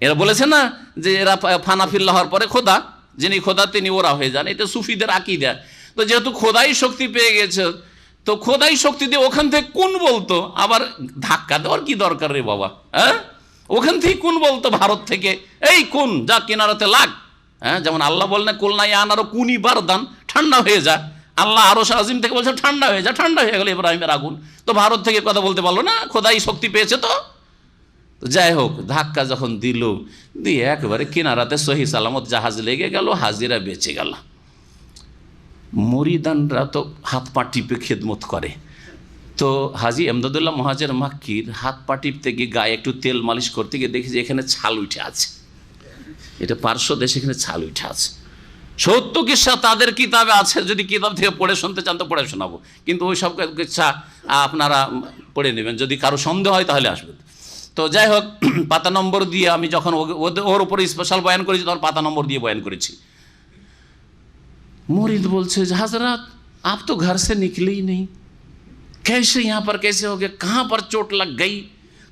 এরা বলেছে না যে এরা ফানাফিল্লাহ হওয়ার পরে খোদা, যিনি খোদা তিনি ওরা হয়ে যান, এটা সুফিদের আকীদা। তো যেহেতু খোদাই শক্তি পেয়ে গেছে, তো খোদাই শক্তি দিয়ে ওখান থেকে কোন বলতো, আবার ধাক্কা দেওয়ার কি দরকার রে বাবা? হ্যাঁ, ওখান থেকে কোন বলতো, ভারত থেকে, এই কোন যা কিনারাতে লাগ। হ্যাঁ, যেমন আল্লাহ বললেন কুলনা ইয়া নারু কুনি বারদান, ঠান্ডা হয়ে যা। আল্লাহ আরশ আজিম থেকে বলছে ঠান্ডা হয়ে যা, ঠান্ডা হয়ে গেল ইব্রাহিমের আগুন। তো ভারত থেকে কথা বলতে পারলো না, খোদাই শক্তি পেয়েছে। তো যাই হোক, ধাক্কা যখন দিল, দিয়ে একেবারে কিনারাতে সহি সালামত জাহাজ লেগে গেল, হাজিরা বেঁচে গেল। মরিদানরা তো হাত পা টিপে খেদমত করে, তো হাজি এমদাদুল্লাহ মুহাজির মাক্কির হাত পা টিপতে গিয়ে গায়ে একটু তেল মালিশ করতে গিয়ে দেখি যে এখানে ছাল উঠে আছে, এটা পার্শ্ব দেশে এখানে ছাল উঠে আছে। সত্য কিসা তাদের কিতাবে আছে, যদি কিতাব থেকে পড়ে শুনতে চান তো পড়ে শোনাবো, কিন্তু ওই সব কিসা আপনারা পড়ে নেবেন, যদি কারো সন্দেহ হয় তাহলে আসবেন। তো যাই হোক, পাতা নম্বর দিয়ে আমি যখন ওর উপরে স্পেশাল বয়ান করেছি, তখন পাতা নম্বর দিয়ে বয়ান করেছি। मुरीद बोलते हजरत आप तो घर से निकले ही नहीं, कैसे यहाँ पर कैसे हो गए, कहाँ पर चोट लग गई,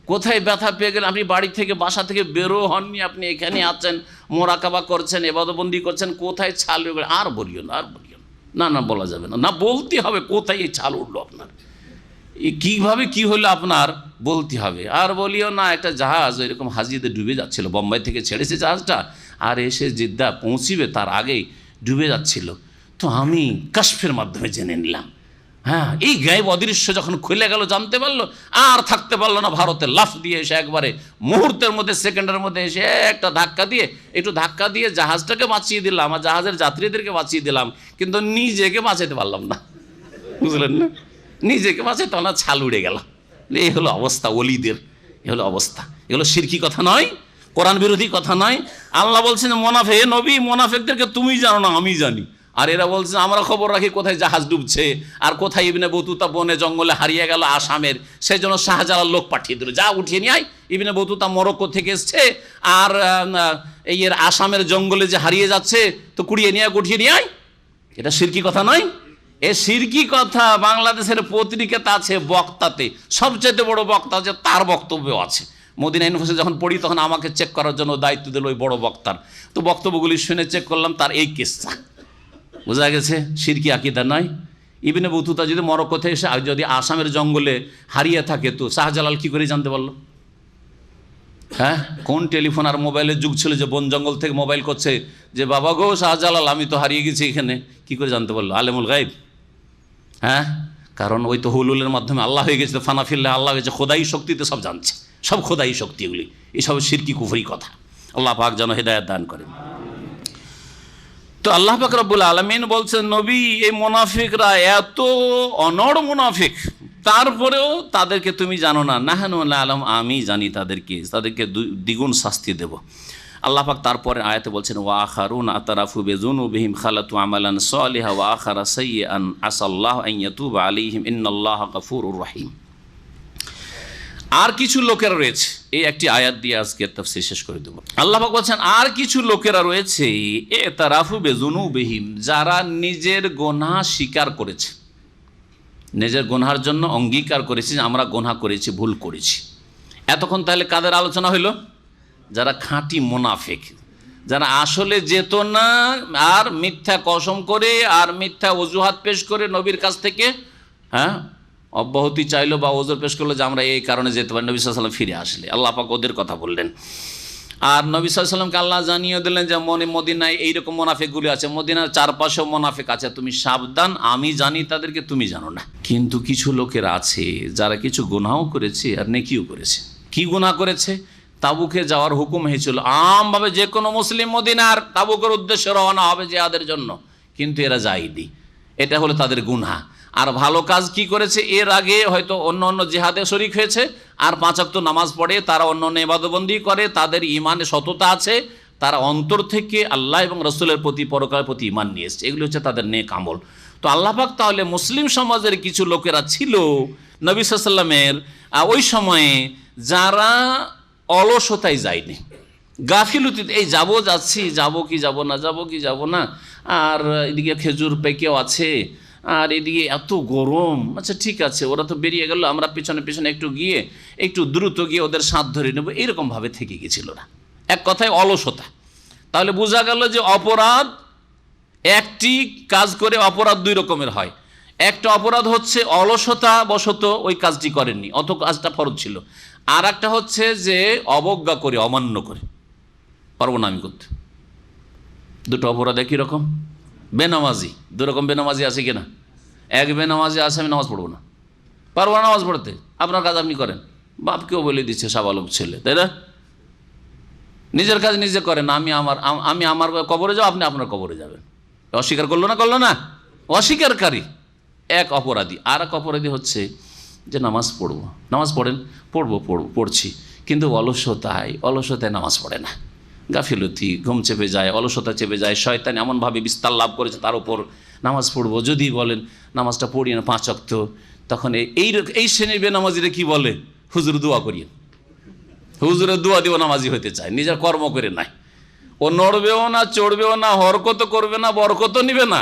কোথায় ব্যথা পেয়ে গেলেন, আপনি বাড়ি থেকে বাসা থেকে বেরো হননি, আপনি এখানে আছেন, মোরাকাবা করছেন, ইবাদতবন্দি করছেন, কোথায় ছাল উঠে? আর বলিও না, আর বলিও না, না বলা যাবে না, না বলতে হবে কোথায় এই ছাল উঠলো আপনার, কীভাবে কি হলো আপনার বলতে হবে। আর বলিও না, একটা জাহাজ এরকম হাজিতে ডুবে যাচ্ছিল, বোম্বাই থেকে ছেড়েছে জাহাজটা, আর এসে জিদ্দা পৌঁছিবে তার আগেই ডুবে যাচ্ছিল। তো আমি কাশফের মাধ্যমে জেনে নিলাম। হ্যাঁ, এই গায়েব অদৃশ্য যখন খুলে গেল, জানতে পারলো, আর থাকতে পারলো না, ভারতে লাফ দিয়ে এসে একবারে মুহূর্তের মধ্যে, সেকেন্ডের মধ্যে এসে একটা একটু ধাক্কা দিয়ে জাহাজটাকে বাঁচিয়ে দিলাম, আর জাহাজের যাত্রীদেরকে বাঁচিয়ে দিলাম, কিন্তু নিজেকে বাঁচাতে পারলাম না। বুঝলেন না, নিজেকে বাঁচাতে পারলাম না, ছাল উড়ে গেল। এই হলো অবস্থা ওলিদের, এ হলো অবস্থা। এগুলো শিরকি কথা নয়, কোরআন বিরোধী কথা নয়। আল্লাহ বলছেন মোনাফে, নবী মোনাফেকদেরকে তুমি জানো না, আমি জানি। আর এরা বলছে আমরা খবর রাখি কোথায় জাহাজ ডুবছে, আর কোথায় ইবনে বতুতা বনে জঙ্গলে হারিয়ে গেল আসামের, সেই জন্য শাহজালাল লোক পাঠিয়ে দিল, যা উঠিয়ে নিয়ে আয়। ইবনে বতুতা মরক্কো থেকে এসছে, আর এর আসামের জঙ্গলে যে হারিয়ে যাচ্ছে, তো কুড়িয়ে নিয়ে উঠিয়ে নিয়ে আয়। এটা শিরকি কথা নয়, এ শিরকি কথা। বাংলাদেশের পত্রিকাতে আছে, বক্তাতে, সবচেয়ে বড় বক্তা যে তার বক্তব্য আছে। মদিনা ইউনিভার্সিটি যখন পড়ি তখন আমাকে চেক করার জন্য দায়িত্ব দিল ওই বড় বক্তার, তো বক্তব্যগুলি শুনে চেক করলাম, তার এই কেসটা বোঝা গেছে শিরকি আকীদা নয়। ইবনে বতুতা যদি মরক্কো থেকে এসে যদি আসামের জঙ্গলে হারিয়ে থাকে, তো শাহজালাল কি করে জানতে পারলো? হ্যাঁ, কোন টেলিফোন আর মোবাইলের যুগ ছিল যে বন জঙ্গল থেকে মোবাইল করছে যে বাবা গো শাহজালাল আমি তো হারিয়ে গেছি এখানে, কি করে জানতে পারলো? আলেমুল গায়েব। হ্যাঁ, কারণ ওই তো হুলুলের মাধ্যমে আল্লাহ হয়ে গেছে, ফানাফিল্লাহ আল্লাহ হয়েছে, খোদাই শক্তিতে সব জানছে, সব খোদাই শক্তি। এগুলি এইসব শিরকি কুফরি কথা। আল্লাহ পাক যেন হেদায়েত দান করেন। তো আল্লাহ পাক রব্বুল আলামিন বলছেন, নবী এই মুনাফিকরা এত অনড় মুনাফিক, তারপরেও তাদেরকে তুমি জানো না, নাহানু লা আলাম, আমি জানি তাদেরকে দ্বিগুণ শাস্তি দেব। আল্লাহ পাক তারপরে আয়াতে বলছেন, ওয়া আখারুনা আতারাফু বিযুনুবিহিম খালাতু আমালান সালিহা ওয়া আখারা সাইয়্যান আসাল্লাহু আন ইয়াতুবা আলাইহিম ইন্নাল্লাহা গাফুরুর রহিম। আর কিছু লোকেরা রয়েছে, এই একটি আয়াত দিয়ে আজকে তাফসীর শেষ করে দেব। আল্লাহ পাক বলছেন আর কিছু লোকেরা রয়েছে, এতারাফু বিযুনুবিহিম, যারা নিজের গুনাহ স্বীকার করেছে, নিজের গুনার জন্য অঙ্গীকার করেছে যে আমরা গুনাহ করেছি, ভুল করেছি। এতক্ষণ তাহলে কাদের আলোচনা হইল? যারা খাঁটি মুনাফিক, যারা আসলে যেত না, আর মিথ্যা কসম করে আর মিথ্যা অজুহাত পেশ করে নবীর কাছ থেকে অব্যাহতি চাইলো বা ওজোর পেশ করলো যে আমরা এই কারণে যেতে পারি, নবী সাল্লাল্লাহু আলাইহি ওয়াসাল্লাম ফিরে আসলে। আল্লাহ পাক ওদের কথা বললেন। আর নবী সাল্লাল্লাহু আলাইহি ওয়াসাল্লামকে আল্লাহ জানিয়ে দিলেন যে মদিনায় এইরকম মুনাফিকগুলি আছে, মদিনার চারপাশেও মুনাফিক আছে, তুমি সাবধান, আমি জানি তাদেরকে, তুমি জানো না। কিন্তু কিছু লোকের আছে যারা কিছু গুনাহও করেছে আর নেকিও করেছে। কি গুনাহ করেছে? তাবুকে যাওয়ার হুকুম হয়েছিল, আমভাবে যে কোনো মুসলিম মদিনার তাবুকের উদ্দেশ্যে রওনা হবে জিহাদের জন্য, কিন্তু এরা যায়নি। এটা হলো তাদের গুনাহ। আর ভালো কাজ কি করেছে? এর আগে হয়তো অন্য অন্য জিহাদে শরিক হয়েছে, আর 5 ওয়াক্ত নামাজ পড়ে, তারা অন্য অন্য ইবাদতবন্দি করে, তাদের ইমানে সততা আছে, তারা অন্তর থেকে আল্লাহ এবং রসুলের প্রতি, পরকালের প্রতি ইমান নিয়ে এসেছে। এগুলি হচ্ছে তাদের নেক আমল। তো আল্লাহ পাক তাহলে মুসলিম সমাজের কিছু লোকেরা ছিল নবী সাল্লাল্লাহু আলাইহি ওয়াসাল্লামের ওই সময়ে, যারা অলসতায় যায়নি, গাফিলতিতে, এই যাচ্ছি, যাবো কি যাব না, আর এদিকে খেজুর পেকেও আছে, আর এদিকে এত গরম, আচ্ছা ঠিক আছে ওরা তো বেরিয়ে গেল, আমরা পেছনে পেছনে একটু দ্রুত গিয়ে ওদের সাথ ধরে নেব, এরকমভাবে থেকে গেছিল না। এক কথায় অলসতা। তাহলে বোঝা গেল যে অপরাধ, একটি কাজ করে অপরাধ 2 রকমের হয়। একটা অপরাধ হচ্ছে অলসতা বশত ওই কাজটি করেননি, অত কাজটা ফরজ ছিল। আর একটা হচ্ছে যে অবজ্ঞা করে, অমান্য করে, পারবো না আমি করতে। দুটো অপরাধ একই রকম। বেনামাজি, 2 রকম বেনামাজি আছে কিনা? এক বেনামাজি আছে, আমি নামাজ পড়বো না, পারবো না নামাজ পড়তে, আপনার কাজ আপনি করেন, বাপকেও বলে দিচ্ছে, সাবালক ছেলে, তাই না? নিজের কাজ নিজে করেন, আমি আমার কবরে যাব, আপনি আপনার কবরে যাবেন। অস্বীকার করলো না? অস্বীকারী এক অপরাধী। আর এক অপরাধী হচ্ছে যে নামাজ পড়বো, নামাজ পড়ছি, কিন্তু অলসতায় নামাজ পড়ে না, গাফিলতি, ঘুম চেপে যায়, অলসতা চেপে যায়, শয়তান এমনভাবে বিস্তার লাভ করেছে তার উপর। নামাজ পড়বো যদি বলেন, নামাজটা পড়ি না 5 ওয়াক্ত, তখন এই শ্রেণীর বেনামাজিরা কি বলে? হুজুর দোয়া করিয়ে, হুজুরের দোয়া দিয়েও নামাজি হতে চায়, নিজের কর্ম করে নাই। ও নড়বেও না, চড়বেও না, হরকত করবে না, বরকত নিবে না,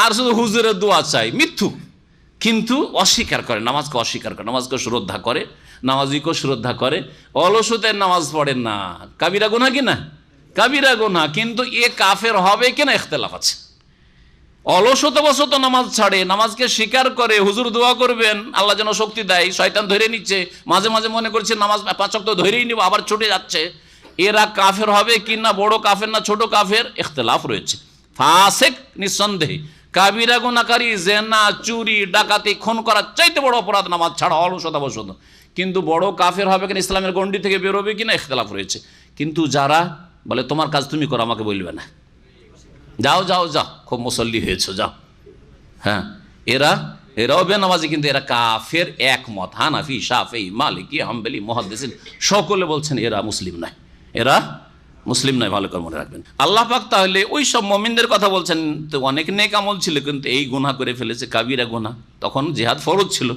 আর শুধু হুজুরের দোয়া চাই, মিথ্যু। কিন্তু অস্বীকার করে, নামাজকে অস্বীকার করে, নামাজকে শ্রদ্ধা করে, নামাজিকেও শ্রদ্ধা করে, অলসতায় নামাজ পড়েন না। কাবিরা গুনাহ কিনা? কাবিরা গুনাহ। কিন্তু এ কাফের হবে কিনা ইখতিলাফ আছে। অলসতাবশত নামাজ ছাড়ে, নামাজকে স্বীকার করে, হুজুর দোয়া করবেন আল্লাহ যেন শক্তি দেয়, শয়তান ধরে নিচ্ছে, মাঝে মাঝে মনে করছে নামাজ 5 ওয়াক্ত ধরেই নিব, আবার ছুটে যাচ্ছে, এরা কাফের হবে কিনা, বড় কাফের না ছোট কাফের, ইখতিলাফ রয়েছে। ফাসিক নিঃসন্দেহে, কাবিরা গুনাহকারী, জেনা, চুরি, ডাকাতি, খুন করার চাইতে বড় অপরাধ নামাজ ছাড়া, অলসতাবশত। কিন্তু বড় কাফের হবে কিনা, ইসলামের গণ্ডি থেকে বেরোবে কিনা, ইখতিলাফ রয়েছে। কিন্তু যারা বলে তোমার কাজ তুমি করো, আমাকে বলবে না, যাও খুব মুসল্লি হয়েছো, যাও, এরাও বেনামাজি, কিন্তু এরা কাফের একমত। হানাফি, শাফেঈ, মালিকি, হাম্বলি, মুহাদ্দিসিন সকলে বলছেন এরা মুসলিম নয়, ভালো করে মনে রাখবেন। আল্লাহ পাক তাহলে ওই সব মুমিনদের কথা বলছেন, তো অনেক নেক আমল ছিল, কিন্তু এই গুনাহ করে ফেলেছে, কাবিরা গুনাহ। তখন জিহাদ ফরজ ছিল,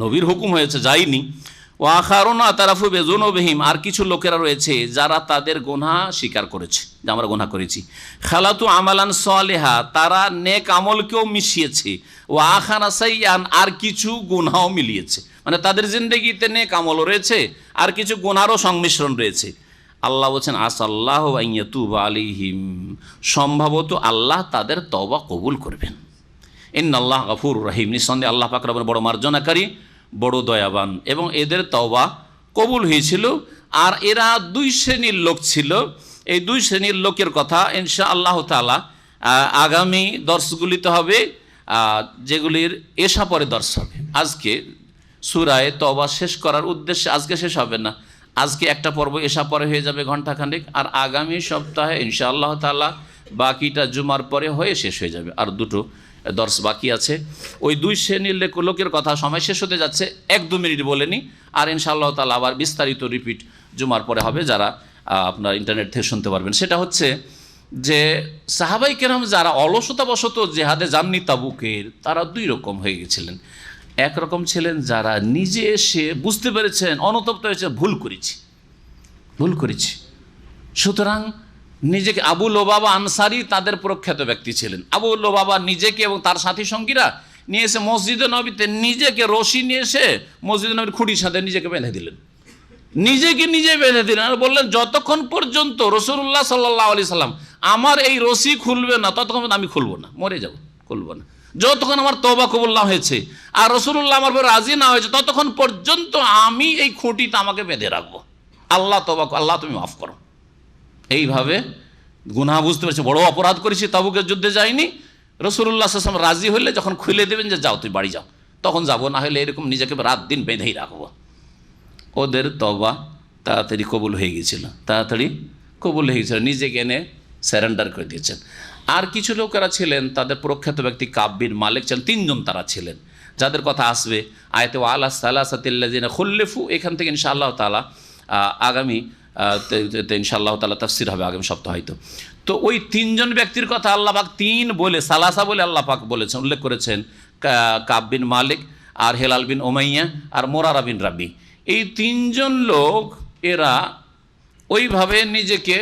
নবীর হুকুম হয়েছে, যায়নি। ওয়া আখারুনা আতারাফু বিযুনুবিহিম, আর কিছু লোকেরা রয়েছে যারা তাদের গুনাহ স্বীকার করেছে যে আমরা গুনাহ করেছি। খালাতু আমালান সালিহা, তারা নেক আমলকেও মিশিয়েছে। ওয়া আখারা সাইয়ান, আর কিছু গুনাহও মিলিয়েছে, মানে তাদের জিন্দেগিতে নেক আমলও রয়েছে আর কিছু গুনাহরও সংমিশ্রণ রয়েছে। আল্লাহ বলছেন আসাল্লাহু আন ইয়াতুবা আলাইহিম, সম্ভবত আল্লাহ তাদের তওবা কবুল করবেন। ইন্নাল্লাহ গাফুরুর রহিম, নিঃসন্দেহে আল্লাহ পাক রব্বুল বড় মার্জনাকারী, বড় দয়াবান। এবং এদের তওবা কবুল হয়েছিল। আর এরা 2 শ্রেণীর লোক ছিল। এই 2 শ্রেণীর লোকের কথা ইনশাআল্লাহ তাআলা আগামী দর্শগুলিতে হবে, যেগুলির এশা পরে দর্শ হবে। আজকে সূরায়ে তওবা শেষ করার উদ্দেশ্যে আজকে শেষ হবে না, আজকে একটা পর্ব এশা পরে হয়ে যাবে ঘণ্টাখানেক, আর আগামী সপ্তাহে ইনশাআল্লাহ তাআলা বাকিটা জুমার পরে হয়ে শেষ হয়ে যাবে। আর দুটো দর্শ বাকি আছে। ওই দুই শ্রেণীর লোকের কথা সময় শেষ হতে যাচ্ছে, 1-2 মিনিট বলে নিই, আর ইনশাআল্লাহ তাআলা আবার বিস্তারিত রিপিট জুমার পরে হবে, যারা আপনার ইন্টারনেট থেকে শুনতে পারবেন। সেটা হচ্ছে যে সাহাবাই কেরাম যারা অলসতাবশত জেহাদে যাননি তাবুকের, তারা 2 রকম হয়ে গেছিলেন। একরকম ছিলেন যারা নিজে এসে বুঝতে পেরেছেন, অনুতপ্ত হয়েছে, ভুল করেছি। সুতরাং নিজেকে, আবু লোবাবা আনসারি তাদের প্রখ্যাত ব্যক্তি ছিলেন। আবু লোবাবা নিজেকে এবং তার সাথী সঙ্গীরা নিয়ে এসে মসজিদে নবীতে নিজেকে রশি নিয়ে এসে মসজিদে নবীর খুঁটির সাথে নিজেকে বেঁধে দিলেন, নিজে বেঁধে দিলেন, আর বললেন যতক্ষণ পর্যন্ত রাসূলুল্লাহ সাল্লাল্লাহু আলাইহি সাল্লাম আমার এই রশি খুলবে না ততক্ষণ আমি খুলবো না, মরে যাব, খুলবো না। যতক্ষণ আমার তওবা কবুল না হয়েছে আর রাসূলুল্লাহ আমার উপর রাজি না হয়েছে ততক্ষণ পর্যন্ত আমি এই খুঁটিতে আমাকে বেঁধে রাখবো। আল্লাহ তুমি মাফ করো। এইভাবে গুনাহ বুঝতে পেরেছে, বড় অপরাধ করেছি, তাবুকের যুদ্ধে যাইনি। রাসূলুল্লাহ সাল্লাল্লাহু আলাইহি ওয়াসাল্লাম রাজি হলে যখন খুলে দেবেন যে যাও তুই বাড়ি যাও, তখন যাবো, না হলে এরকম নিজেকে রাত দিন বেঁধেই রাখবো। ওদের তওবা তাড়াতাড়ি কবুল হয়ে গিয়েছিল, নিজেকে এনে স্যারেন্ডার করে দিয়েছেন। আর কিছু লোকেরা ছিলেন, তাদের প্রখ্যাত ব্যক্তি কাব বিন মালিক ছিলেন, 3 জন তারা ছিলেন, যাদের কথা আসবে আয়াতে ওয়ালা সালাসাতিল্লাযিনা খুল্লিফু। এখান থেকে ইনশাআল্লাহ তাআলা আগামী ইনশাআল্লাহ তাআলা তাফসীর হবে আগামী সপ্তাহে হয়তো। তো ওই 3 জন ব্যক্তির কথা আল্লাহ পাক 3 বলে সালাসা বলে আল্লাহ পাক বলেছেন, উল্লেখ করেছেন। কাব বিন মালিক আর হেলাল বিন উমাইয়া আর মুরারা বিন রাবি, এই 3 জন লোক এরা ওইভাবে নিজেকে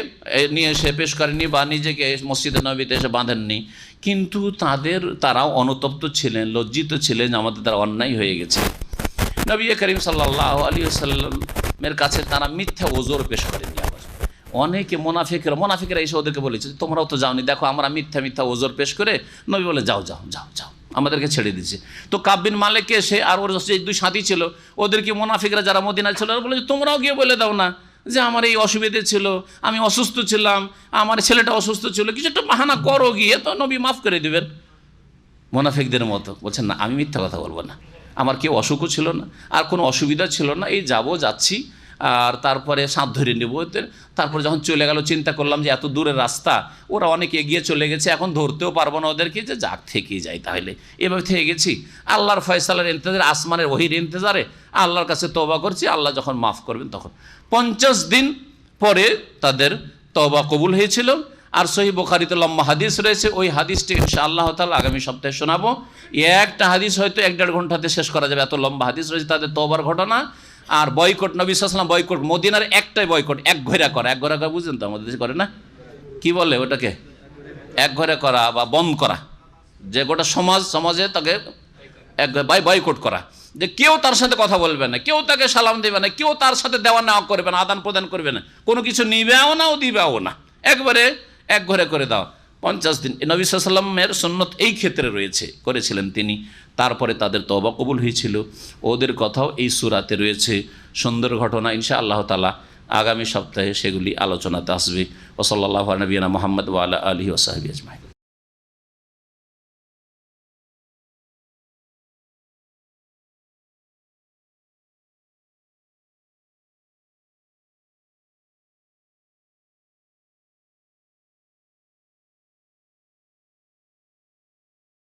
নিয়ে এসে পেশ করেনি বা নিজেকে মসজিদে নবীতে এসে বাঁধেননি, কিন্তু তারাও অনুতপ্ত ছিলেন, লজ্জিত ছিলেন, আমাদের দ্বারা অন্যায় হয়ে গেছে। নবী করিম সাল্লাল্লাহু আলাইহি ওয়াসাল্লামের কাছে তারা মিথ্যা ওজর পেশ করেনি। আবার অনেকে মোনাফিকরা এসে ওদেরকে বলেছে তোমরাও তো যাওনি, দেখো আমরা মিথ্যা ওজর পেশ করে, নবী বলে যাও আমাদেরকে ছেড়ে দিয়েছে। তো কাব বিন মালিককে এসে আর ওর যে 2 সাথী ছিল ওদেরকে মোনাফিকরা যারা মদিনায় ছিল বলে তোমরাও গিয়ে বলে দাও না যে আমার এই অসুবিধে ছিল, আমি অসুস্থ ছিলাম, আমার ছেলেটা অসুস্থ ছিল, কিছু একটা বাহানা করো গিয়ে, তো নবী মাফ করে দিবেন। মোনাফিকদের মতো বলছেন না, আমি মিথ্যা কথা বলবো না, আমার কেউ অসুখও ছিল না আর কোনো অসুবিধা ছিল না, এই যাচ্ছি আর তারপরে সাঁত ধরে নেব। তারপরে যখন চলে গেল চিন্তা করলাম যে এত দূরের রাস্তা, ওরা অনেক এগিয়ে চলে গেছে, এখন ধরতেও পারবো না ওদেরকে, যে যাক থেকেই যাই তাহলে। এভাবে থেকে গেছি, আল্লাহর ফয়সালার ইন্তজারে, আসমানের ওহির ইন্তজারে আল্লাহর কাছে তওবা করছি, আল্লাহ যখন মাফ করবেন তখন। 50 দিন পরে তাদের তওবা কবুল হয়েছিল। আর সহিহ বুখারীতে লম্বা হাদিস রয়েছে, ওই হাদিসটি ইনশাআল্লাহ তাআলা আগামী সপ্তাহে শোনাবো। একটা হাদিস হয়তো 1-1.5 ঘন্টাতে শেষ করা যাবে, এত লম্বা হাদিস রয়েছে তাদের তওবার ঘটনা। আর বয়কট, নবী সাল্লাল্লাহু আলাইহি ওয়াসাল্লাম বয়কট, মদিনার একটাই বয়কট, এক ঘরে করা বুঝেন তো, আমাদের দেশে করে না, কি বলে ওটাকে, এক ঘরে করা বা বন্ধ করা, যে গোটা সমাজে তাকে এক বয়কট করা, যে কেউ তার সাথে কথা বলবে না, কেউ তাকে সালাম দেবে না, কেউ তার সাথে দেওয়া নেওয়া করবে না, আদান প্রদান করবে না, কোনো কিছু নিবেও না ও দিবেও না, একবারে এক ঘরে করে দাও। 50 দিন নবী সাল্লাল্লাহু আলাইহি ওয়াসাল্লামের সুন্নত এই ক্ষেত্রে করেছিলেন তিনি। তারপরে তাদের তওবা কবুল হয়েছিল। ওদের কথাও এই সূরাতে রয়েছে, সুন্দর ঘটনা। ইনশাআল্লাহ তাআলা আগামী সপ্তাহে সেগুলি আলোচনাতে আসবে। ওয়া সাল্লাল্লাহু আলা নবিয়িনা মুহাম্মদ ওয়া আলা আলিহি ওয়া সাহবিহি আজমাইন।